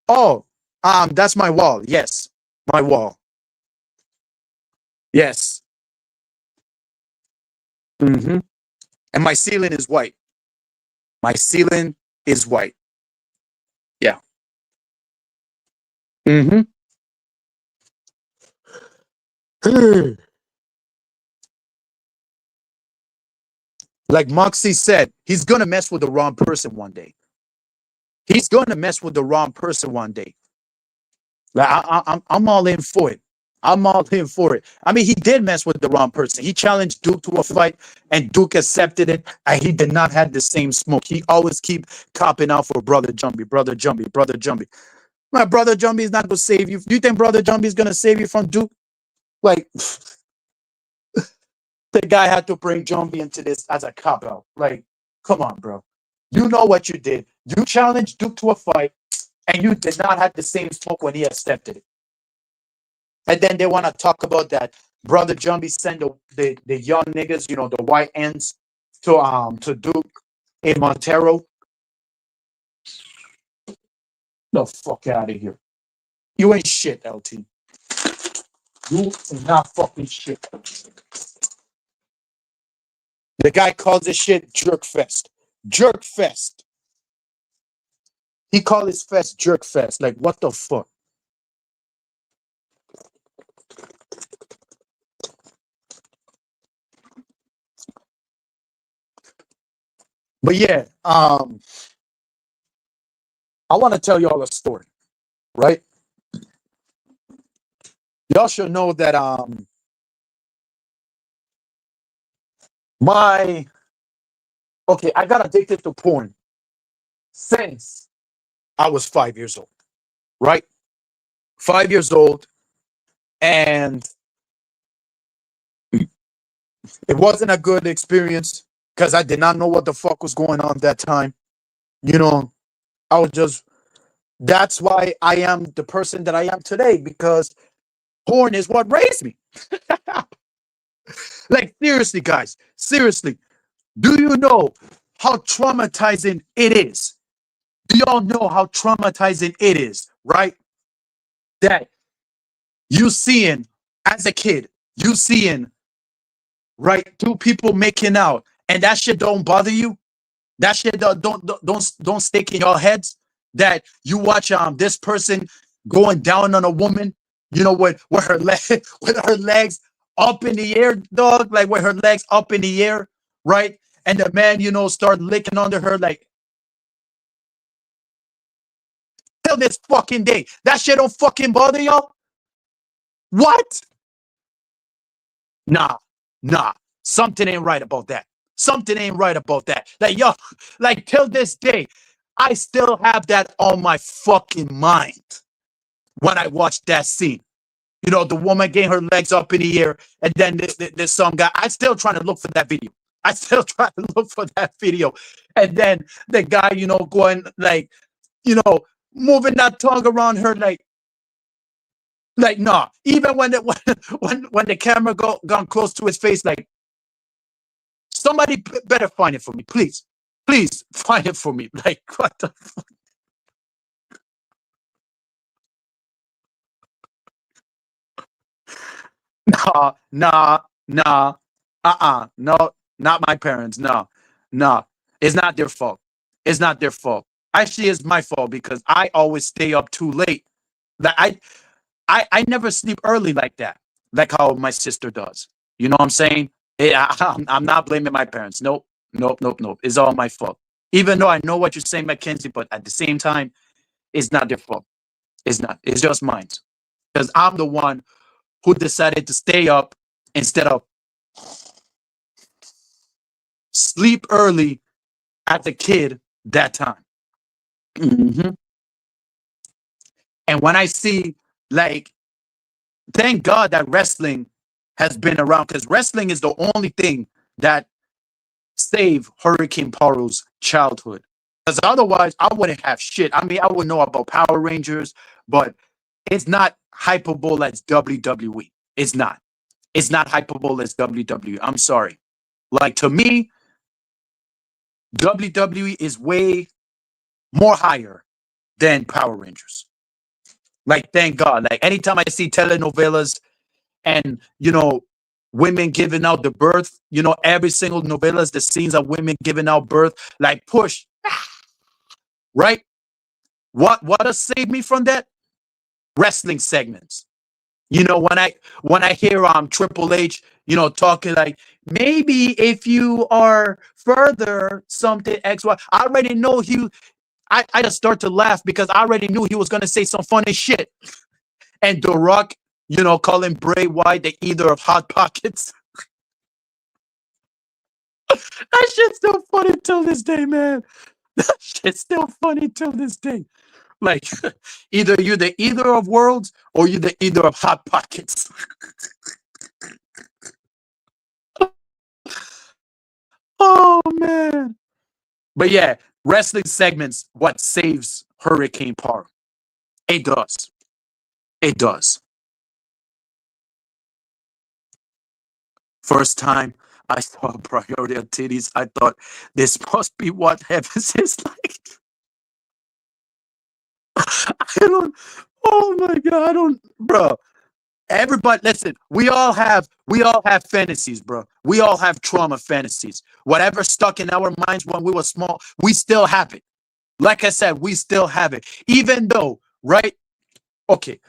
Oh, that's my wall. Yes. My wall. Yes. Mm-hmm. And my ceiling is white. My ceiling is white. Yeah. Mm-hmm. Like Moxie said, he's gonna mess with the wrong person one day. He's gonna mess with the wrong person one day. Like I'm all in for it. I'm all in for it. I mean, he did mess with the wrong person. He challenged Duke to a fight, and Duke accepted it. And he did not have the same smoke. He always keep copping out for Brother Jumpy, Brother Jumpy, Brother Jumpy. My Brother Jumpy is not gonna save you. Do you think Brother Jumpy is gonna save you from Duke? Like the guy had to bring Jumpy into this as a cop out. Like, come on, bro. You know what you did. You challenged Duke to a fight, and you did not have the same smoke when he accepted it. And then they want to talk about that. Brother Jumpy sent the young niggas, the white ends to Duke in Montero. The fuck out of here. You ain't shit, LT. You are not fucking shit. The guy calls this shit Jerk Fest. Jerk Fest. He called his fest Jerk Fest. Like, what the fuck? But yeah, I want to tell y'all a story, right? Y'all should know that my okay, I got addicted to porn since I was 5 years old, right? 5 years old, and it wasn't a good experience because I did not know what the fuck was going on that time. You know, I was just that's why I am the person that I am today, because porn is what raised me. Like, seriously, guys, seriously, do you know how traumatizing it is? Do y'all know how traumatizing it is, right? That you seeing as a kid, you seeing, right, two people making out, and that shit don't bother you? That shit don't stick in your heads that you watch this person going down on a woman, with her leg with her legs up in the air, dog, like with her legs up in the air, right? And the man, start licking under her like till this fucking day. That shit don't fucking bother y'all? What? Nah, nah. Something ain't right about that. Something ain't right about that. Like, yo, like till this day, I still have that on my fucking mind when I watch that scene. The woman getting her legs up in the air, and then this some guy. I still trying to look for that video. I still trying to look for that video. And then the guy, going like, moving that tongue around her like nah. Even when the camera gone close to his face, like somebody better find it for me, please. Please find it for me. Like what the fuck? Nah. No, not my parents. No, no. It's not their fault. It's not their fault. Actually, it's my fault because I always stay up too late. Like I never sleep early like that, like how my sister does. You know what I'm saying? I'm not blaming my parents. Nope. It's all my fault. Even though I know what you're saying, Mackenzie, but at the same time, it's not their fault. It's not. It's just mine. Because I'm the one who decided to stay up instead of sleep early as a kid that time. Mhm. And when I see, like, thank God that wrestling has been around because wrestling is the only thing that saved Hurricane Paro's childhood. Because otherwise, I wouldn't have shit. I mean, I would know about Power Rangers, but it's not hyperbole as WWE. It's not. It's not hyperbole as WWE. I'm sorry. Like, to me, WWE is way more higher than Power Rangers. Like, thank God. Like, anytime I see telenovelas and, women giving out the birth, every single novelas, the scenes of women giving out birth, like, push, right? What has saved me from that? Wrestling segments. When I hear Triple H, talking like maybe if you are further something XY, I already know I just start to laugh because I already knew he was gonna say some funny shit. And The Rock, calling Bray Wyatt the eater of hot pockets. That shit's still funny till this day, man. That shit's still funny till this day. Like, either you're the eater of worlds or you're the eater of hot pockets. Oh man. But yeah, wrestling segments what saves Hurricane Park. It does. It does. First time I saw a priority of titties, I thought this must be what heaven is like. I don't. Oh my god! I don't, bro. Everybody, listen. We all have fantasies, bro. We all have trauma fantasies. Whatever stuck in our minds when we were small, we still have it. Like I said, we still have it. Even though, right? Okay,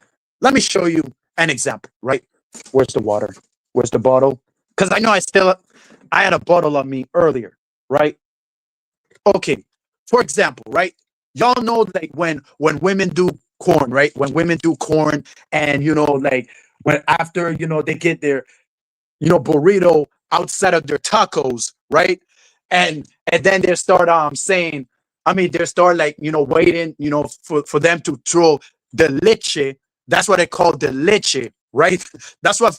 let me show you an example. Right? Where's the water? Where's the bottle? Because I know I had a bottle on me earlier. Right? Okay. For example, right? Y'all know like when women do corn, right? When women do corn, and like when after they get their burrito outside of their tacos, right? And then they start saying, I mean, they start like waiting, for them to throw the leche. That's what they call the leche, right? That's what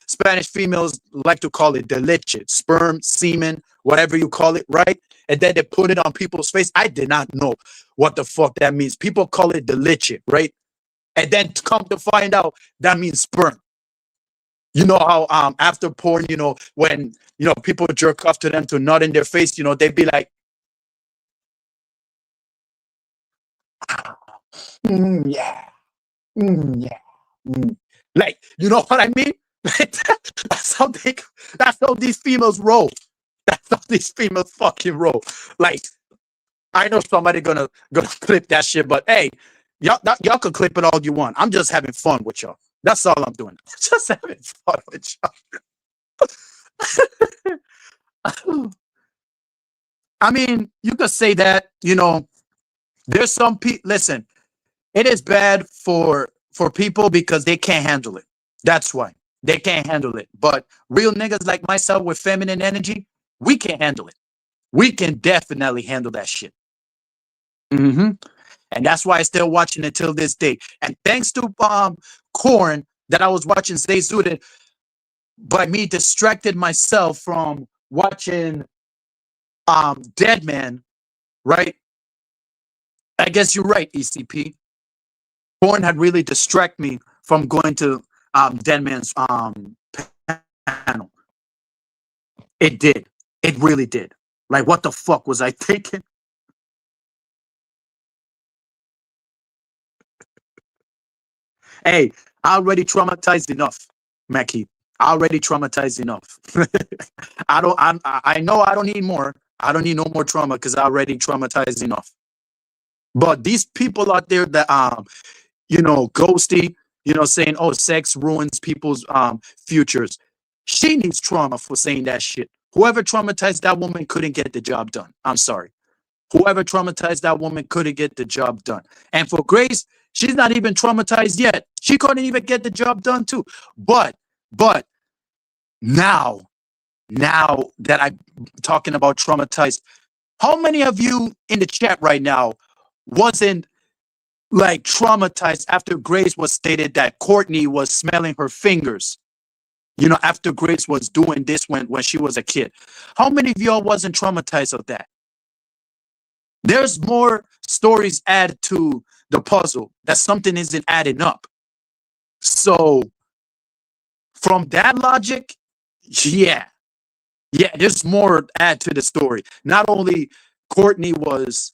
Spanish females like to call it, the leche, sperm, semen, whatever you call it, right? And then they put it on people's face. I did not know what the fuck that means. People call it the leche, right? And then to come to find out, that means sperm. You know how after porn, when people jerk off to them to nut in their face, they'd be like, yeah, yeah. Like, you know what I mean? that's how they, that's how these females roll. That's how these females fucking roll. Like, I know somebody gonna clip that shit, but hey, y'all can clip it all you want. I'm just having fun with y'all. That's all I'm doing. Just having fun with y'all. I mean, you could say that. There's some people. Listen, it is bad for people because they can't handle it. That's why they can't handle it. But real niggas like myself with feminine energy, we can handle it. We can definitely handle that shit. hmm And that's why I still watching it till this day. And thanks to Corn that I was watching Zay Zudin, by me distracted myself from watching Dead Man, right? I guess you're right, ECP. Porn had really distracted me from going to Dead Man's panel. It did. It really did. Like, what the fuck was I thinking? Hey, I already traumatized enough, Mackie. I already traumatized enough. I know I don't need more. I don't need no more trauma because I already traumatized enough. But these people out there that ghosty, saying, oh, sex ruins people's futures. She needs trauma for saying that shit. Whoever traumatized that woman couldn't get the job done. I'm sorry. Whoever traumatized that woman couldn't get the job done. And for Grace, she's not even traumatized yet. She couldn't even get the job done too. But now that I'm talking about traumatized, how many of you in the chat right now wasn't like traumatized after Grace was stated that Courtney was smelling her fingers? After Grace was doing this when she was a kid. How many of y'all wasn't traumatized of that? There's more stories added to the puzzle that something isn't adding up. So from that logic, yeah, there's more add to the story. Not only Courtney was,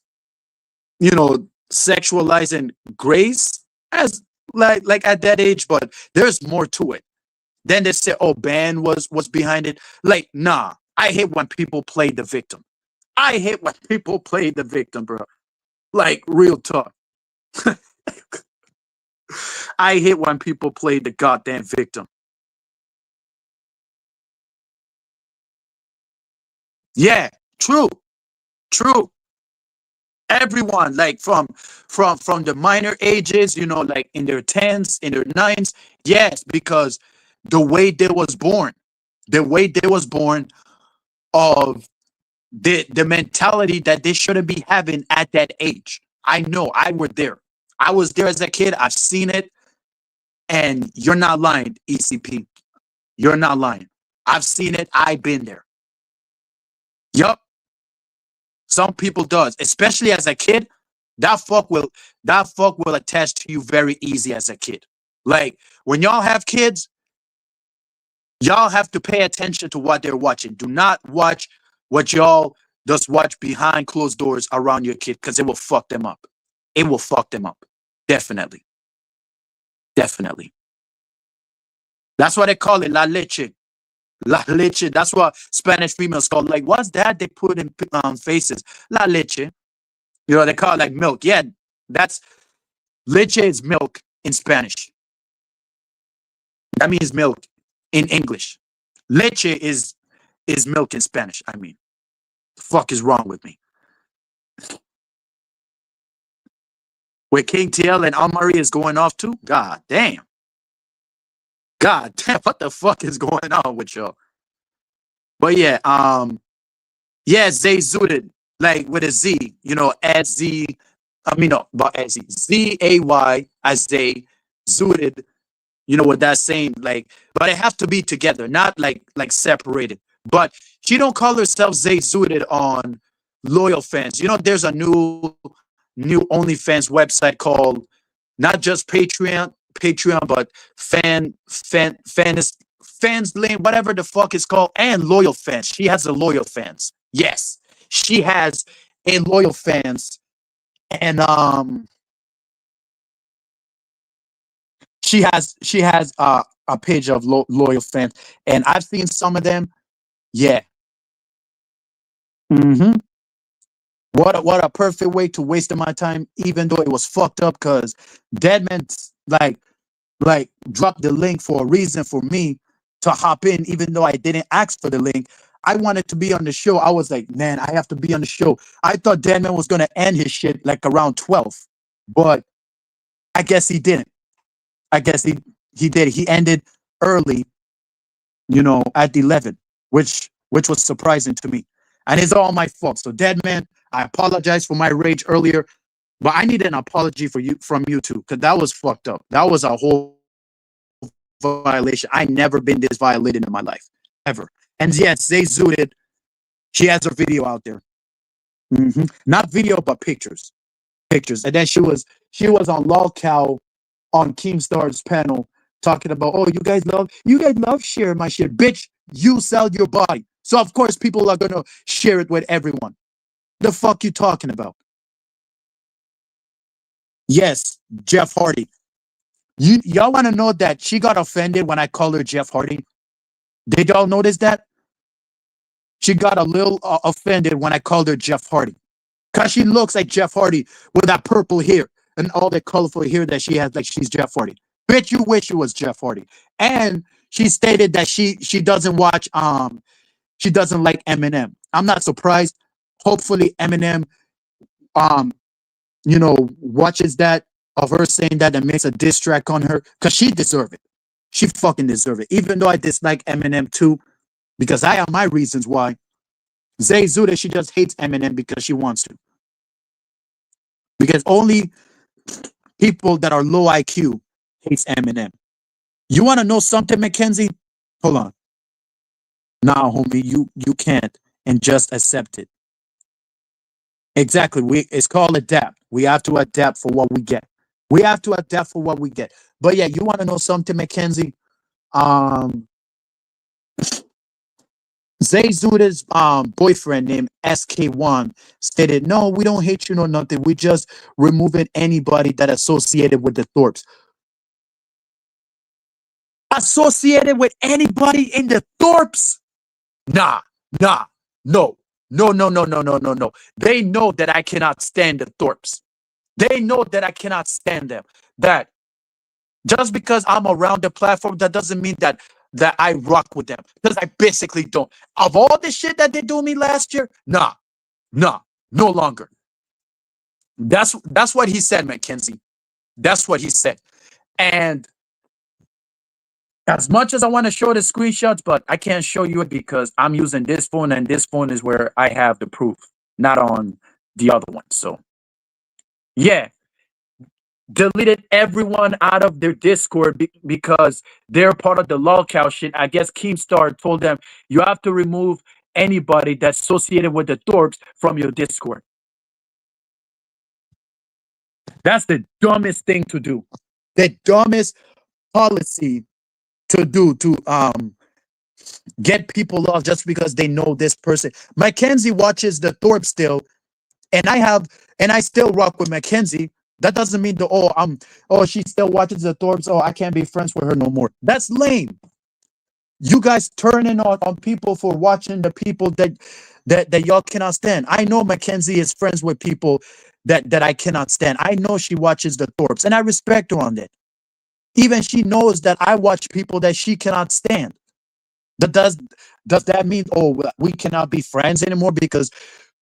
sexualizing Grace as like at that age, but there's more to it. Then they say, oh, Ben was behind it. Like, nah, I hate when people play the victim. I hate when people play the victim, bro. Like, real talk. I hate when people play the goddamn victim. Yeah, true. Everyone, like from the minor ages, like in their tens, in their nines. Yes, because the way they was born, the way they was born of the mentality that they shouldn't be having at that age. I know I were there. I was there as a kid. I've seen it. And you're not lying, ECP. You're not lying. I've seen it. I've been there. Yup. Some people does, especially as a kid. That fuck will attach to you very easy as a kid. Like when y'all have kids, y'all have to pay attention to what they're watching. Do not watch what y'all just watch behind closed doors around your kid because it will fuck them up. It will fuck them up. Definitely. Definitely. That's why they call it la leche. La leche. That's what Spanish females call. Like, what's that they put in faces? La leche. They call it like milk. Yeah, that's leche is milk in Spanish. That means milk in English. Leche is milk in Spanish. I mean, the fuck is wrong with me? Where King TL and Amari is going off too? God damn. God damn, what the fuck is going on with y'all? But yeah, yeah, Zay Zooted, like with a Z, add Z. I mean, no, but add Z. Z-A-Y as Zay Zooted, what that's saying, like, but it has to be together, not like separated. But she don't call herself Zay Zooted on Loyal Fans. There's a new OnlyFans website called not just Patreon, but fans lane, whatever the fuck is called, and Loyal Fans. She has a Loyal Fans. Yes, she has a Loyal Fans, and she has a page of Loyal Fans, and I've seen some of them. Yeah. hmm What a perfect way to waste my time, even though it was fucked up. Cause Deadman like dropped the link for a reason for me to hop in, even though I didn't ask for the link. I wanted to be on the show. I was like, man, I have to be on the show. I thought Deadman was gonna end his shit like around 12, but I guess he didn't. I guess he did. He ended early, at 11, which was surprising to me. And it's all my fault. So Deadman, I apologize for my rage earlier, but I need an apology from you too, because that was fucked up. That was a whole violation. I never been this violated in my life. Ever. And yes, they zooted. She has her video out there. Not video, but pictures. Pictures. And then she was on Lolcow on Keemstar's panel talking about, oh, you guys love sharing my shit. Bitch, you sell your body. So of course people are gonna share it with everyone. The fuck you talking about? Yes, Jeff Hardy. Y'all want to know that she got offended when I called her Jeff Hardy? Did y'all notice that? She got a little offended when I called her Jeff Hardy. Because she looks like Jeff Hardy with that purple hair and all that colorful hair that she has, like she's Jeff Hardy. Bitch, you wish you was Jeff Hardy. And she stated that she doesn't watch she doesn't like Eminem. I'm not surprised. Hopefully Eminem watches that of her saying that and makes a diss track on her, because she deserve it. She fucking deserve it. Even though I dislike Eminem too, because I have my reasons why. Zay Zuda, she just hates Eminem because she wants to. Because only people that are low IQ hates Eminem. You want to know something, Mackenzie? Hold on. Nah, homie, you can't, and just accept it. Exactly. It's called adapt. We have to adapt for what we get. We have to adapt for what we get. But yeah, you want to know something, Mackenzie? Um, Zay Zuda's boyfriend named SK1 stated, no, we don't hate you nor nothing. We just removing anybody that associated with the Thorpes. Associated with anybody in the Thorpes? Nah, nah, no, no, no, no, no, no, no, no. They know that I cannot stand the Thorpes. They know that I cannot stand them. That just because I'm around the platform, that doesn't mean that I rock with them. Because I basically don't. Of all the shit that they do me last year, nah, no longer. That's what he said, Mackenzie. That's what he said. And as much as I want to show the screenshots, but I can't show you it because I'm using this phone, and this phone is where I have the proof, not on the other one. So yeah, deleted everyone out of their Discord because they're part of the lolcow shit. I guess Keemstar told them you have to remove anybody that's associated with the Thorpes from your Discord. That's the dumbest thing to do. The dumbest policy to do to get people off just because they know this person. Mackenzie watches the Thorpe still, and I still rock with Mackenzie. That doesn't mean she still watches the Thorpes. Oh, I can't be friends with her no more. That's lame. You guys turning on people for watching the people that y'all cannot stand. I know Mackenzie is friends with people that I cannot stand. I know she watches the Thorpes, and I respect her on that. Even she knows that I watch people that she cannot stand. Does that mean we cannot be friends anymore because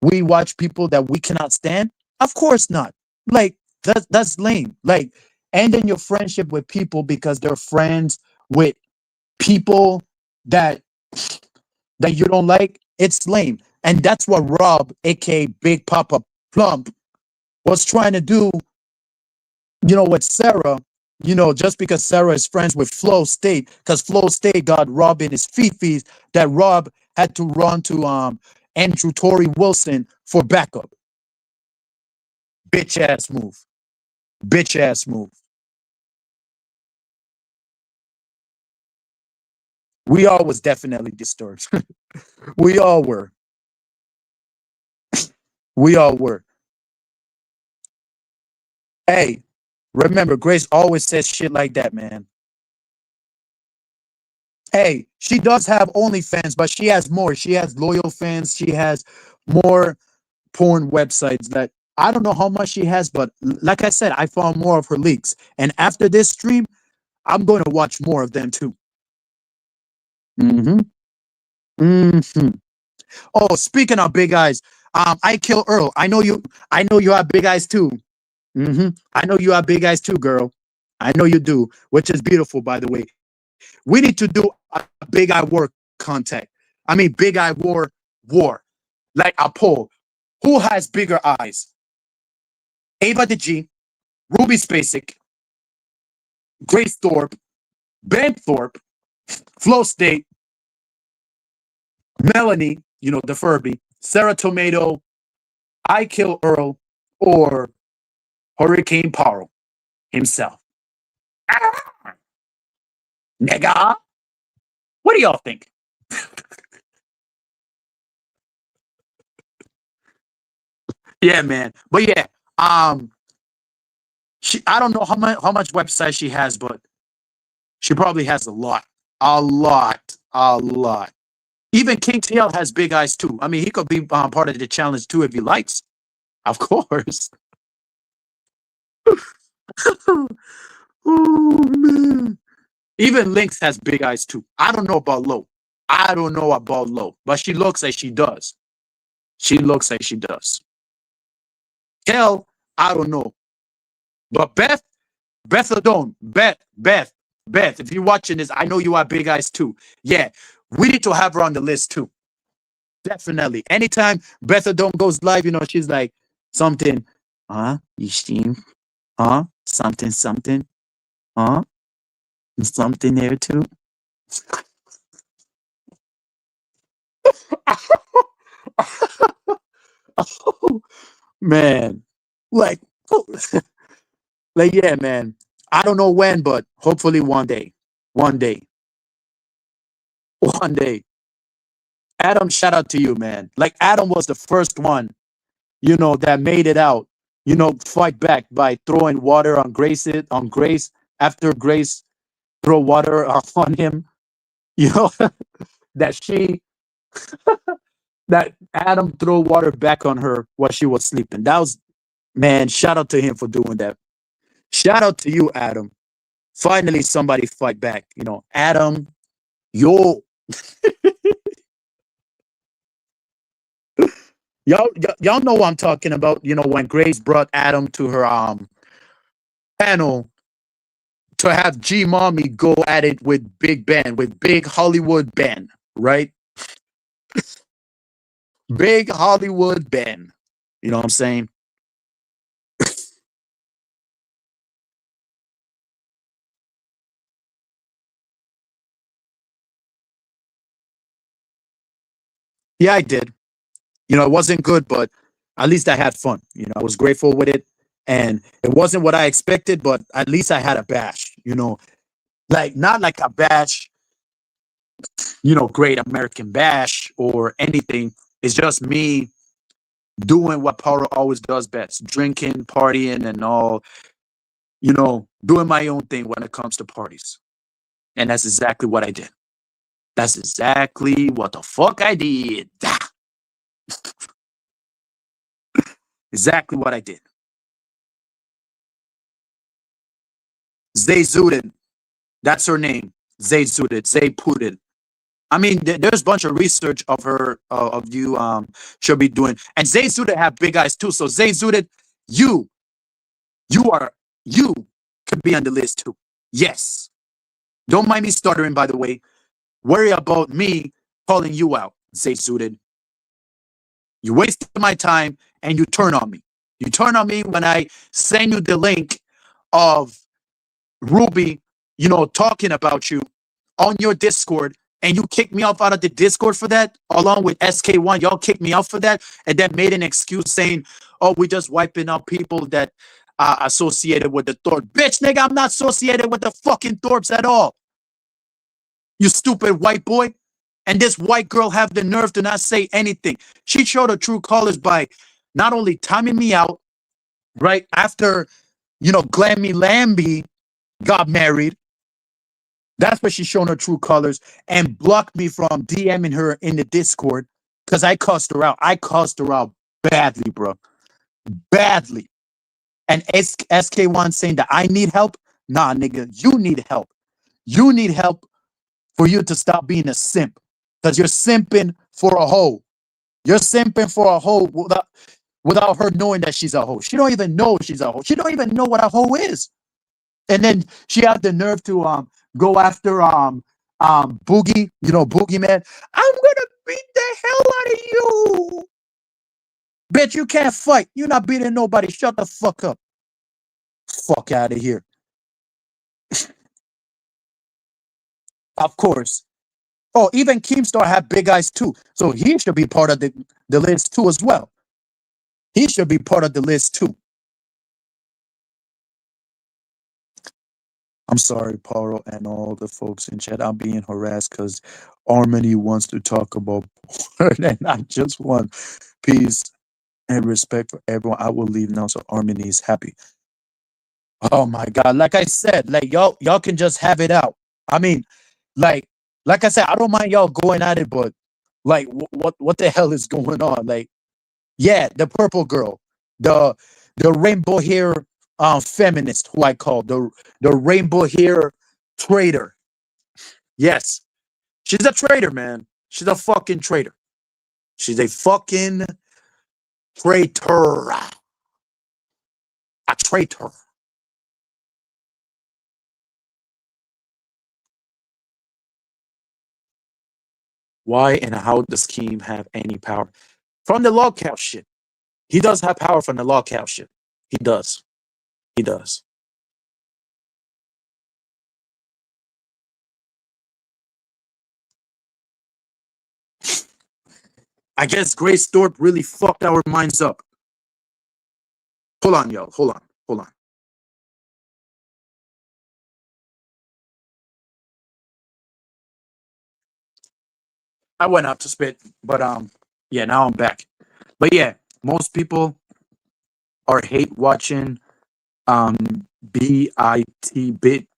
we watch people that we cannot stand? Of course not. Like that's lame. Like ending your friendship with people because they're friends with people that that you don't like, it's lame. And that's what Rob, aka Big Papa Plump, was trying to do, with Sarah, just because Sarah is friends with Flo State, because Flo State got Rob in his fifis, that Rob had to run to Andrew Tory Wilson for backup. Bitch ass move. Bitch ass move. We all was definitely disturbed. We all were. We all were. Hey, remember, Grace always says shit like that, man. Hey, she does have OnlyFans, but she has more. She has loyal fans. She has more porn websites that I don't know how much she has, but like I said, I found more of her leaks. And after this stream, I'm going to watch more of them too. Mm-hmm. Mm-hmm. Oh, speaking of big eyes, I kill Earl. I know you have big eyes too. Mm-hmm. I know you have big eyes too, girl. I know you do, which is beautiful, by the way. We need to do a big eye war contact. I mean, big eye war. Like a poll. Who has bigger eyes? Ava the G, Ruby Spacek, Grace Thorpe, Ben Thorpe, Flo State, Melanie, the Furby, Sarah Tomato, I Kill Earl, or Hurricane Paro himself. Ah, nigga. What do y'all think? Yeah, man. But yeah, I don't know how much website she has, but she probably has a lot. A lot. A lot. Even King TL has big eyes too. I mean, he could be part of the challenge too if he likes. Of course. Oh man. Even Lynx has big eyes too. I don't know about Low. I don't know about Low, but she looks like she does. She looks like she does. Kel, I don't know. But Beth Adone, Beth, if you're watching this, I know you have big eyes too. Yeah, we need to have her on the list too. Definitely. Anytime Beth Adone goes live, she's like something, you steam, something, huh, something there too. Oh, man, like, like, yeah, man. I don't know when, but hopefully one day, one day, one day. Adam, shout out to you, man. Like Adam was the first one, that made it out. Fight back by throwing water on Grace after Grace throw water on him. You know that she that Adam throw water back on her while she was sleeping. That was, man. Shout out to him for doing that. Shout out to you, Adam. Finally, somebody fight back. Adam, yo, y'all know what I'm talking about. When Grace brought Adam to her panel to have G Mommy go at it with Big Ben, with Big Hollywood Ben, right? Big Hollywood Ben. You know what I'm saying? Yeah, I did. It wasn't good, but at least I had fun. I was grateful with it. And it wasn't what I expected, but at least I had a bash, like not like a bash, great American bash or anything. It's just me doing what Power always does best, drinking, partying, and all, doing my own thing when it comes to parties. And that's exactly what I did. That's exactly what the fuck I did. Exactly what I did. Zay Zudin. That's her name. Zay Zudin. Zay Putin. I mean, there's a bunch of research of her, of you, she'll be doing. And Zay Zudin have big eyes too. So Zay Zudin, you, you are, you could be on the list too. Yes. Don't mind me stuttering, by the way. Worry about me calling you out, Zay Zudin. You wasted my time and you turn on me. You turn on me when I send you the link of Ruby, talking about you on your Discord, and you kicked me off out of the Discord for that, along with SK1. Y'all kicked me out for that, and then made an excuse saying, "Oh, we just wiping out people that are associated with the Thorpe." Bitch, nigga, I'm not associated with the fucking Thorpes at all. You stupid white boy. And this white girl have the nerve to not say anything. She showed her true colors by not only timing me out right after, Glammy Lambie got married. That's where she's showing her true colors, and blocked me from DMing her in the Discord because I cussed her out. I cussed her out badly, bro. Badly. And SK1 saying that I need help. Nah, nigga, you need help. You need help for you to stop being a simp. Because you're simping for a hoe. You're simping for a hoe without her knowing that she's a hoe. She don't even know she's a hoe. She don't even know what a hoe is. And then she had the nerve to go after Boogie, Boogie Man. I'm gonna beat the hell out of you. Bet you can't fight. You're not beating nobody. Shut the fuck up. Fuck out of here. Of course. Oh, even Keemstar had big eyes too. So he should be part of the list too as well. He should be part of the list too. I'm sorry, Paro, and all the folks in chat. I'm being harassed because Harmony wants to talk about porn, and I just want peace and respect for everyone. I will leave now so Harmony is happy. Oh my God! Like I said, like y'all can just have it out. I mean, like I said, I don't mind y'all going at it, but like, what the hell is going on? Like, yeah, the purple girl, the rainbow hair feminist, who I call the rainbow hair traitor. Yes, she's a traitor, man. She's a fucking traitor. She's a fucking traitor. A traitor. Why and how does Keem have any power? From the loghouse shit. He does have power from the loghouse shit. He does. He does. I guess Grace Thorpe really fucked our minds up. Hold on, yo. Hold on. Hold on. I went out to spit, but yeah, now I'm back. But yeah, most people are hate watching um bit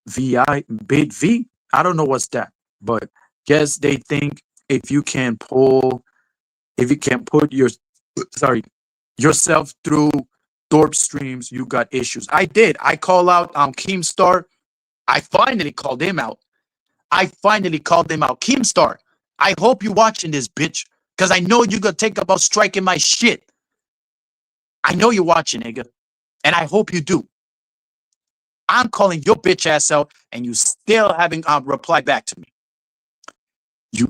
V. I don't know what's that, but guess they think if you can put yourself through Thorpe streams, you got issues. I did. I call out Keemstar. I finally called him out. Keemstar, I hope you watching this, bitch. Because I know you gonna take about striking my shit. I know you're watching, nigga. And I hope you do. I'm calling your bitch ass out, and you still haven't replied back to me.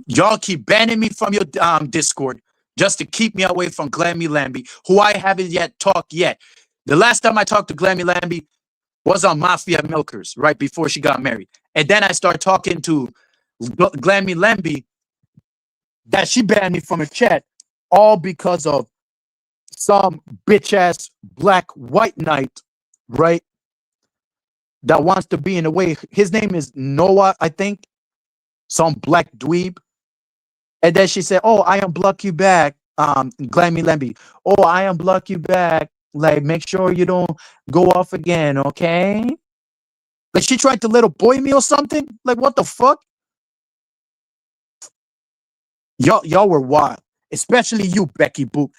Y'all keep banning me from your Discord just to keep me away from Glammy Lambie, who I haven't yet talked yet. The last time I talked to Glammy Lambie was on Mafia Milkers, right before she got married. And then I started talking to Glammy Lambie that she banned me from her chat, all because of some bitch ass black white knight, right? That wants to be in the way. His name is Noah, I think. Some black dweeb. And then she said, "Oh, I unblock you back, Glammy Lambie. Oh, I unblock you back. Like, make sure you don't go off again, okay?" Like she tried to little boy me or something. Like, what the fuck? Y'all were wild, especially you, Becky Boop.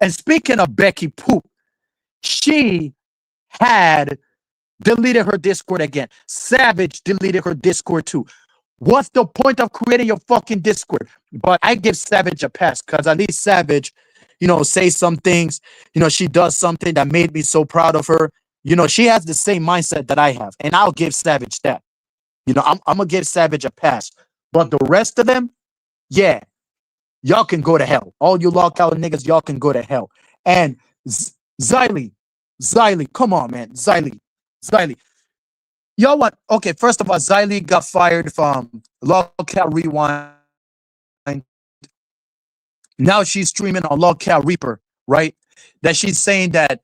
And speaking of Becky Poop, she had deleted her Discord again. Savage deleted her Discord too. What's the point of creating your fucking Discord? But I give Savage a pass because at least Savage, say some things. She does something that made me so proud of her. She has the same mindset that I have, and I'll give Savage that. I'm gonna give Savage a pass. But the rest of them, yeah, y'all can go to hell. All you lockout niggas, y'all can go to hell. And Xylee, come on, man, Xylee. Y'all what? Okay, first of all, Xylee got fired from Lockout Rewind. Now she's streaming on Lockout Reaper, right? That she's saying that,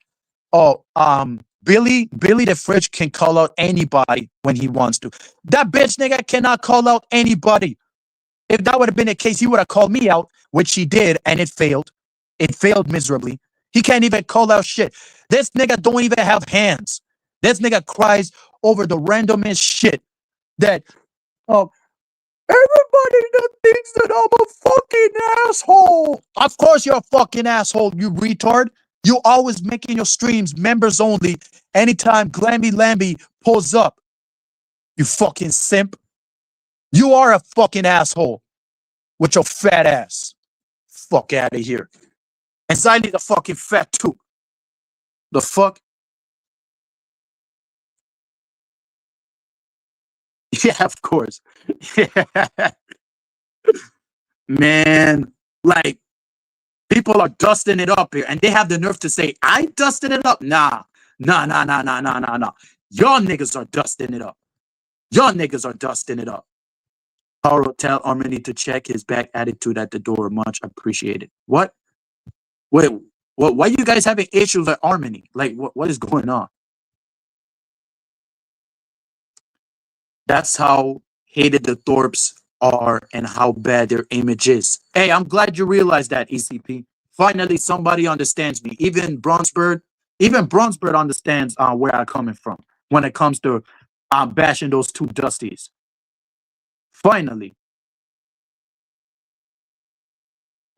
oh, Billy the Fridge can call out anybody when he wants to. That bitch nigga cannot call out anybody. If that would have been the case, he would have called me out, which he did, and it failed. It failed miserably. He can't even call out shit. This nigga don't even have hands. This nigga cries over the randomest shit that, oh, everybody that thinks said I'm a fucking asshole. Of course you're a fucking asshole, you retard. You always making your streams members only anytime Glamby Lamby pulls up. You fucking simp. You are a fucking asshole with your fat ass. Fuck out of here. And so I need a fucking fat too. The fuck? Yeah, of course. Yeah. Man, like, people are dusting it up here, and they have the nerve to say, I dusted it up. Nah. Y'all niggas are dusting it up. Y'all niggas are dusting it up. Paro, tell Armani to check his back attitude at the door. Much appreciated. What? Wait, what? Why you guys having issues with Armani? Like, what is going on? That's how hated the Thorpes are and how bad their image is. Hey, I'm glad you realized that, ECP. Finally, somebody understands me. Even Bronzebird understands where I'm coming from when it comes to bashing those two Dusties. Finally.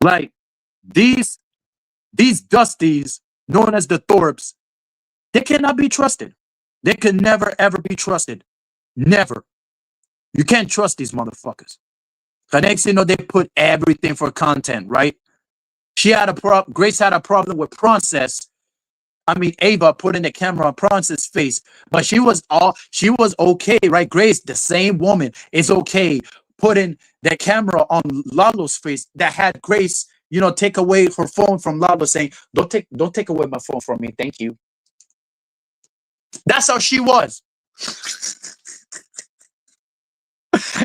Like, these Dusties, known as the Thorpes, they cannot be trusted. They can never, ever be trusted. Never. You can't trust these motherfuckers. The next thing you know, they put everything for content, right? Grace had a problem with Ava putting the camera on Prance's face, but she was okay, right? Grace, the same woman, is okay putting the camera on Lalo's face that had Grace, take away her phone from Lalo, saying, don't take away my phone from me, thank you. That's how she was.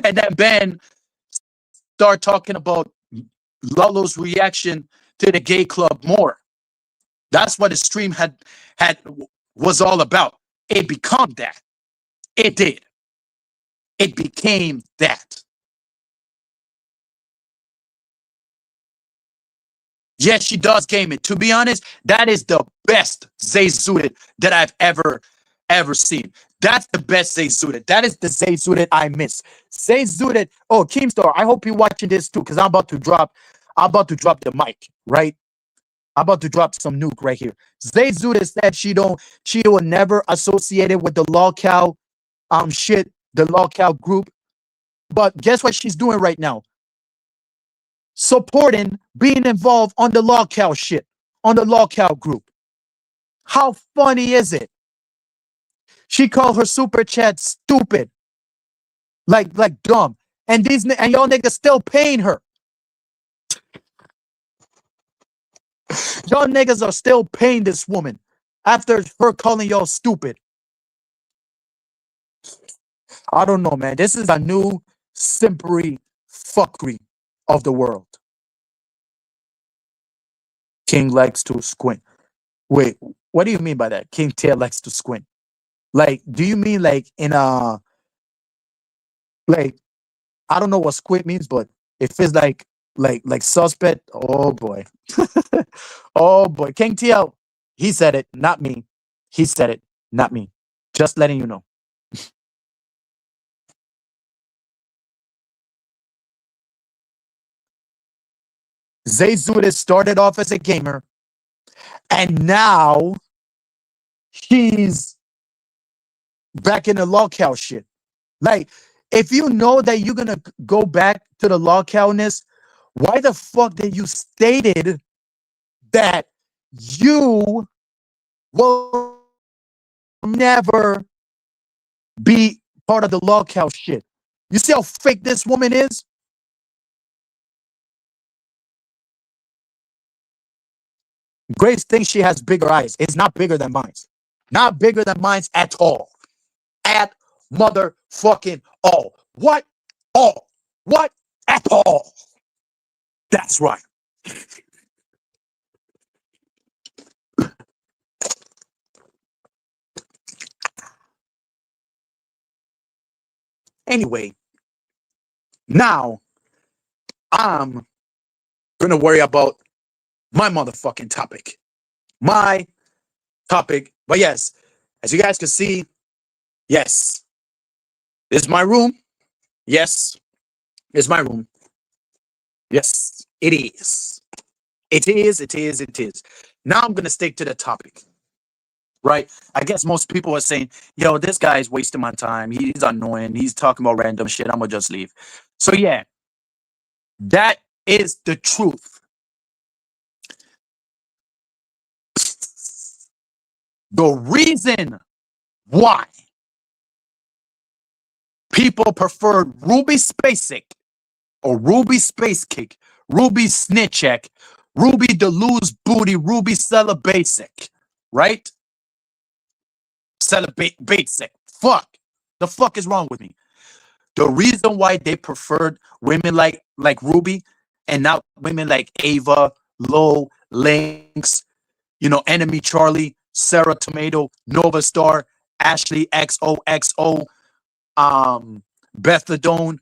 And then Ben started talking about Lalo's reaction to the gay club more. That's what the stream was all about. It became that. It did. It became that. Yes, she does game it. To be honest, that is the best Zay Zooted that I've ever seen. That's the best Zay Zooted. That is the Zay Zooted I miss. Zay Zooted. Oh, Keemstar, I hope you're watching this too, because I'm about to drop the mic, right? I'm about to drop some nuke right here. Zay Zooted said she will never associate it with the lolcow shit, the lolcow group. But guess what she's doing right now? Supporting, being involved on the lolcow shit, on the lolcow group. How funny is it? She called her super chat stupid, like dumb, and y'all niggas still paying her. Y'all niggas are still paying this woman after her calling y'all stupid. I don't know, man. This is a new simpery fuckery of the world. King likes to squint. Wait, what do you mean by that? King Tail likes to squint. Like, do you mean like in like, I don't know what squint means, but it feels like suspect. Oh boy. Oh boy. King TL, he said it, not me. He said it, not me. Just letting you know. Zay Zootis started off as a gamer, and now he's back in the lolcow shit. Like, if you know that you're gonna go back to the lolcowness, why the fuck did you stated that you will never be part of the lolcow shit? You see how fake this woman is? Grace thinks she has bigger eyes. It's not bigger than mine. Not bigger than mine at all. At motherfucking all. What? All. What? At all. That's right. Anyway, now I'm gonna worry about my motherfucking topic. My topic. But yes, as you guys can see, yes, this is my room. Yes, it's my room. Yes, it is. It is. It is. It is. Now I'm gonna stick to the topic. Right? I guess most people are saying, "Yo, this guy's wasting my time. He's annoying. He's talking about random shit. I'm gonna just leave." So yeah, that is the truth. The reason why people prefer Ruby Spacek or Ruby Spacecake, Ruby Snitchek, Ruby the Loose Booty, Ruby Celibatesek, right? Celibatesek. Fuck. The fuck is wrong with me? The reason why they preferred women like Ruby and not women like Ava, Low, Lynx, Enemy Charlie, Sarah Tomato, Nova Star, Ashley XOXO, Bethadone,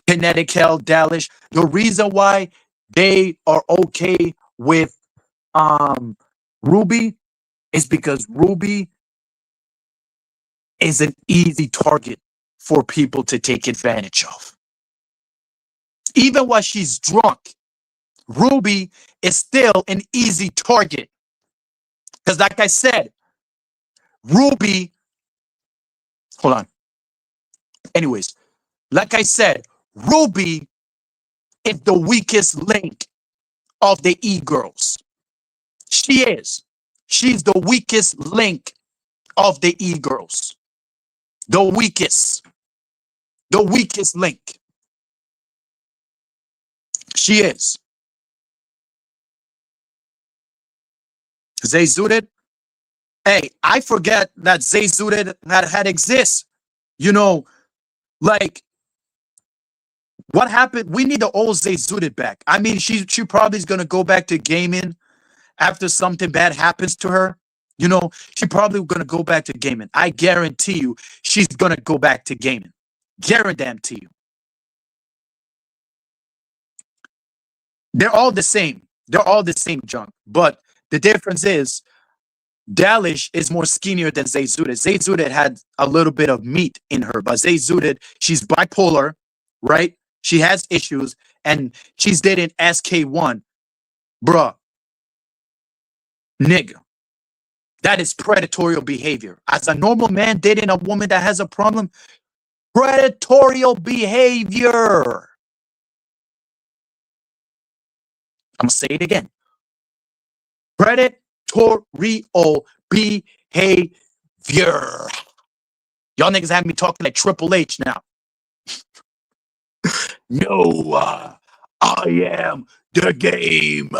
Kinetic Hell, Dallas. The reason why they are okay with Ruby is because Ruby is an easy target for people to take advantage of. Even while she's drunk, Ruby is still an easy target. Because, like I said, Ruby, hold on. Anyways, like I said, Ruby is the weakest link of the e-girls. She is. She's the weakest link of the e-girls. The weakest. The weakest link. She is. Zay Zooted. Hey, I forget that Zay Zooted had exists. Like, what happened? We need the old Zay Zooted back. I mean, she probably is gonna go back to gaming after something bad happens to her. She probably gonna go back to gaming. I guarantee you, she's gonna go back to gaming. Guarantee you. They're all the same. They're all the same junk. But the difference is Dalish is more skinnier than Zay Zooted. Zay Zooted had a little bit of meat in her, but Zay Zooted, she's bipolar, right? She has issues, and she's dating SK1. Bruh, nigga, that is predatorial behavior. As a normal man dating a woman that has a problem, predatorial behavior. I'm going to say it again. Predatorial behavior. Y'all niggas have me talking like Triple H now. No, I am the game.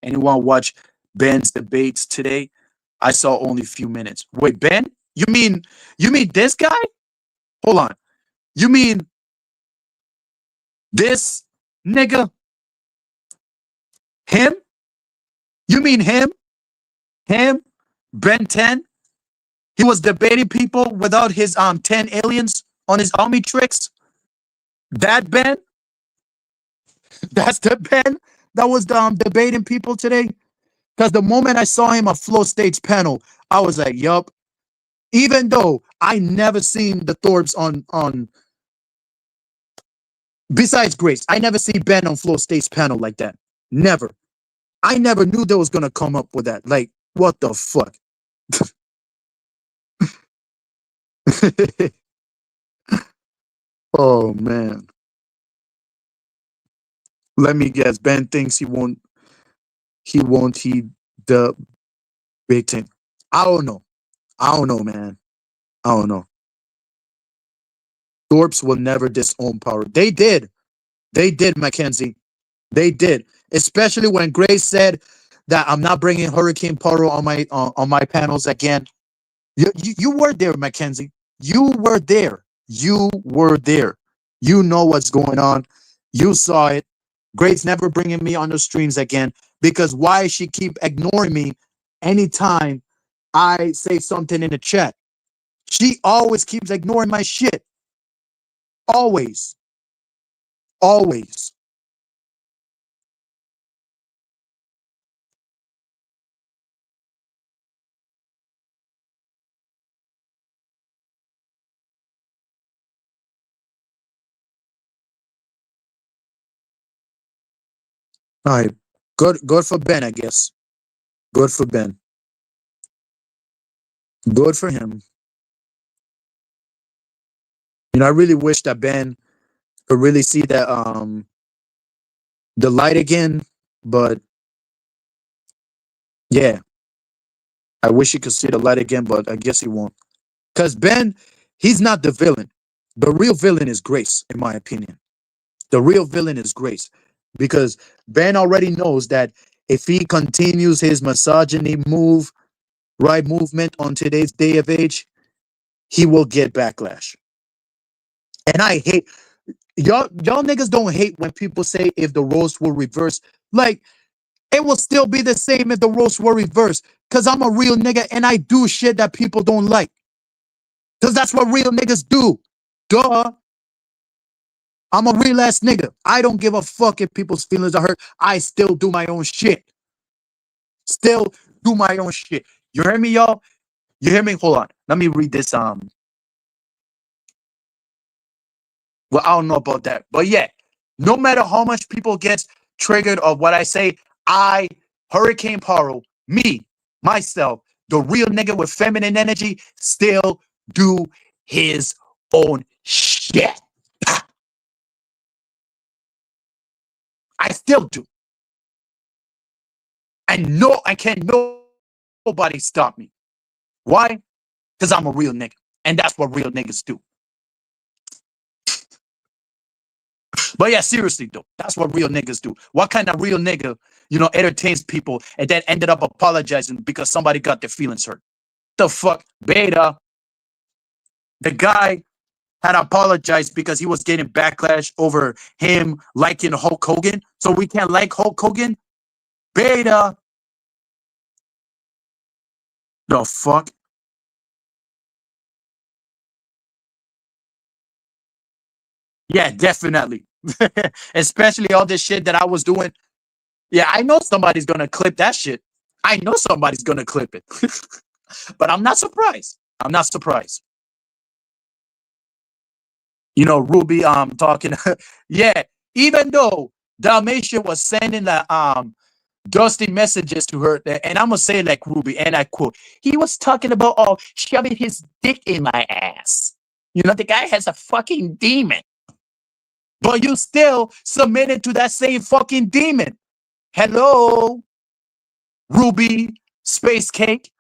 Anyone watch Ben's debates today? I saw only a few minutes. Wait, Ben? You mean this guy? Hold on. You mean this nigga? Him? You mean him? Him? Ben 10? He was debating people without his 10 aliens on his army tricks? That Ben? That's the Ben that was debating people today? Because the moment I saw him on Flow State's panel, I was like, yup. Even though I never seen the Thorbs on besides Grace, I never see Ben on Flow State's panel like that. Never. I never knew they was gonna come up with that. Like, what the fuck? Oh man. Let me guess. Ben thinks he won't heed the big thing. I don't know. I don't know, man. I don't know. Thorpes will never disown power. They did. They did, Mackenzie. They did. Especially when Grace said that I'm not bringing Hurricane Paro on my panels again. You were there, Mackenzie. You were there. You were there. You know what's going on. You saw it. Grace never bringing me on the streams again because why she keep ignoring me anytime I say something in the chat? She always keeps ignoring my shit. Always. Always. All right. Good for Ben, I guess. Good for Ben. Good for him. You know, I really wish that Ben could really see that the light again. But yeah, I wish he could see the light again, but I guess he won't. Because Ben, he's not the villain. The real villain is Grace, in my opinion. The real villain is Grace. Because Ben already knows that if he continues his misogyny movement on today's day of age, he will get backlash. And I hate y'all niggas don't hate when people say if the roles will reverse. Like, it will still be the same if the roles were reversed. Cause I'm a real nigga and I do shit that people don't like. Cause that's what real niggas do. Duh. I'm a real ass nigga. I don't give a fuck if people's feelings are hurt. I still do my own shit. Still do my own shit. You hear me, y'all? You hear me? Hold on. Let me read this. Well, I don't know about that. But yeah, no matter how much people get triggered of what I say, I, Hurricane Paro, me, myself, the real nigga with feminine energy, still do his own shit. I still do. And no, I can't nobody stop me. Why? Because I'm a real nigga. And that's what real niggas do. But yeah, seriously though, that's what real niggas do. What kind of real nigga, entertains people and then ended up apologizing because somebody got their feelings hurt? The fuck? Beta. The guy had apologized because he was getting backlash over him liking Hulk Hogan. So we can't like Hulk Hogan? Beta. The fuck? Yeah, definitely. Especially all this shit that I was doing. Yeah, I know somebody's gonna clip that shit. I know somebody's gonna clip it. But I'm not surprised. I'm not surprised. Ruby talking. Yeah, even though Dalmatia was sending the dusty messages to her, and I'm gonna say like Ruby, and I quote, he was talking about shoving his dick in my ass. The guy has a fucking demon. But you still submitted to that same fucking demon. Hello, Ruby Spacecake.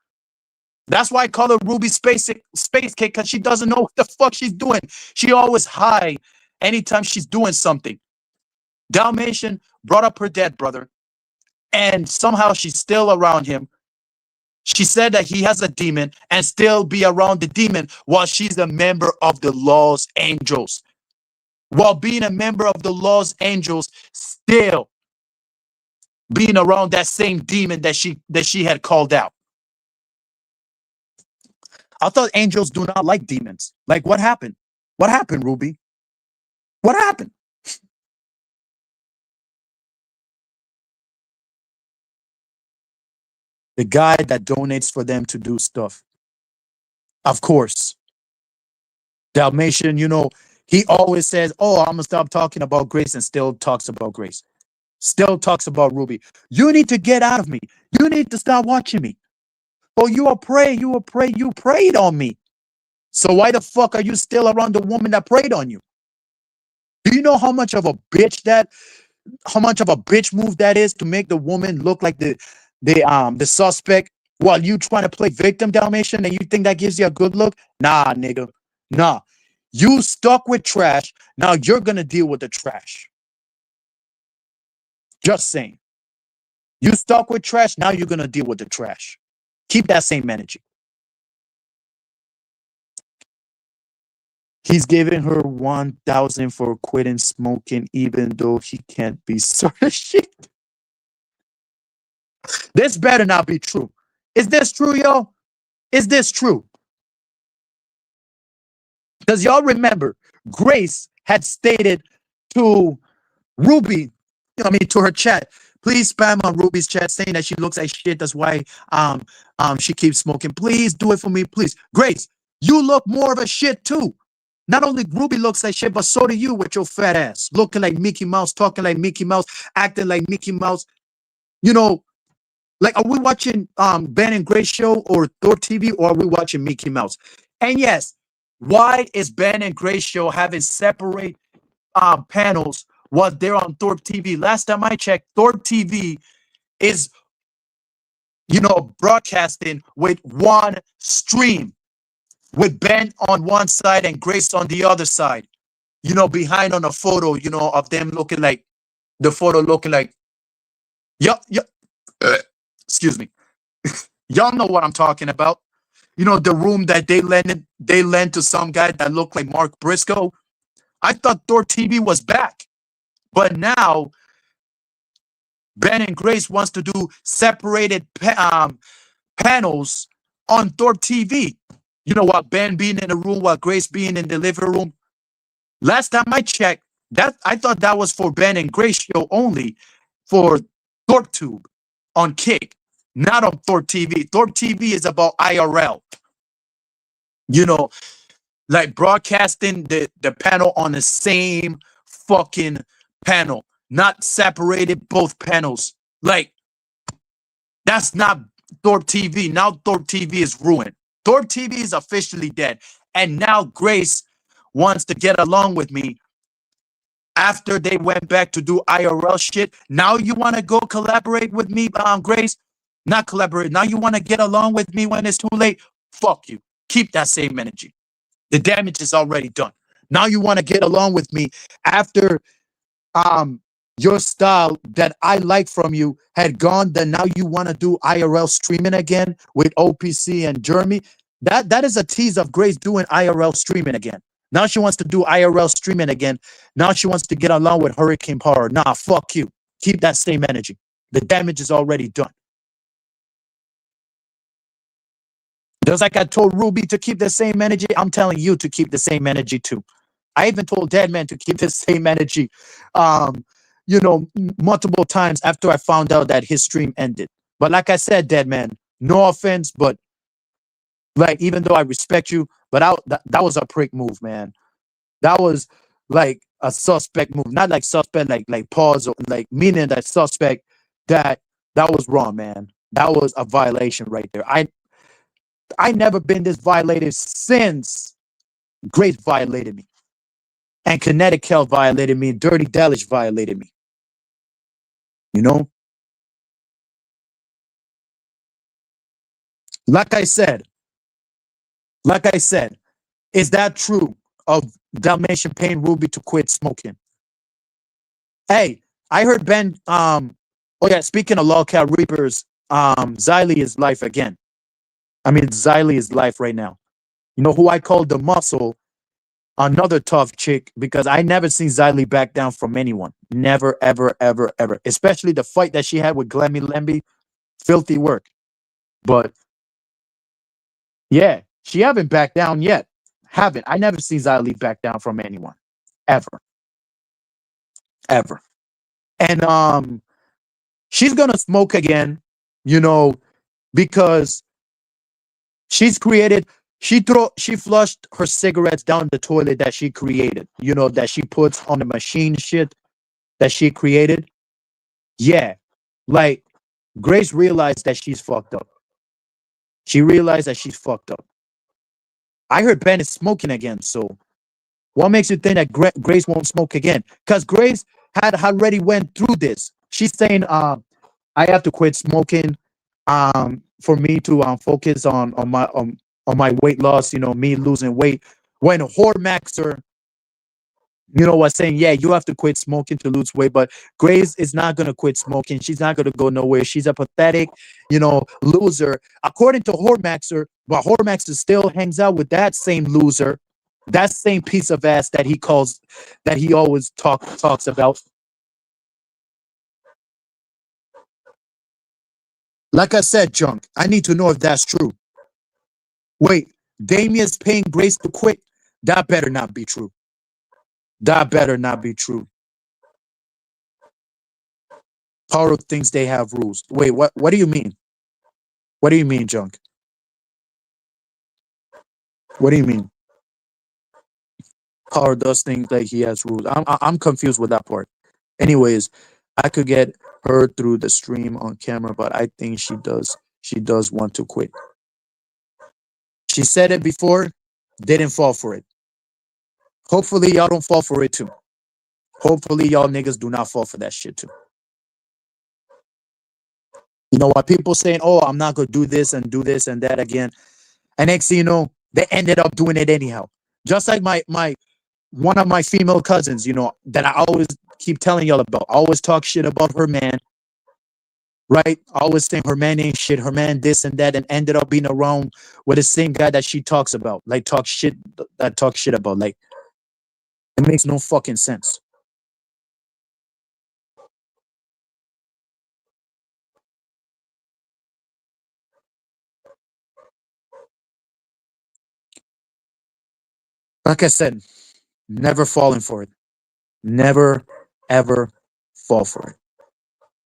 That's why I call her Ruby Spacecake, because she doesn't know what the fuck she's doing. She always high anytime she's doing something. Dalmatian brought up her dead brother, and somehow she's still around him. She said that he has a demon and still be around the demon while she's a member of the Lost Angels. While being a member of the Lost Angels, still being around that same demon that she had called out. I thought angels do not like demons. Like, what happened? What happened, Ruby? What happened? The guy that donates for them to do stuff. Of course. Dalmatian, he always says, oh, I'm going to stop talking about Grace, and still talks about Grace. Still talks about Ruby. You need to get out of me. You need to stop watching me. Oh, you are prey. You preyed on me. So why the fuck are you still around the woman that preyed on you? Do you know how much of a bitch move that is to make the woman look like the suspect while you trying to play victim, Dalmatian, and you think that gives you a good look? Nah, nigga. Nah. You stuck with trash. Now you're gonna deal with the trash. Just saying. You stuck with trash. Now you're gonna deal with the trash. Keep that same energy. He's giving her 1,000 for quitting smoking, even though he can't be certain. This better not be true. Is this true, y'all? Is this true? Because y'all remember, Grace had stated to Ruby, to her chat, please spam on Ruby's chat saying that she looks like shit. That's why she keeps smoking. Please do it for me, please. Grace, you look more of a shit too. Not only Ruby looks like shit, but so do you with your fat ass. Looking like Mickey Mouse, talking like Mickey Mouse, acting like Mickey Mouse. You know, like, are we watching Ben and Grace show or Thor TV, or are we watching Mickey Mouse? And yes, why is Ben and Grace show having separate panels while they're on Thor TV? Last time I checked, Thor TV is, broadcasting with one stream, with Ben on one side and Grace on the other side. Behind on a photo, of them looking like the photo looking like, yup, yup. Excuse me. Y'all know what I'm talking about. The room that they lent to some guy that looked like Mark Briscoe. I thought Thor TV was back, but now Ben and Grace wants to do separated panels on Thor TV. While Ben being in the room, while Grace being in the living room. Last time I checked, that I thought that was for Ben and Grace show only, for ThorTube on Kick, not on Thor TV. Thor TV is about IRL. Like broadcasting the panel on the same fucking panel, not separated both panels. Like, that's not Thor TV. Now Thor TV is ruined. Thor TV is officially dead. And now Grace wants to get along with me after they went back to do IRL shit. Now you want to go collaborate with me, Grace? Not collaborate. Now you want to get along with me when it's too late? Fuck you. Keep that same energy. The damage is already done. Now you want to get along with me after your style that I like from you had gone. Then now you want to do IRL streaming again with OPC and Jeremy. That is a tease of Grace doing IRL streaming again. Now she wants to do IRL streaming again. Now she wants to get along with Hurricane Power. Nah, fuck you. Keep that same energy. The damage is already done. Just like I told Ruby to keep the same energy, I'm telling you to keep the same energy too. I even told Deadman to keep the same energy, multiple times after I found out that his stream ended. But like I said, Deadman, no offense, but like, even though I respect you, but that was a prick move, man. That was like a suspect move, not like suspect, like pause, or like meaning that suspect, that was wrong, man. That was a violation right there. I never been this violated since Grace violated me, and Kinetic Hell violated me, and Dirty Delish violated me. Like I said, is that true of Dalmatian paying Ruby to quit smoking? Hey, I heard Ben. Oh yeah, speaking of Lolcat Reapers, Xylee is life again. I mean, Xylee is life right now. You know who I called the muscle? Another tough chick, because I never seen Xylee back down from anyone. Never, ever, ever, ever. Especially the fight that she had with Glemmy Lemby. Filthy work. But yeah, she haven't backed down yet. Haven't. I never seen Xylee back down from anyone. Ever. Ever. And she's gonna smoke again, because she flushed her cigarettes down the toilet that she created, that she puts on the machine shit that she created. Yeah. Like, Grace realized that she's fucked up. She realized that she's fucked up. I heard Ben is smoking again, so what makes you think that Grace won't smoke again? Because Grace had already went through this. She's saying, I have to quit smoking, for me to focus on my weight loss, me losing weight. When Hormaxer, was saying, yeah, you have to quit smoking to lose weight, but Grace is not gonna quit smoking. She's not gonna go nowhere. She's a pathetic, loser. According to Hormaxer, but Hormaxer still hangs out with that same loser, that same piece of ass that he always talks about. Like I said, Junk, I need to know if that's true. Wait, Damien's paying Grace to quit? That better not be true. That better not be true. Paro thinks they have rules. Wait, what do you mean? What do you mean, Junk? What do you mean? Power does think like he has rules. I'm confused with that part. Anyways, I could get her through the stream on camera, but I think she does. She does want to quit. She said it before, didn't fall for it. Hopefully, y'all don't fall for it too. Hopefully, y'all niggas do not fall for that shit too. You know what? People saying, "Oh, I'm not gonna do this and that again," and next thing you know, they ended up doing it anyhow. Just like my one of my female cousins, you know, that I always keep telling y'all about. I always talk shit about her man, right? I always saying her man ain't shit, her man this and that, and ended up being around with the same guy that she talks about, like talk shit about. Like it makes no fucking sense. Like I said, never falling for it. Never ever fall for it.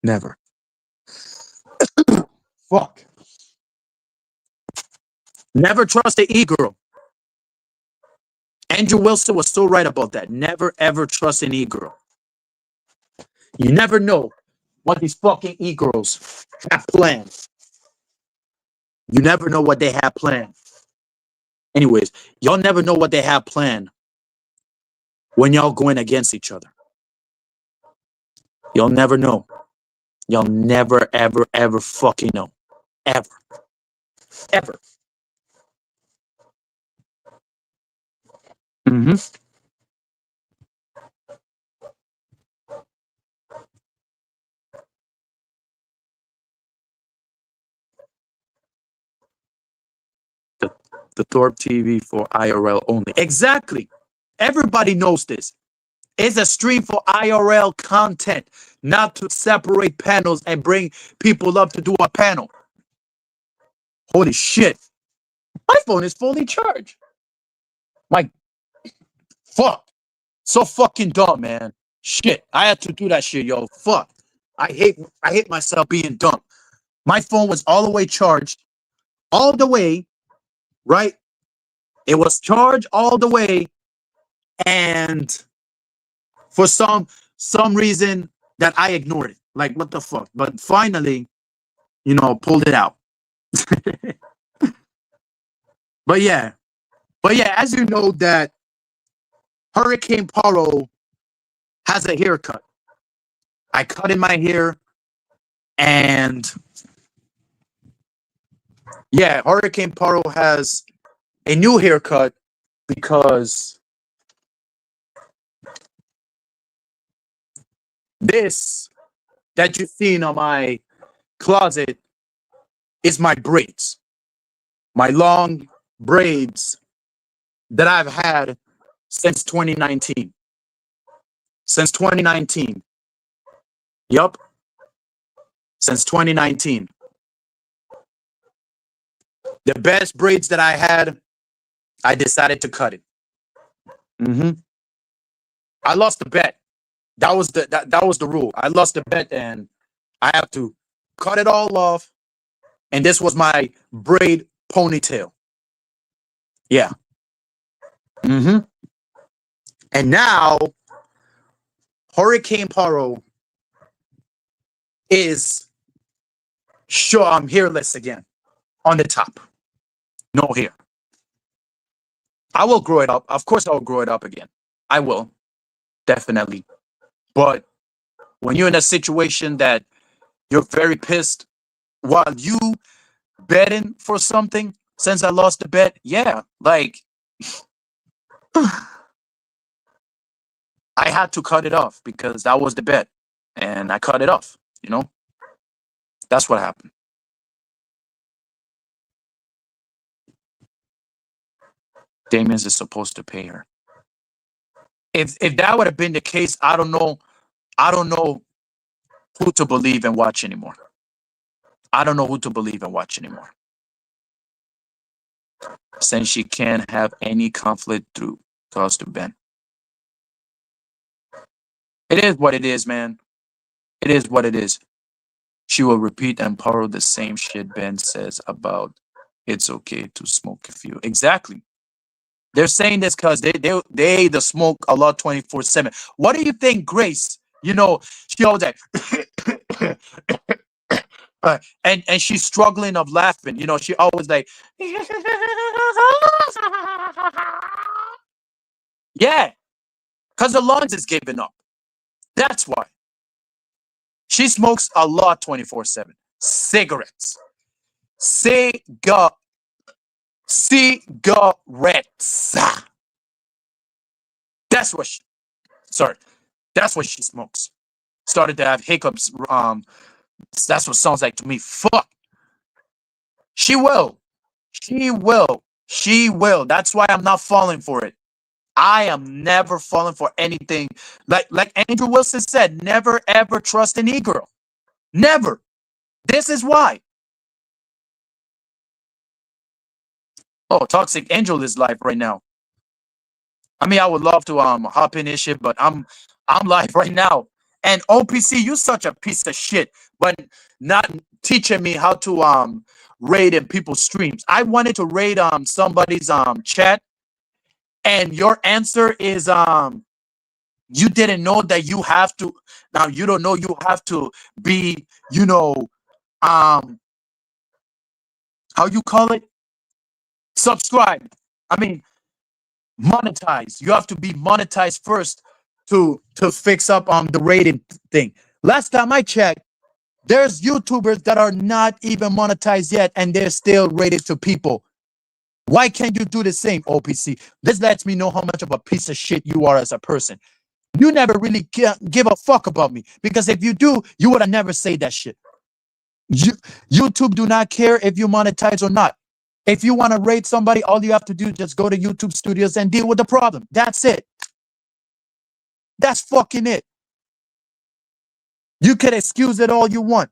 Never. Fuck. Never trust the e-girl. Andrew Wilson was so right about that. Never ever trust an e-girl. You never know what these fucking e-girls have planned. You never know what they have planned. Anyways, y'all never know what they have planned when y'all going against each other. You'll never know. You'll never, ever, ever fucking know. Ever. Ever. Mm-hmm. The, the Thorpe TV for IRL only. Exactly. Everybody knows this. It's a stream for IRL content, not to separate panels and bring people up to do a panel. Holy shit. My phone is fully charged. Like, fuck. So fucking dumb, man. Shit. I had to do that shit, yo. Fuck. I hate myself being dumb. My phone was all the way charged. All the way, right? It was charged all the way. And for some reason that I ignored it. Like, what the fuck? But finally, pulled it out. But yeah. But yeah, as you know that Hurricane Paro has a haircut. I cut in my hair and yeah, Hurricane Paro has a new haircut because this that you've seen on my closet is my braids. My long braids that I've had since 2019. Since 2019. Yup. Since 2019. The best braids that I had, I decided to cut it. Mm-hmm. I lost the bet. That was the rule. I lost the bet and I have to cut it all off. And this was my braid ponytail. Yeah. Mm-hmm. And now Hurricane Paro is sure I'm hairless again on the top. No hair. I will grow it up. Of course, I'll grow it up again. I will. Definitely. But when you're in a situation that you're very pissed while you betting for something since I lost the bet, yeah, like I had to cut it off because that was the bet. And I cut it off, you know? That's what happened. Damien's is supposed to pay her. If that would have been the case, I don't know who to believe and watch anymore. I don't know who to believe and watch anymore. Since she can't have any conflict through cause to Ben. It is what it is, man. It is what it is. She will repeat and borrow the same shit Ben says about it's okay to smoke a few. Exactly. They're saying this because they the smoke a lot 24/7. What do you think, Grace? You know, she always like, and she's struggling of laughing. You know, she always like, yeah, because the lungs is giving up. That's why she smokes a lot 24/7. Cigarettes, cigarettes. That's what she. Sorry, that's what she smokes. Started to have hiccups. That's what sounds like to me. Fuck. She will. She will. She will. That's why I'm not falling for it. I am never falling for anything. Like Andrew Wilson said, never ever trust an e-girl. Never. This is why. Oh, Toxic Angel is live right now. I mean, I would love to hop in this shit, but I'm live right now. And OPC, you such a piece of shit, but not teaching me how to raid in people's streams. I wanted to raid somebody's chat, and your answer is you didn't know that you have to. Now you don't know you have to be, you know, um how you call it? Subscribe. I mean, monetize. You have to be monetized first to fix up the rating thing. Last time I checked, there's YouTubers that are not even monetized yet and they're still rated to people. Why can't you do the same, OPC? This lets me know how much of a piece of shit you are as a person. You never really give a fuck about me, because if you do, you would have never said that shit. YouTube do not care if you monetize or not. If you want to rate somebody, all you have to do is just go to YouTube Studios and deal with the problem. That's it. That's fucking it. You can excuse it all you want,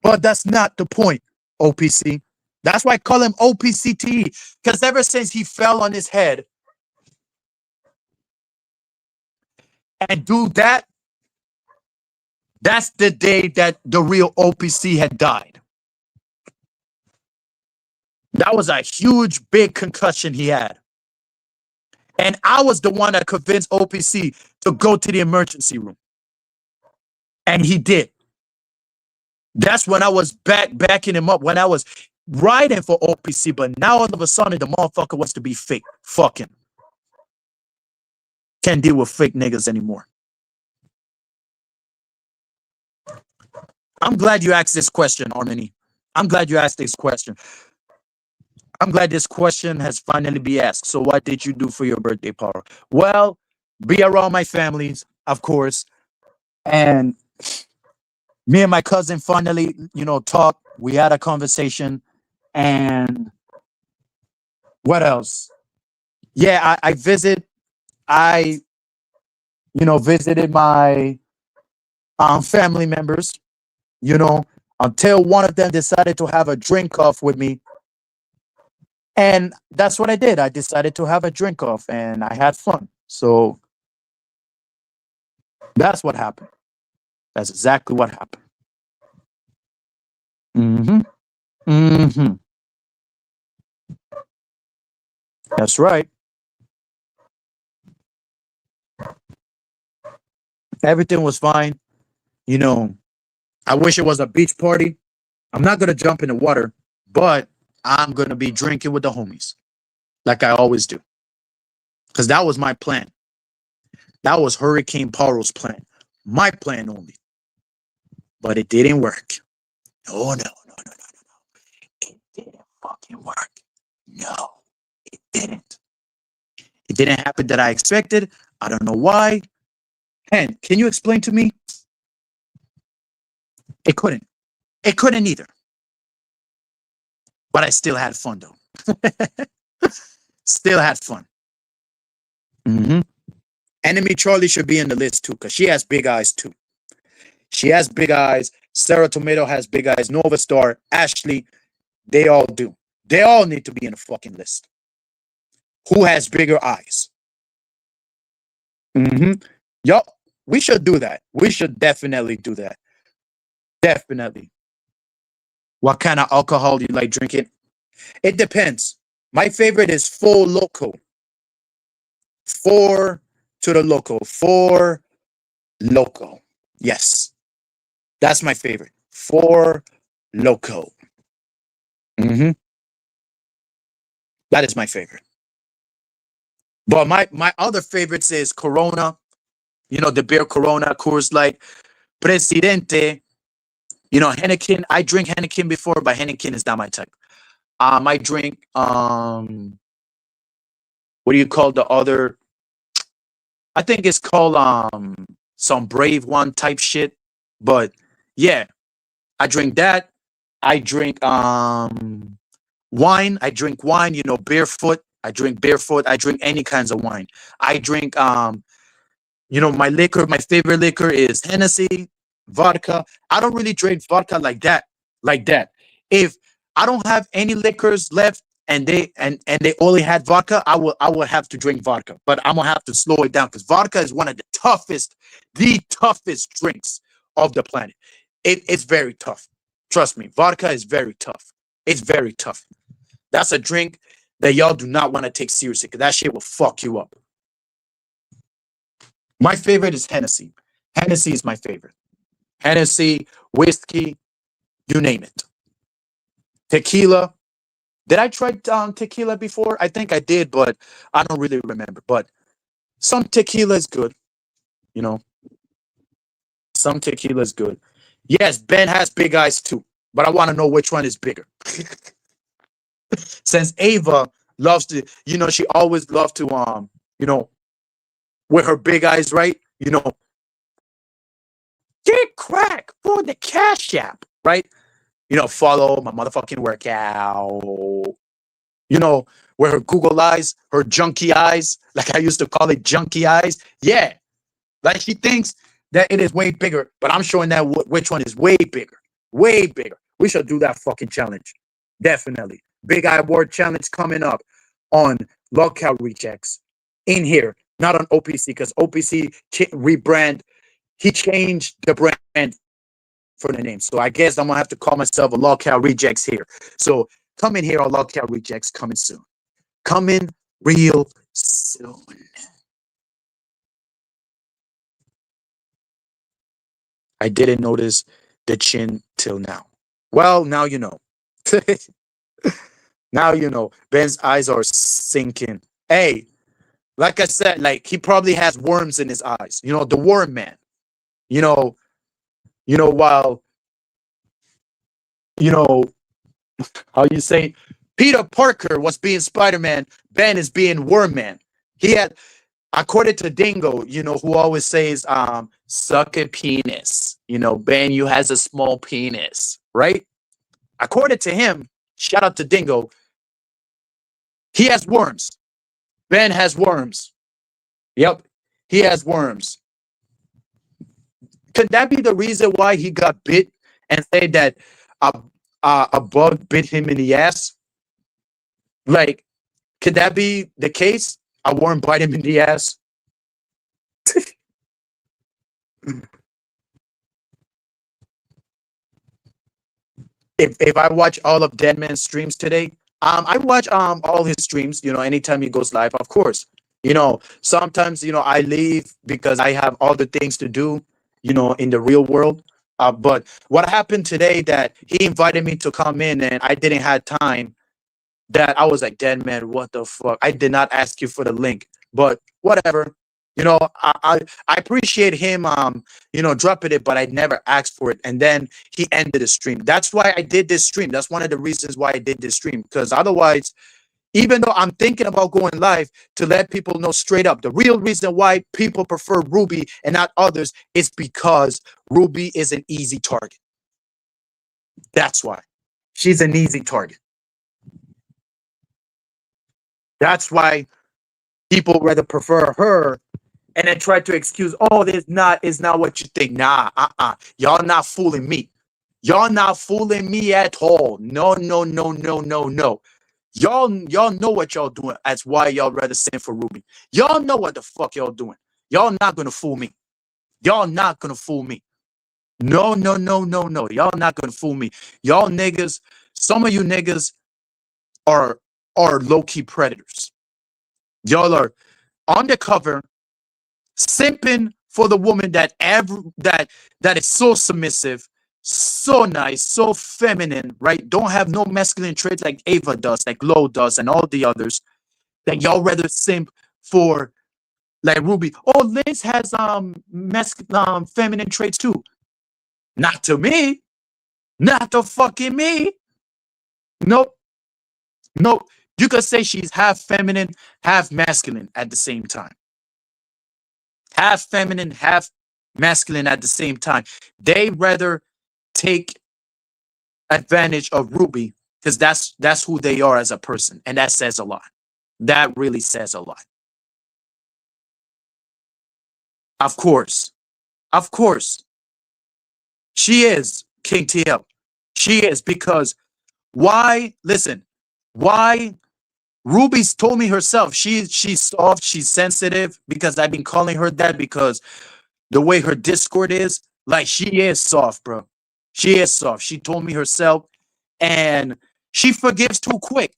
but that's not the point, OPC. That's why I call him OPCTE, because ever since he fell on his head and do that, that's the day that the real OPC had died. That was a huge, big concussion he had. And I was the one that convinced OPC to go to the emergency room. And he did. That's when I was backing him up, when I was riding for OPC. But now all of a sudden, the motherfucker wants to be fake. Fucking. Can't deal with fake niggas anymore. I'm glad you asked this question, Harmony. I'm glad you asked this question. I'm glad this question has finally been asked. So what did you do for your birthday, Paul? Well, be around my families, of course. And me and my cousin finally, talked. We had a conversation. And what else? Yeah, I visited my family members, until one of them decided to have a drink off with me. And that's what I did. I decided to have a drink off and I had fun. So that's what happened. That's exactly what happened. Mm-hmm. Mm-hmm. That's right. Everything was fine. I wish it was a beach party. I'm not going to jump in the water, but I'm going to be drinking with the homies like I always do. Because that was my plan. That was Hurricane Paro's plan. My plan only. But it didn't work. No. It didn't fucking work. No, it didn't. It didn't happen that I expected. I don't know why. Hen, can you explain to me? It couldn't. It couldn't either. But I still had fun, though. Still had fun. Mm-hmm. Enemy Charlie should be in the list, too, because she has big eyes, too. She has big eyes. Sarah Tomato has big eyes. Nova Star, Ashley, they all do. They all need to be in the fucking list. Who has bigger eyes? Mm-hmm. Yo, we should do that. We should definitely do that. Definitely. What kind of alcohol do you like drinking? It depends. My favorite is Full Loco. Four to the loco. Four loco. Yes, that's my favorite. Four loco. hmm That is my favorite. But my other favorites is Corona. You know, the beer Corona, Coors Light, Presidente. You know, Henneken. I drink Henneken before, but Henneken is not my type. I drink what do you call the other? I think it's called some brave one type shit. But yeah, I drink that. I drink wine. I drink wine, you know, barefoot. I drink barefoot. I drink any kinds of wine. I drink you know, my liquor, my favorite liquor is Hennessy, vodka. I don't really drink vodka like that. Like that. If I don't have any liquors left and they only had vodka, I will have to drink vodka. But I'm gonna have to slow it down because vodka is one of the toughest drinks of the planet. It's very tough. Trust me, vodka is very tough. It's very tough. That's a drink that y'all do not want to take seriously because that shit will fuck you up. My favorite is Hennessy. Hennessy is my favorite. Hennessy, whiskey, you name it. Tequila. Did I try tequila before? I think I did, but I don't really remember. But some tequila is good. You know, some tequila is good. Yes, Ben has big eyes too, but I want to know which one is bigger. Since Ava loves to, you know, she always loved to, you know, with her big eyes, right? You know, get crack for the cash app, right? You know, follow my motherfucking workout. You know, where her Google eyes, her junkie eyes, like I used to call it junkie eyes. Yeah, like she thinks that it is way bigger, but I'm showing that which one is way bigger, way bigger. We should do that fucking challenge. Definitely. Big Eye Award challenge coming up on Lockout Rejects in here, not on OPC, because OPC rebrand. He changed the brand for the name. So I guess I'm gonna have to call myself a Lockout Rejects here. So come in here on Lockout Rejects coming soon. Coming real soon. I didn't notice the chin till now. Well, now you know. Now you know. Ben's eyes are sinking. Hey, like I said, like he probably has worms in his eyes. You know, the worm man. You know, while you know how you say Peter Parker was being Spider-Man, Ben is being Worm Man. He had, according to Dingo, you know, who always says, suck a penis. You know, Ben, you has a small penis, right? According to him, shout out to Dingo, he has worms. Ben has worms. Yep, he has worms. Could that be the reason why he got bit and say that a, a bug bit him in the ass? Like, could that be the case? A worm bite him in the ass? If I watch all of Deadman's streams today, I watch all his streams, you know, anytime he goes live, of course. You know, sometimes, you know, I leave because I have other things to do, you know, in the real world. But what happened today that he invited me to come in and I didn't have time, that I was like, Deadman, what the fuck? I did not ask you for the link, but whatever. You know, I appreciate him you know, dropping it, but I never asked for it. And then he ended the stream. That's why I did this stream. That's one of the reasons why I did this stream. Because otherwise, even though I'm thinking about going live, to let people know straight up, the real reason why people prefer Ruby and not others is because Ruby is an easy target. That's why. She's an easy target. That's why people rather prefer her and then try to excuse, oh, this not is not what you think. Nah, y'all not fooling me. Y'all not fooling me at all. No, no, no, no, no, no. Y'all know what y'all doing. That's why y'all rather send for Ruby. Y'all know what the fuck y'all doing. Y'all not gonna fool me. Y'all not gonna fool me. No, no, no, no, no. Y'all not gonna fool me. Y'all niggas, some of you niggas are low-key predators. Y'all are undercover, simping for the woman that is so submissive, so nice, so feminine, right? Don't have no masculine traits like Ava does, like Lo does, and all the others. That y'all rather simp for like Ruby. Oh, Liz has feminine traits too. Not to me. Not to fucking me. Nope. Nope. You could say she's half feminine, half masculine at the same time. Half feminine, half masculine at the same time. They rather take advantage of Ruby because that's who they are as a person, and that says a lot. That really says a lot. Of course, of course, she is King TL. She is because why? Listen, why? Ruby's told me herself she's soft, she's sensitive because I've been calling her that because the way her Discord is, like she is soft, bro. She is soft. She told me herself, and she forgives too quick.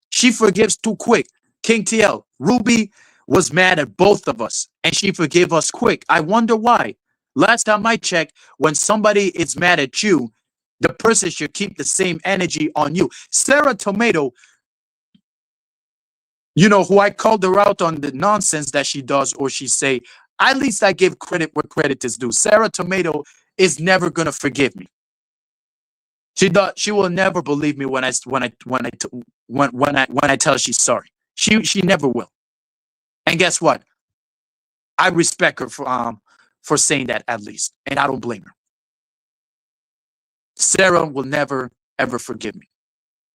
She forgives too quick. King TL, Ruby was mad at both of us, and she forgave us quick. I wonder why. Last time I checked, when somebody is mad at you, the person should keep the same energy on you. Sarah Tomato, you know, who I called her out on the nonsense that she does or she say, at least I give credit where credit is due. Sarah Tomato is never gonna forgive me. She will never believe me when I tell her she's sorry. She never will. And guess what? I respect her for saying that at least, and I don't blame her. Sarah will never ever forgive me,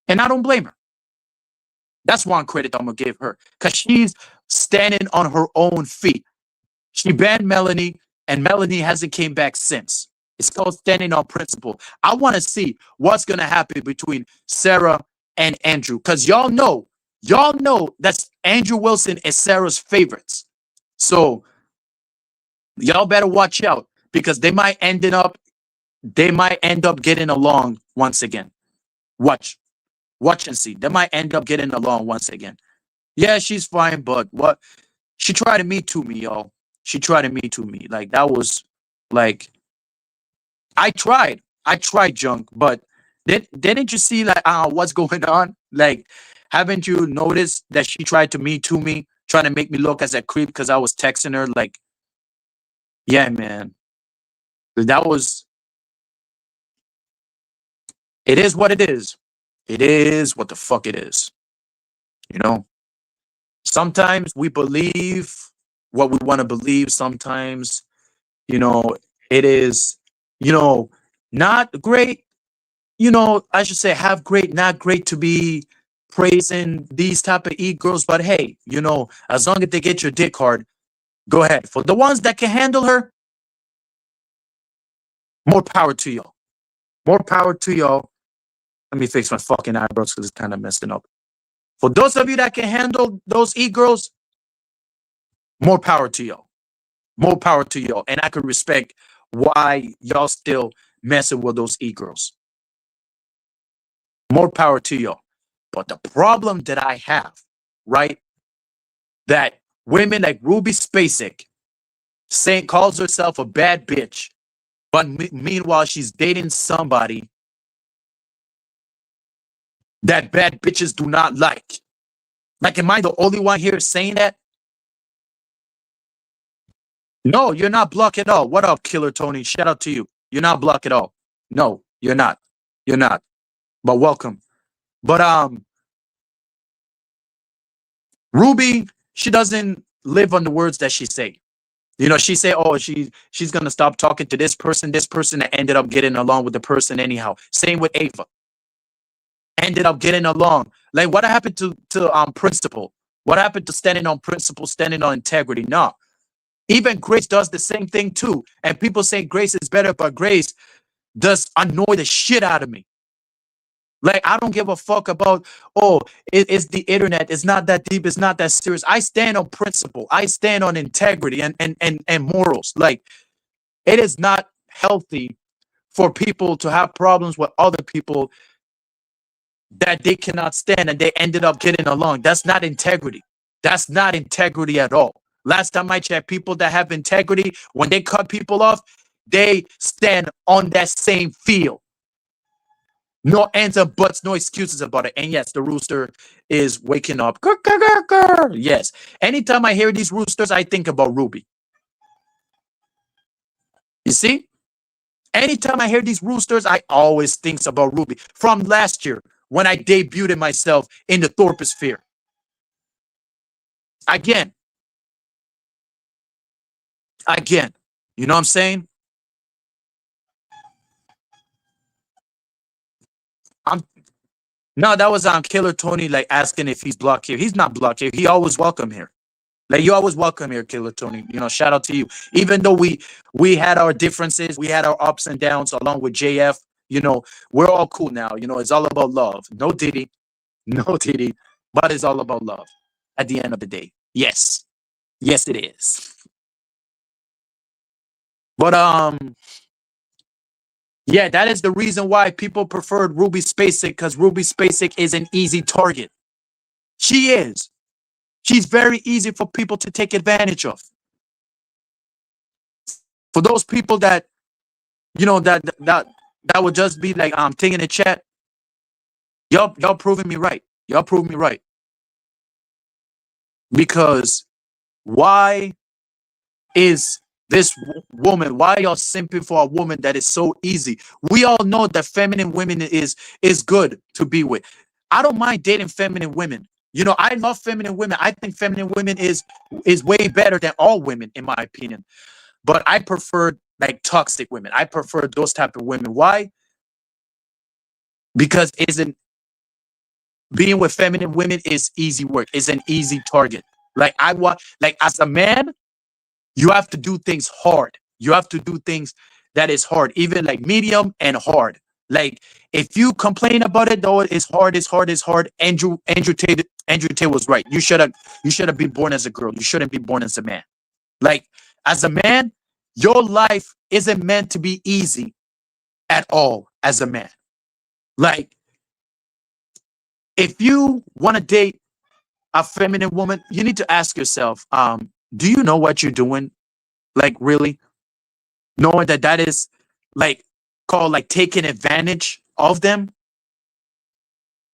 and I don't blame her. That's one credit I'm gonna give her because she's standing on her own feet. She banned Melanie, and Melanie hasn't came back since. It's called standing on principle. I want to see what's gonna happen between Sarah and Andrew, because y'all know that Andrew Wilson is Sarah's favorites. So y'all better watch out because they might end up getting along once again. Watch and see. They might end up getting along once again. Yeah, she's fine, but what? She tried to me to me, y'all. She tried to me to me. Like that was like I tried junk, but didn't you see like what's going on? Like, haven't you noticed that she tried to me to me, trying to make me look as a creep because I was texting her? Like, yeah, man. That was it is what it is. It is what the fuck it is. You know? Sometimes we believe what we want to believe. Sometimes, you know, it is, you know, not great. You know, I should say have great, not great to be praising these type of e-girls, but hey, you know, as long as they get your dick hard, go ahead. For the ones that can handle her, more power to y'all. More power to y'all. Let me fix my fucking eyebrows because it's kind of messing up. For those of you that can handle those e-girls, more power to y'all. More power to y'all. And I can respect why y'all still messing with those e-girls. More power to y'all. But the problem that I have, right, that women like Ruby Spacek saying calls herself a bad bitch, but meanwhile she's dating somebody that bad bitches do not like. Like, am I the only one here saying that? No, you're not blocked at all. What up, Killer Tony? Shout out to you. You're not blocked at all. No, you're not. You're not. But welcome. But Ruby, she doesn't live on the words that she say. You know, she say, oh, she's gonna stop talking to this person that ended up getting along with the person anyhow. Same with Ava. Ended up getting along. Like, what happened to principle? What happened to standing on principle, standing on integrity? No. Even Grace does the same thing too. And people say Grace is better, but Grace does annoy the shit out of me. Like, I don't give a fuck about, oh, it's the internet. It's not that deep. It's not that serious. I stand on principle. I stand on integrity and morals. Like, it is not healthy for people to have problems with other people that they cannot stand and they ended up getting along. That's not integrity. That's not integrity at all. Last time I checked, people that have integrity, when they cut people off, they stand on that same field. No ands or buts, no excuses about it. And yes, the rooster is waking up. Grr, grr, grr, grr. Yes. Anytime I hear these roosters, I think about Ruby. You see? Anytime I hear these roosters, I always think about Ruby. From last year, when I debuted myself in the Thorposphere. Again. You know what I'm saying? No, that was on Killer Tony, like asking if he's blocked here. He's not blocked here. He always welcome here. Like you always welcome here, Killer Tony. You know, shout out to you. Even though we had our differences, we had our ups and downs along with JF. You know, we're all cool now. You know, it's all about love. No Diddy, no Diddy, but it's all about love. At the end of the day, yes, yes, it is. But yeah, that is the reason why people preferred Ruby Spacek, because Ruby Spacek is an easy target. She is. She's very easy for people to take advantage of. For those people that, you know, that would just be like taking a chat. Y'all proving me right. Y'all proving me right. Because why is this woman, why y'all simping for a woman that is so easy? We all know that feminine women is good to be with. I don't mind dating feminine women. You know, I love feminine women. I think feminine women is way better than all women, in my opinion. But I prefer like toxic women. I prefer those type of women. Why? Because isn't being with feminine women is easy work. It's an easy target. Like I want, like as a man, you have to do things hard. You have to do things that is hard, even like medium and hard. Like if you complain about it, though, it's hard, it's hard, it's hard. Andrew Tate was right. You should have been born as a girl. You shouldn't be born as a man. Like as a man, your life isn't meant to be easy at all as a man. Like if you want to date a feminine woman, you need to ask yourself, do you know what you're doing? Like really? Knowing that that is like called like taking advantage of them,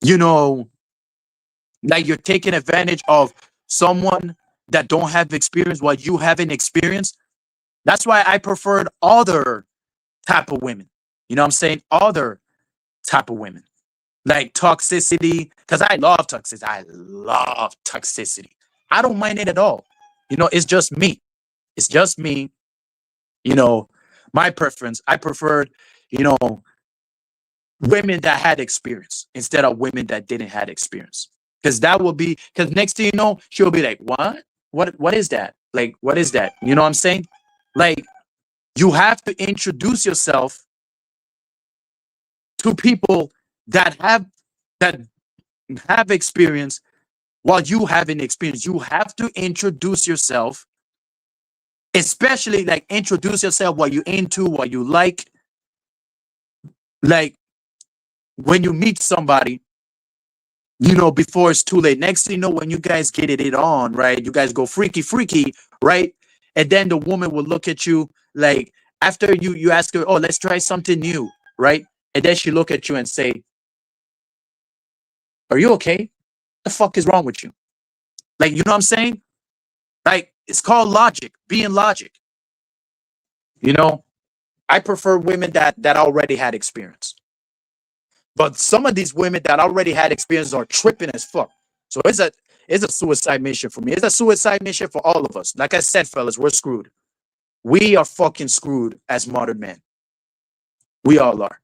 you know, like you're taking advantage of someone that don't have experience while you haven't experienced. That's why I preferred other type of women. You know what I'm saying? Other type of women. Like toxicity, because I love toxicity. I love toxicity. I don't mind it at all. You know, it's just me. It's just me. You know, my preference. I preferred, you know, women that had experience instead of women that didn't have experience. Because that will be, because next thing you know, she'll be like, what? What is that? Like, what is that? You know what I'm saying? Like, you have to introduce yourself to people that that have experience while you haven't experienced. You have to introduce yourself, especially like introduce yourself what you into, what you like. Like when you meet somebody, you know, before it's too late. Next thing you know, when you guys get it on, right? You guys go freaky, right? And then the woman will look at you like after you ask her, oh, let's try something new, right? And then she look at you and say, are you okay? The fuck is wrong with you? Like, you know what I'm saying? Like, it's called logic, being logic. You know, I prefer women that already had experience. But some of these women that already had experience are tripping as fuck. So it's a suicide mission for me. It's a suicide mission for all of us. Like I said, fellas, we're screwed. We are fucking screwed as modern men. We all are.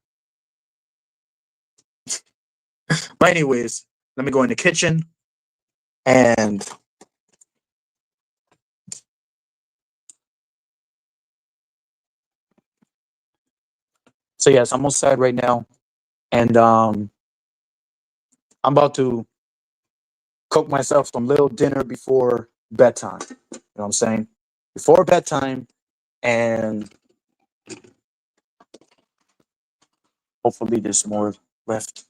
But anyways, let me go in the kitchen and so yes, I'm outside right now. And I'm about to cook myself some little dinner before bedtime. You know what I'm saying? Before bedtime, and hopefully there's more left.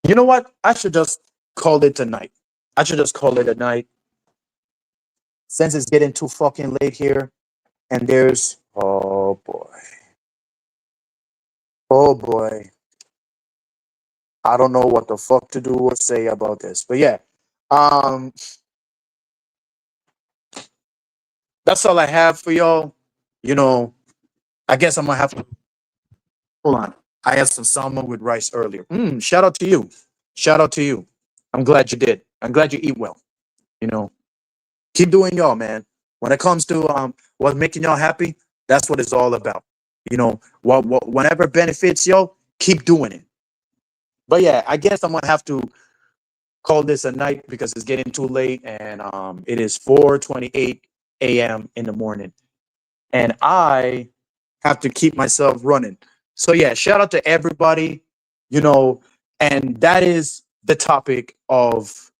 You know what? I should just call it a night. I should just call it a night since it's getting too fucking late here. And there's oh boy, I don't know what the fuck to do or say about this. But yeah, um, that's all I have for y'all. You know, I guess I'm gonna have to hold on. I had some salmon with rice earlier. Shout out to you. Shout out to you. I'm glad you did. I'm glad you eat well. You know, keep doing y'all, man. When it comes to what's making y'all happy, that's what it's all about. You know, whatever benefits y'all, keep doing it. But yeah, I guess I'm gonna have to call this a night because it's getting too late, and it is 4:28 a.m. in the morning, and I have to keep myself running. So yeah, shout out to everybody, you know, and that is the topic of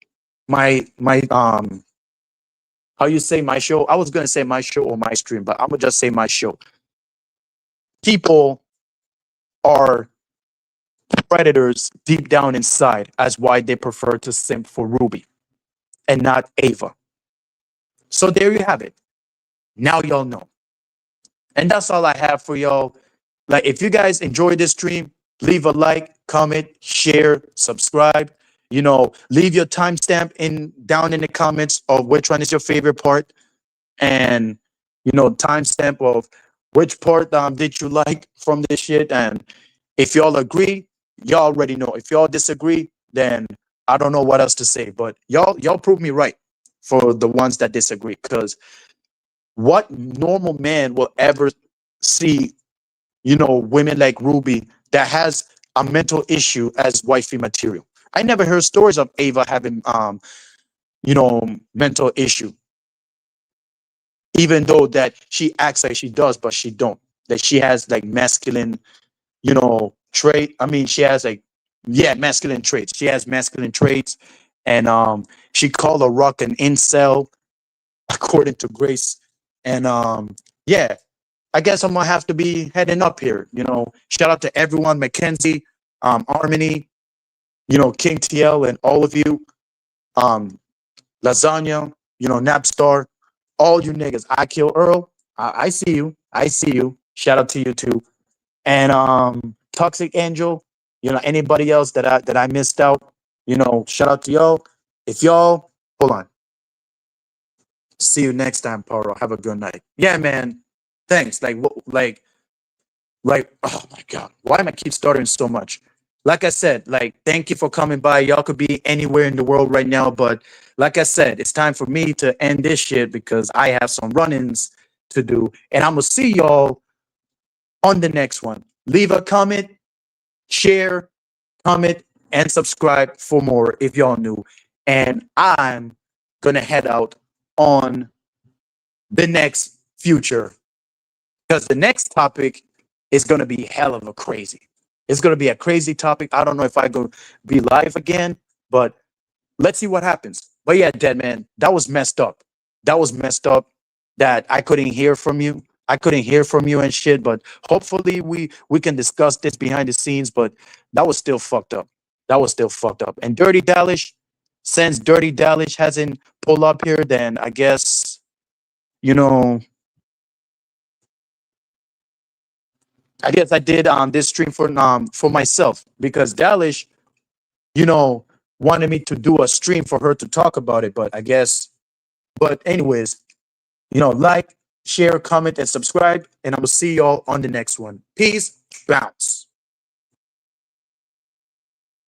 my how you say my show? I was gonna say my show or my stream, but I'm gonna just say my show. People are predators deep down inside, as why they prefer to simp for Ruby and not Ava. So there you have it. Now y'all know. And that's all I have for y'all. Like, if you guys enjoyed this stream, leave a like, comment, share, subscribe. You know, leave your timestamp in down in the comments of which one is your favorite part, and you know, timestamp of which part did you like from this shit. And if y'all agree, y'all already know. If y'all disagree, then I don't know what else to say. But y'all prove me right for the ones that disagree, because what normal man will ever see, you know, women like Ruby that has a mental issue as wifey material? I never heard stories of Ava having you know, mental issue, even though that she acts like she does, but she don't. That she has like masculine, you know, trait. I mean, she has like, yeah, masculine traits. She has masculine traits, and she called a rock an incel, according to Grace. And yeah, I guess I'm gonna have to be heading up here. You know, shout out to everyone, Mackenzie, Harmony, you know, King TL, and all of you, um, Lasagna, you know, Napstar, all you niggas. I kill Earl. I see you. I see you. Shout out to you too. And Toxic Angel, you know, anybody else that I missed out, you know, shout out to y'all. If y'all hold on. See you next time, Paro. Have a good night. Yeah, man. Thanks. Like, oh my God, why am I keep stuttering so much? Like I said, like, thank you for coming by. Y'all could be anywhere in the world right now, but like I said, it's time for me to end this shit because I have some run-ins to do, and I'm gonna see y'all on the next one. Leave a comment, share, comment, and subscribe for more if y'all new. And I'm gonna head out on the next future, because the next topic is going to be hell of a crazy. It's going to be a crazy topic. I don't know if I go be live again, but let's see what happens. But yeah, dead man, that was messed up. That was messed up that I couldn't hear from you. I couldn't hear from you and shit, but hopefully we can discuss this behind the scenes. But that was still fucked up. That was still fucked up. And Dirty Dallish, since Dirty Dallish hasn't pulled up here, then I guess, you know, I guess I did this stream for myself, because Dallish, you know, wanted me to do a stream for her to talk about it. But I guess, but anyways, you know, like, share, comment, and subscribe, and I will see y'all on the next one. Peace, bounce.